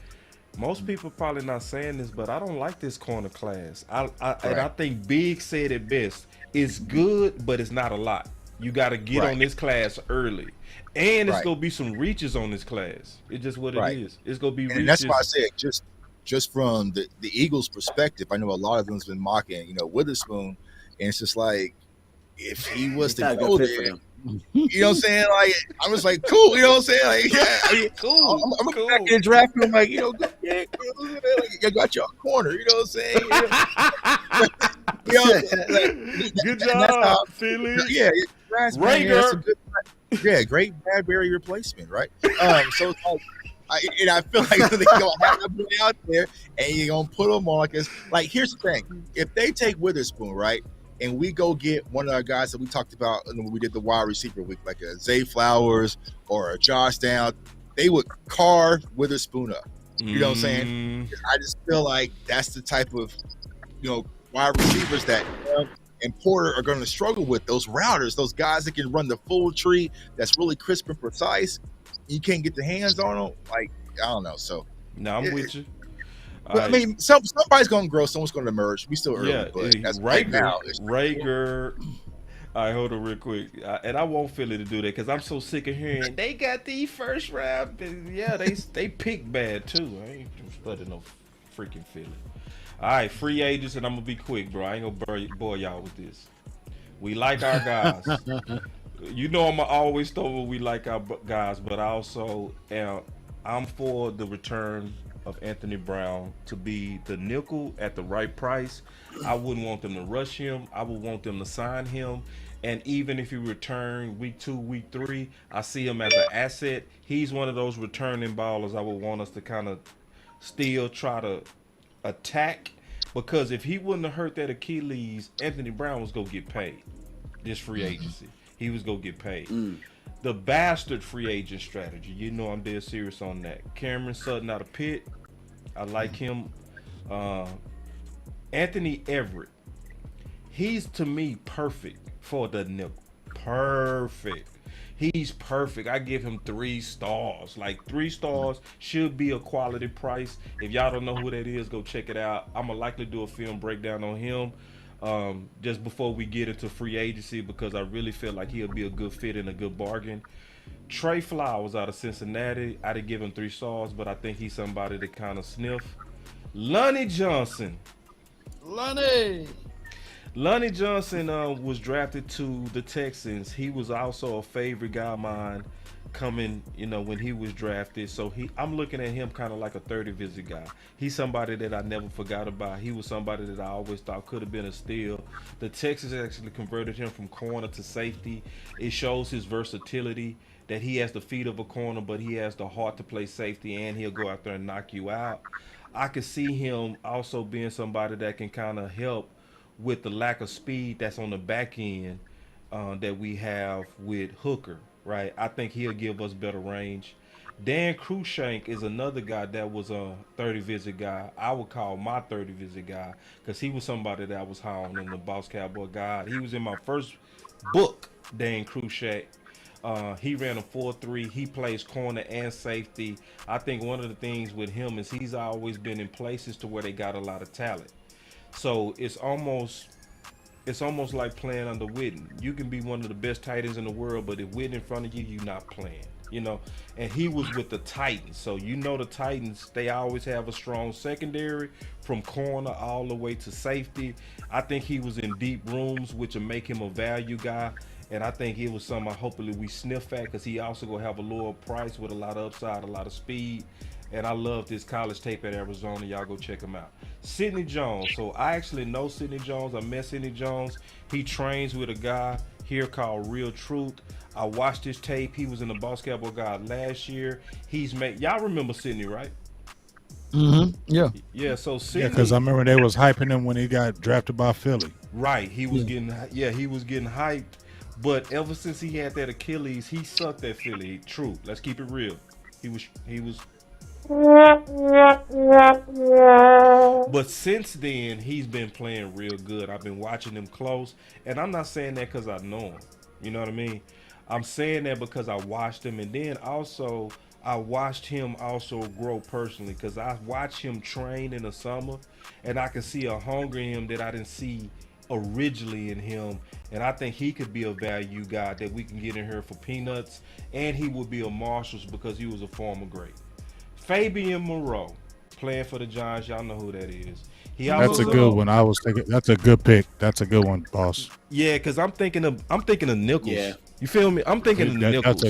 Most people probably not saying this, but I don't like this corner class. And I think Big said it best. It's good, but it's not a lot. You got to get on this class early. And it's going to be some reaches on this class. It's just what it is. It's going to be reaches. And that's why I said, just from the Eagles' perspective, I know a lot of them's been mocking, Witherspoon. And it's just like, if he was to go there, you know what I'm saying? Like, I was like, cool. You know what I'm saying? Like, yeah, I mean, cool. I'm going to back in draft him like, good, I got you on corner. You know what I'm saying? Good job, Philly. Yeah, Rager. Great Bradbury replacement, right? So it's like, I feel like they're gonna have him out there, and you're gonna put them on like this. Like, here's the thing: if they take Witherspoon, right, and we go get one of our guys that we talked about when we did the wide receiver week, like a Zay Flowers or a Josh Down, they would carve Witherspoon up. You know what I'm saying? I just feel like that's the type of wide receivers that and Porter are going to struggle with. Those routers, those guys that can run the full tree, that's really crisp and precise. You can't get the hands on them. Like, I don't know. So no, I'm with you. I mean, somebody's going to grow. Someone's going to emerge. We still early, but that's right now. Rager. All right, hold on real quick. And I won't Philly to do that because I'm so sick of hearing they got the first round. Yeah, they pick bad too. I ain't studying no freaking Philly. All right, free agents, and I'm gonna be quick, bro. I ain't gonna bore y'all with this. We like our guys. I'm always told we like our guys, but I also I'm for the return of Anthony Brown to be the nickel at the right price. I wouldn't want them to rush him. I would want them to sign him. And even if he return week 2, week 3, I see him as an asset. He's one of those returning ballers I would want us to kind of still try to attack, because if he wouldn't have hurt that Achilles, Anthony Brown was gonna get paid. This free agency, he was gonna get paid. The bastard free agent strategy, I'm dead serious on that. Cameron Sutton out of Pitt, I like him. Anthony Everett. He's to me perfect for the nickel. Perfect. He's perfect. I give him 3 stars. Like 3 stars should be a quality price. If y'all don't know who that is, go check it out. I'm gonna likely do a film breakdown on him just before we get into free agency because I really feel like he'll be a good fit and a good bargain. Trey Flowers out of Cincinnati. I didn't give him 3 stars, but I think he's somebody to kind of sniff. Lonnie Johnson. Lonnie Johnson was drafted to the Texans. He was also a favorite guy of mine coming, when he was drafted. So I'm looking at him kind of like a 30 visit guy. He's somebody that I never forgot about. He was somebody that I always thought could have been a steal. The Texans actually converted him from corner to safety. It shows his versatility that he has the feet of a corner, but he has the heart to play safety, and he'll go out there and knock you out. I could see him also being somebody that can kind of help with the lack of speed that's on the back end that we have with Hooker, right? I think he'll give us better range. Dan Cruikshank is another guy that was a 30 visit guy. I would call my 30 visit guy because he was somebody that I was high on in the Boss Cowboy guide. He was in my first book, Dan Cruikshank. He ran a 4.3. He plays corner and safety. I think one of the things with him is he's always been in places to where they got a lot of talent. So it's almost like playing under Witten. You can be one of the best tight ends in the world, but if Witten in front of you, you're not playing. And he was with the Titans. So the Titans, they always have a strong secondary from corner all the way to safety. I think he was in deep rooms, which will make him a value guy. And I think it was something hopefully we sniff at because he also going to have a lower price with a lot of upside, a lot of speed. And I love this college tape at Arizona. Y'all go check him out. Sidney Jones. So I actually know Sidney Jones. I met Sidney Jones. He trains with a guy here called Real Truth. I watched his tape. He was in the Boss Cowboy Guide last year. Y'all remember Sidney, right? Mm-hmm. Yeah. Yeah. So Sidney. Yeah, because I remember they was hyping him when he got drafted by Philly. Right. He was getting hyped. But ever since he had that Achilles, he sucked at Philly. True. Let's keep it real. He was. But since then, he's been playing real good. I've been watching him close, and I'm not saying that because I know him. You know what I mean? I'm saying that because I watched him, and then also I watched him also grow personally because I watched him train in the summer, and I could see a hunger in him that I didn't see originally in him, and I think he could be a value guy that we can get in here for peanuts, and he would be a Marshalls because he was a former great. Fabian Moreau, playing for the Giants. Y'all know who that is. That's a good one. I was thinking that's a good pick. That's a good one, boss. Yeah, because I'm thinking of Nichols. Yeah. You feel me? I'm thinking of Nichols.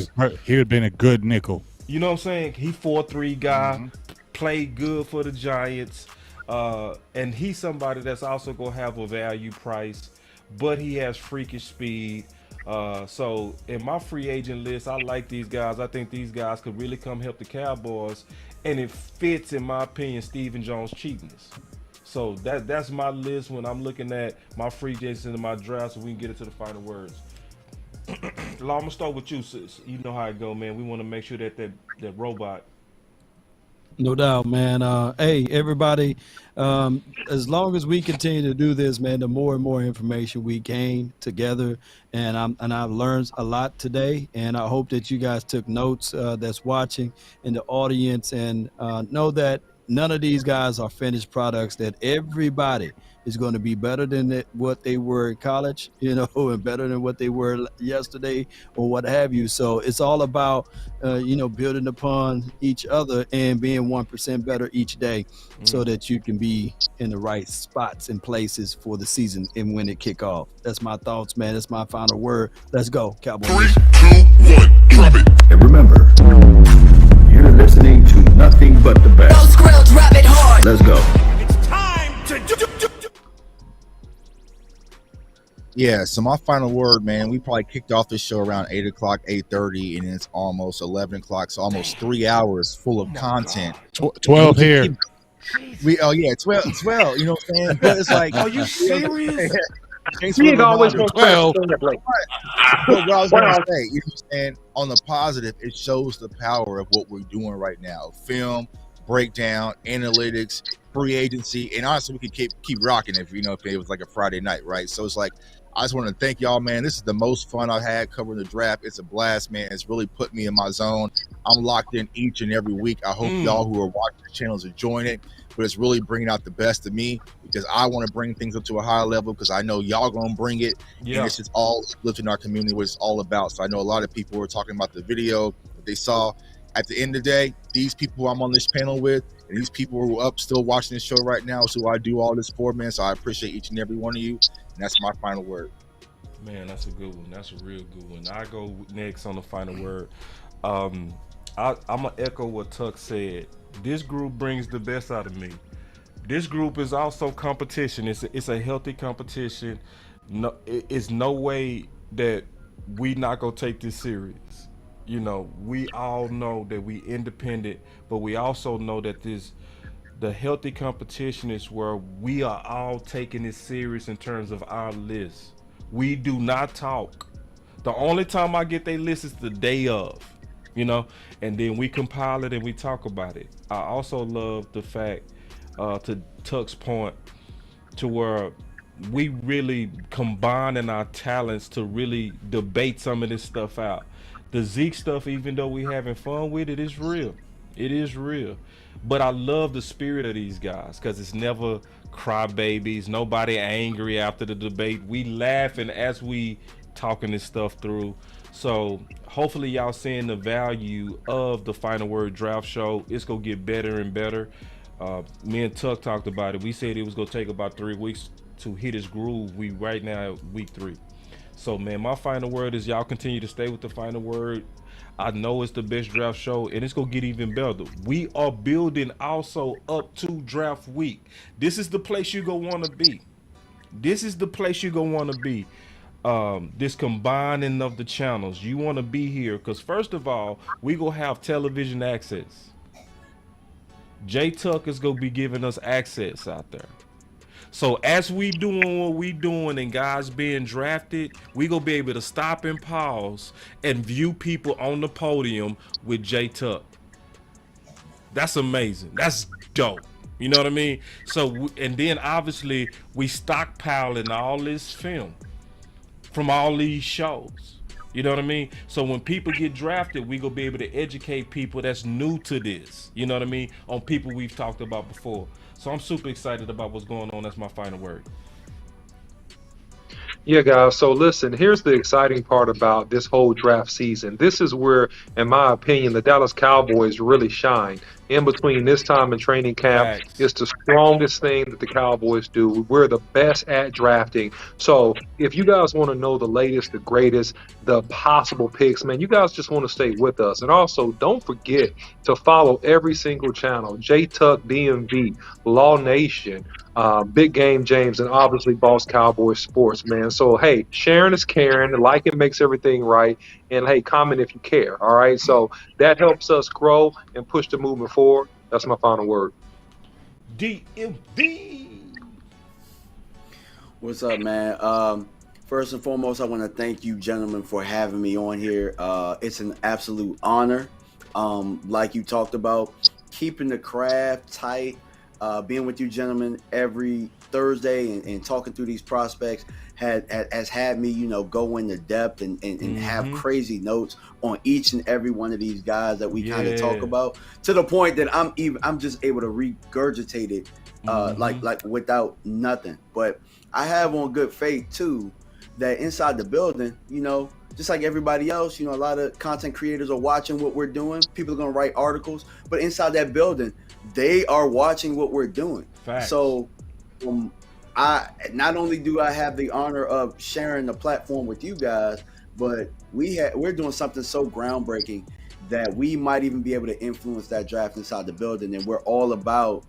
He would have been a good nickel. You know what I'm saying? He 4.3 guy, played good for the Giants. And he's somebody that's also gonna have a value price, but he has freakish speed. So in my free agent list, I like these guys. I think these guys could really come help the Cowboys, and it fits, in my opinion, Stephen Jones' cheapness. So that's my list when I'm looking at my free agents and my draft, so we can get into the final words. Law, I'm gonna start with you, sis. You know how it go, man. We want to make sure that robot. No doubt, man. Hey, everybody, as long as we continue to do this, man, the more and more information we gain together, and I've learned a lot today, and I hope that you guys took notes that's watching in the audience, and know that none of these guys are finished products, that everybody is going to be better than what they were in college, and better than what they were yesterday or what have you. So it's all about, building upon each other and being 1% better each day so that you can be in the right spots and places for the season and when it kick off. That's my thoughts, man. That's my final word. Let's go, Cowboys. 3, 2, 1, drop it. And remember, you're listening to nothing but the best. Those grills, drop it hard. Let's go. It's time to Yeah, so my final word, man, we probably kicked off this show around 8 o'clock, 8:30, and it's almost 11 o'clock, so almost 3 hours full of content. 12 here. 12, you know what I'm saying? But it's like, are you serious? He always going to 12. But what I was going to say, you know what I'm saying? On the positive, it shows the power of what we're doing right now. Film, breakdown, analytics, free agency, and honestly, we could keep rocking if it was like a Friday night, right? So it's like, I just want to thank y'all, man. This is the most fun I've had covering the draft. It's a blast, man. It's really put me in my zone. I'm locked in each and every week. I hope y'all who are watching the channels are enjoying it, but it's really bringing out the best of me because I want to bring things up to a higher level because I know y'all going to bring it. Yeah. And it's just all lifting our community, what it's all about. So I know a lot of people were talking about the video that they saw. At the end of the day, these people I'm on this panel with and these people who are up still watching this show right now is who I do all this for, man. So I appreciate each and every one of you. And that's my final word. Man, that's a good one. That's a real good one. I go next on the final word. I'm going to echo what Tuck said. This group brings the best out of me. This group is also competition. It's a healthy competition. No, it's no way that we not going to take this serious. We all know that we independent, but we also know that the healthy competition is where we are all taking it serious in terms of our list. We do not talk. The only time I get their list is the day of, and then we compile it and we talk about it. I also love the fact, to Tuck's point, to where we really combining our talents to really debate some of this stuff out. The Zeke stuff, even though we having fun with it, is real. It is real. But I love the spirit of these guys because it's never crybabies. Nobody angry after the debate. We laughing as we talking this stuff through. So hopefully y'all seeing the value of the Final Word Draft Show. It's going to get better and better. Me and Tuck talked about it. We said it was going to take about 3 weeks to hit his groove. We right now at week 3. So, man, my final word is y'all continue to stay with the final word. I know it's the best draft show, and it's going to get even better. We are building also up to draft week. This is the place you're going to want to be. This is the place you're going to want to be. This combining of the channels. You want to be here because, first of all, we going to have television access. Jay Tuck is going to be giving us access out there. So as we doing what we doing and guys being drafted, we gonna be able to stop and pause and view people on the podium with Jay Tuck. That's amazing. That's dope. You know what I mean? So, and then obviously we stockpiling all this film from all these shows. You know what I mean? So when people get drafted, we gonna be able to educate people that's new to this. You know what I mean? On people we've talked about before. So I'm super excited about what's going on. That's my final word. Yeah, guys. So listen, here's the exciting part about this whole draft season. This is where, in my opinion, the Dallas Cowboys really shine. In between this time and training camp, it's the strongest thing that the Cowboys do. We're the best at drafting. So if you guys want to know the latest, the greatest, the possible picks, man, you guys just want to stay with us. And also, don't forget to follow every single channel: J Tuck, DMV, Law Nation, Big Game James, and obviously Boss Cowboy Sports, man. So, hey, sharing is caring. Liking makes everything right. And, hey, comment if you care, all right? So that helps us grow and push the movement forward. That's my final word. DMV. What's up, man? First and foremost, I want to thank you, gentlemen, for having me on here. It's an absolute honor. Like you talked about, keeping the craft tight, being with you gentlemen every Thursday and talking through these prospects has had me, go into depth and have crazy notes on each and every one of these guys that we kind of talk about, to the point that I'm just able to regurgitate it like without nothing. But I have on good faith too that inside the building, just like everybody else, a lot of content creators are watching what we're doing. People are going to write articles, but inside that building, they are watching what we're doing. Facts. So I not only do I have the honor of sharing the platform with you guys, but we're doing something so groundbreaking that we might even be able to influence that draft inside the building. And we're all about,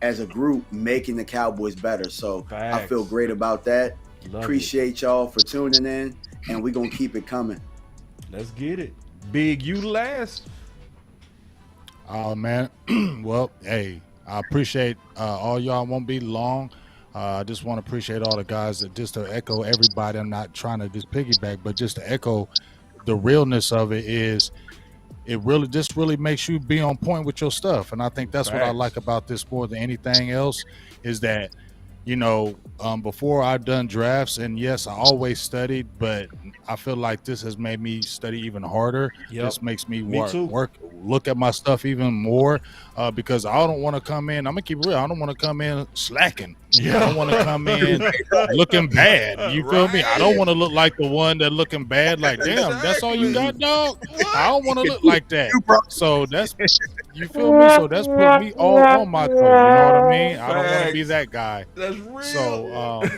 as a group, making the Cowboys better. So Facts. I feel great about that. Love Appreciate y'all for tuning in, and we're going to keep it coming. Let's get it. Big, you last. Oh, man. Well, hey, I appreciate all y'all. Won't be long. I just want to appreciate all the guys that just to echo everybody. I'm not trying to just piggyback, but just to echo the realness of it is it really makes you be on point with your stuff. And I think that's what I like about this more than anything else is that, before I've done drafts, and yes, I always studied, but I feel like this has made me study even harder. This makes me look at my stuff even more, because I don't want to come in. I'm gonna keep it real. I don't want to come in slacking. I don't want to come in looking bad. You feel me? I don't want to look like the one that looking bad. Like, damn, that's all you got, dog. I don't want to look like that. So that's, you feel me? So that's put me all on my toe. You know what I mean? I don't want to be that guy. That's real. So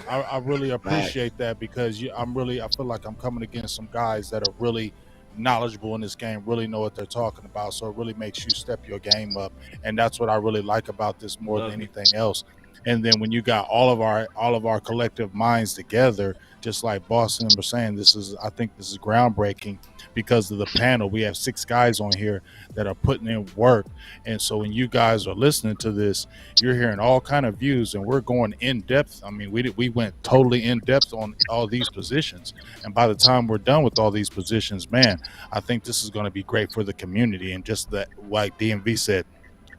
I really appreciate that, because I feel like I'm coming against some guys that are really knowledgeable in this game, really know what they're talking about. So it really makes you step your game up, and that's what I really like about this more than anything else. And then when you got all of our collective minds together, just like Boston was saying, I think this is groundbreaking because of the panel. We have 6 guys on here that are putting in work. And so when you guys are listening to this, you're hearing all kind of views, and we're going in depth. I mean, we went totally in depth on all these positions. And by the time we're done with all these positions, man, I think this is going to be great for the community. And just that, like DMV said,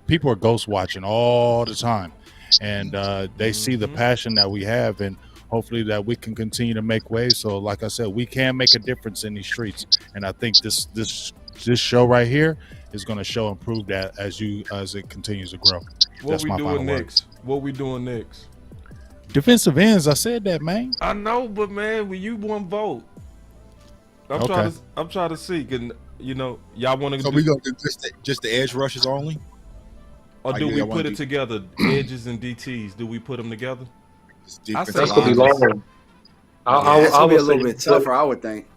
people are ghost watching all the time. And they see the passion that we have, and hopefully that we can continue to make waves. So like I said, we can make a difference in these streets. And I think this show right here is going to show and prove that as it continues to grow. What we doing next? What we doing next? Defensive ends. I said that, man. I know, but man, when you one vote, I'm trying to see. Can y'all want to? So we gonna do just the edge rushes only? Or do we put it together, edges and DTs? Do we put them together? That's gonna be long. It's gonna be a little bit tougher, I would think.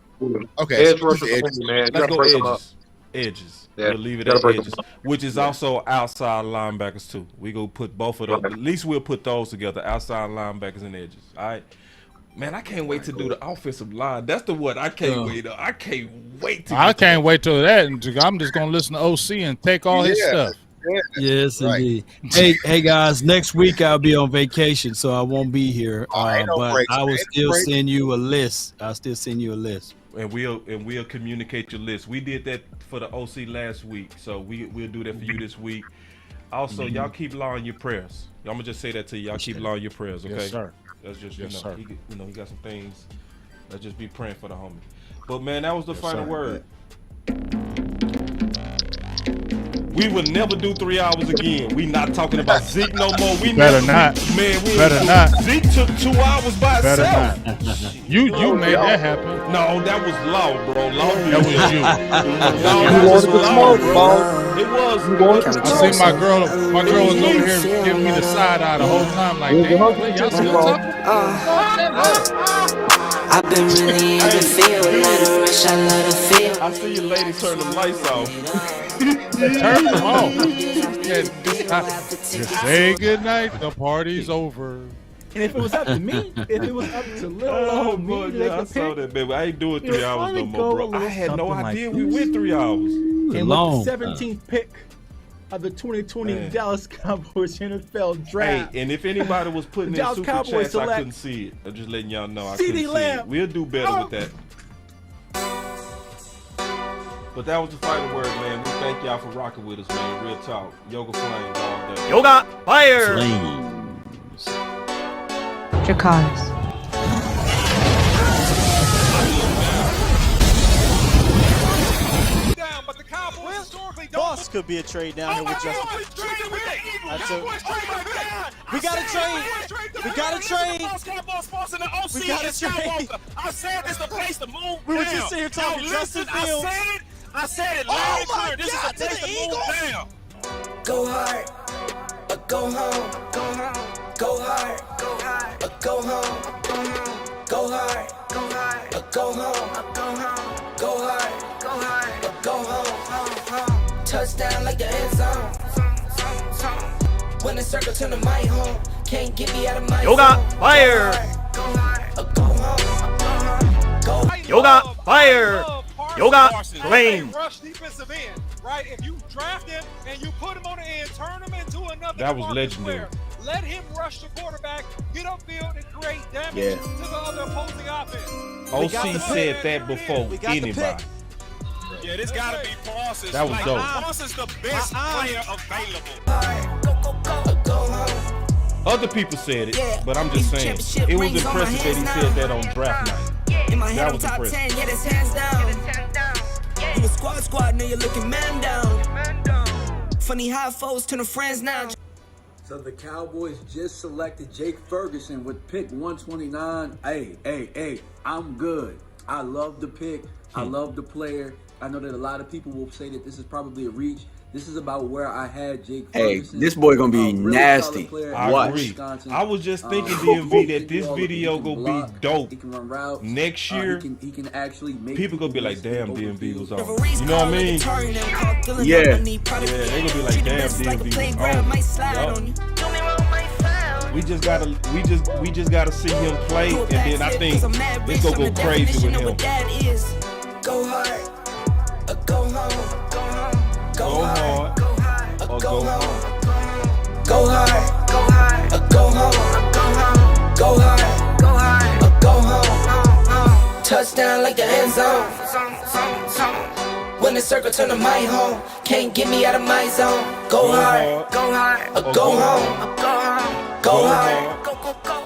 Okay, edge rushers, man. Let's go edges. Edges. Yeah, we'll leave it at edges, which is also outside linebackers too. We go put both of them. At least we'll put those together, outside linebackers and edges. All right. Man, I can't wait to do the offensive line. That's the one I can't wait. I can't wait to. I can't wait till that. I'm just gonna listen to OC and take all his stuff. Yes, indeed. Hey guys, next week I'll be on vacation, so I won't be here. But I will still send you a list. I'll still send you a list. And we'll communicate your list. We did that for the OC last week, so we'll do that for you this week. Also, y'all keep allowing your prayers. I'm gonna just say that to you. Y'all keep allowing your prayers, okay? Yes, sir. That's just yes, sir. He got some things. Let's just be praying for the homie. But man, that was the final word. We will never do 3 hours again. We not talking about Zeke no more. We better not. Zeke took 2 hours by itself. You made that happen. No, that was Law, bro. Law, that was you. That was Law, bro. It was. I see my girl was over here giving me the side eye the whole time. Like, damn, y'all still talking? I've been really in the field, let her rush, I let her feel. I see you ladies turn the lights off. Turn them off. Just say goodnight, the party's over. And if it was up to me, if it was up to little old me, I saw that, baby. I ain't doing 3 hours no more, bro. I had no idea we went 3 hours. And with the 17th pick of the 2020 Dallas Cowboys NFL draft. Hey, and if anybody was putting in super chats, I couldn't see it. I'm just letting y'all know I couldn't see it. We'll do better with that. But that was the final word, man. We thank y'all for rocking with us, man. Real talk. Yoga Flames all day. Yoga Fire! Flames. Your cars. Boss could be a trade down here with Justin. We got to trade. We got to trade. We got to trade. I said this the place to move. We were just sitting here talking Justin Fields. I said it loud and clear. This is the place to move down. Go hard, or go home. Go home. Go hard, or go home. Go hard, or go home. Go hard, or go home. Touchdown like the end zone. When the circle turn to my home, can't get me out of my Yoga Fire! Yoga Fire! Yoga Flame! Rush defensive end, right? If you draft him and you put him on the end, turn him into another. That was legendary. Let him rush the quarterback, get upfield, and create damage to the other opposing offense. OC said that before anybody. Yeah, this gotta be Parsons. That was dope. Parsons the best player available. Other people said it, but I'm just saying it was impressive that he said that on draft night. That was impressive. Yeah, that's hands down. You a squad, now you're looking man down. Funny how foes turn to friends now. So the Cowboys just selected Jake Ferguson with pick 129. Hey, I'm good. I love the pick. I love the player. I know that a lot of people will say that this is probably a reach. This is about where I had Jake Ferguson. Hey, this boy gonna be really nasty. I agree. I was just thinking, DMV, that this video gonna be dope. He can run routes. Next year, he can actually make people gonna be like, damn, DMV was on. You know what I mean? Yeah. They gonna be like, damn, DMV was on. We just gotta see him play, and then I think it's gonna go crazy with him. Go hard, go home. Go hard or go home. Go hard, or go home. Go hard, or go home. Touchdown like the end zone. When the circle turn to my home, can't get me out of my zone. Go hard, or go home. Go hard, go.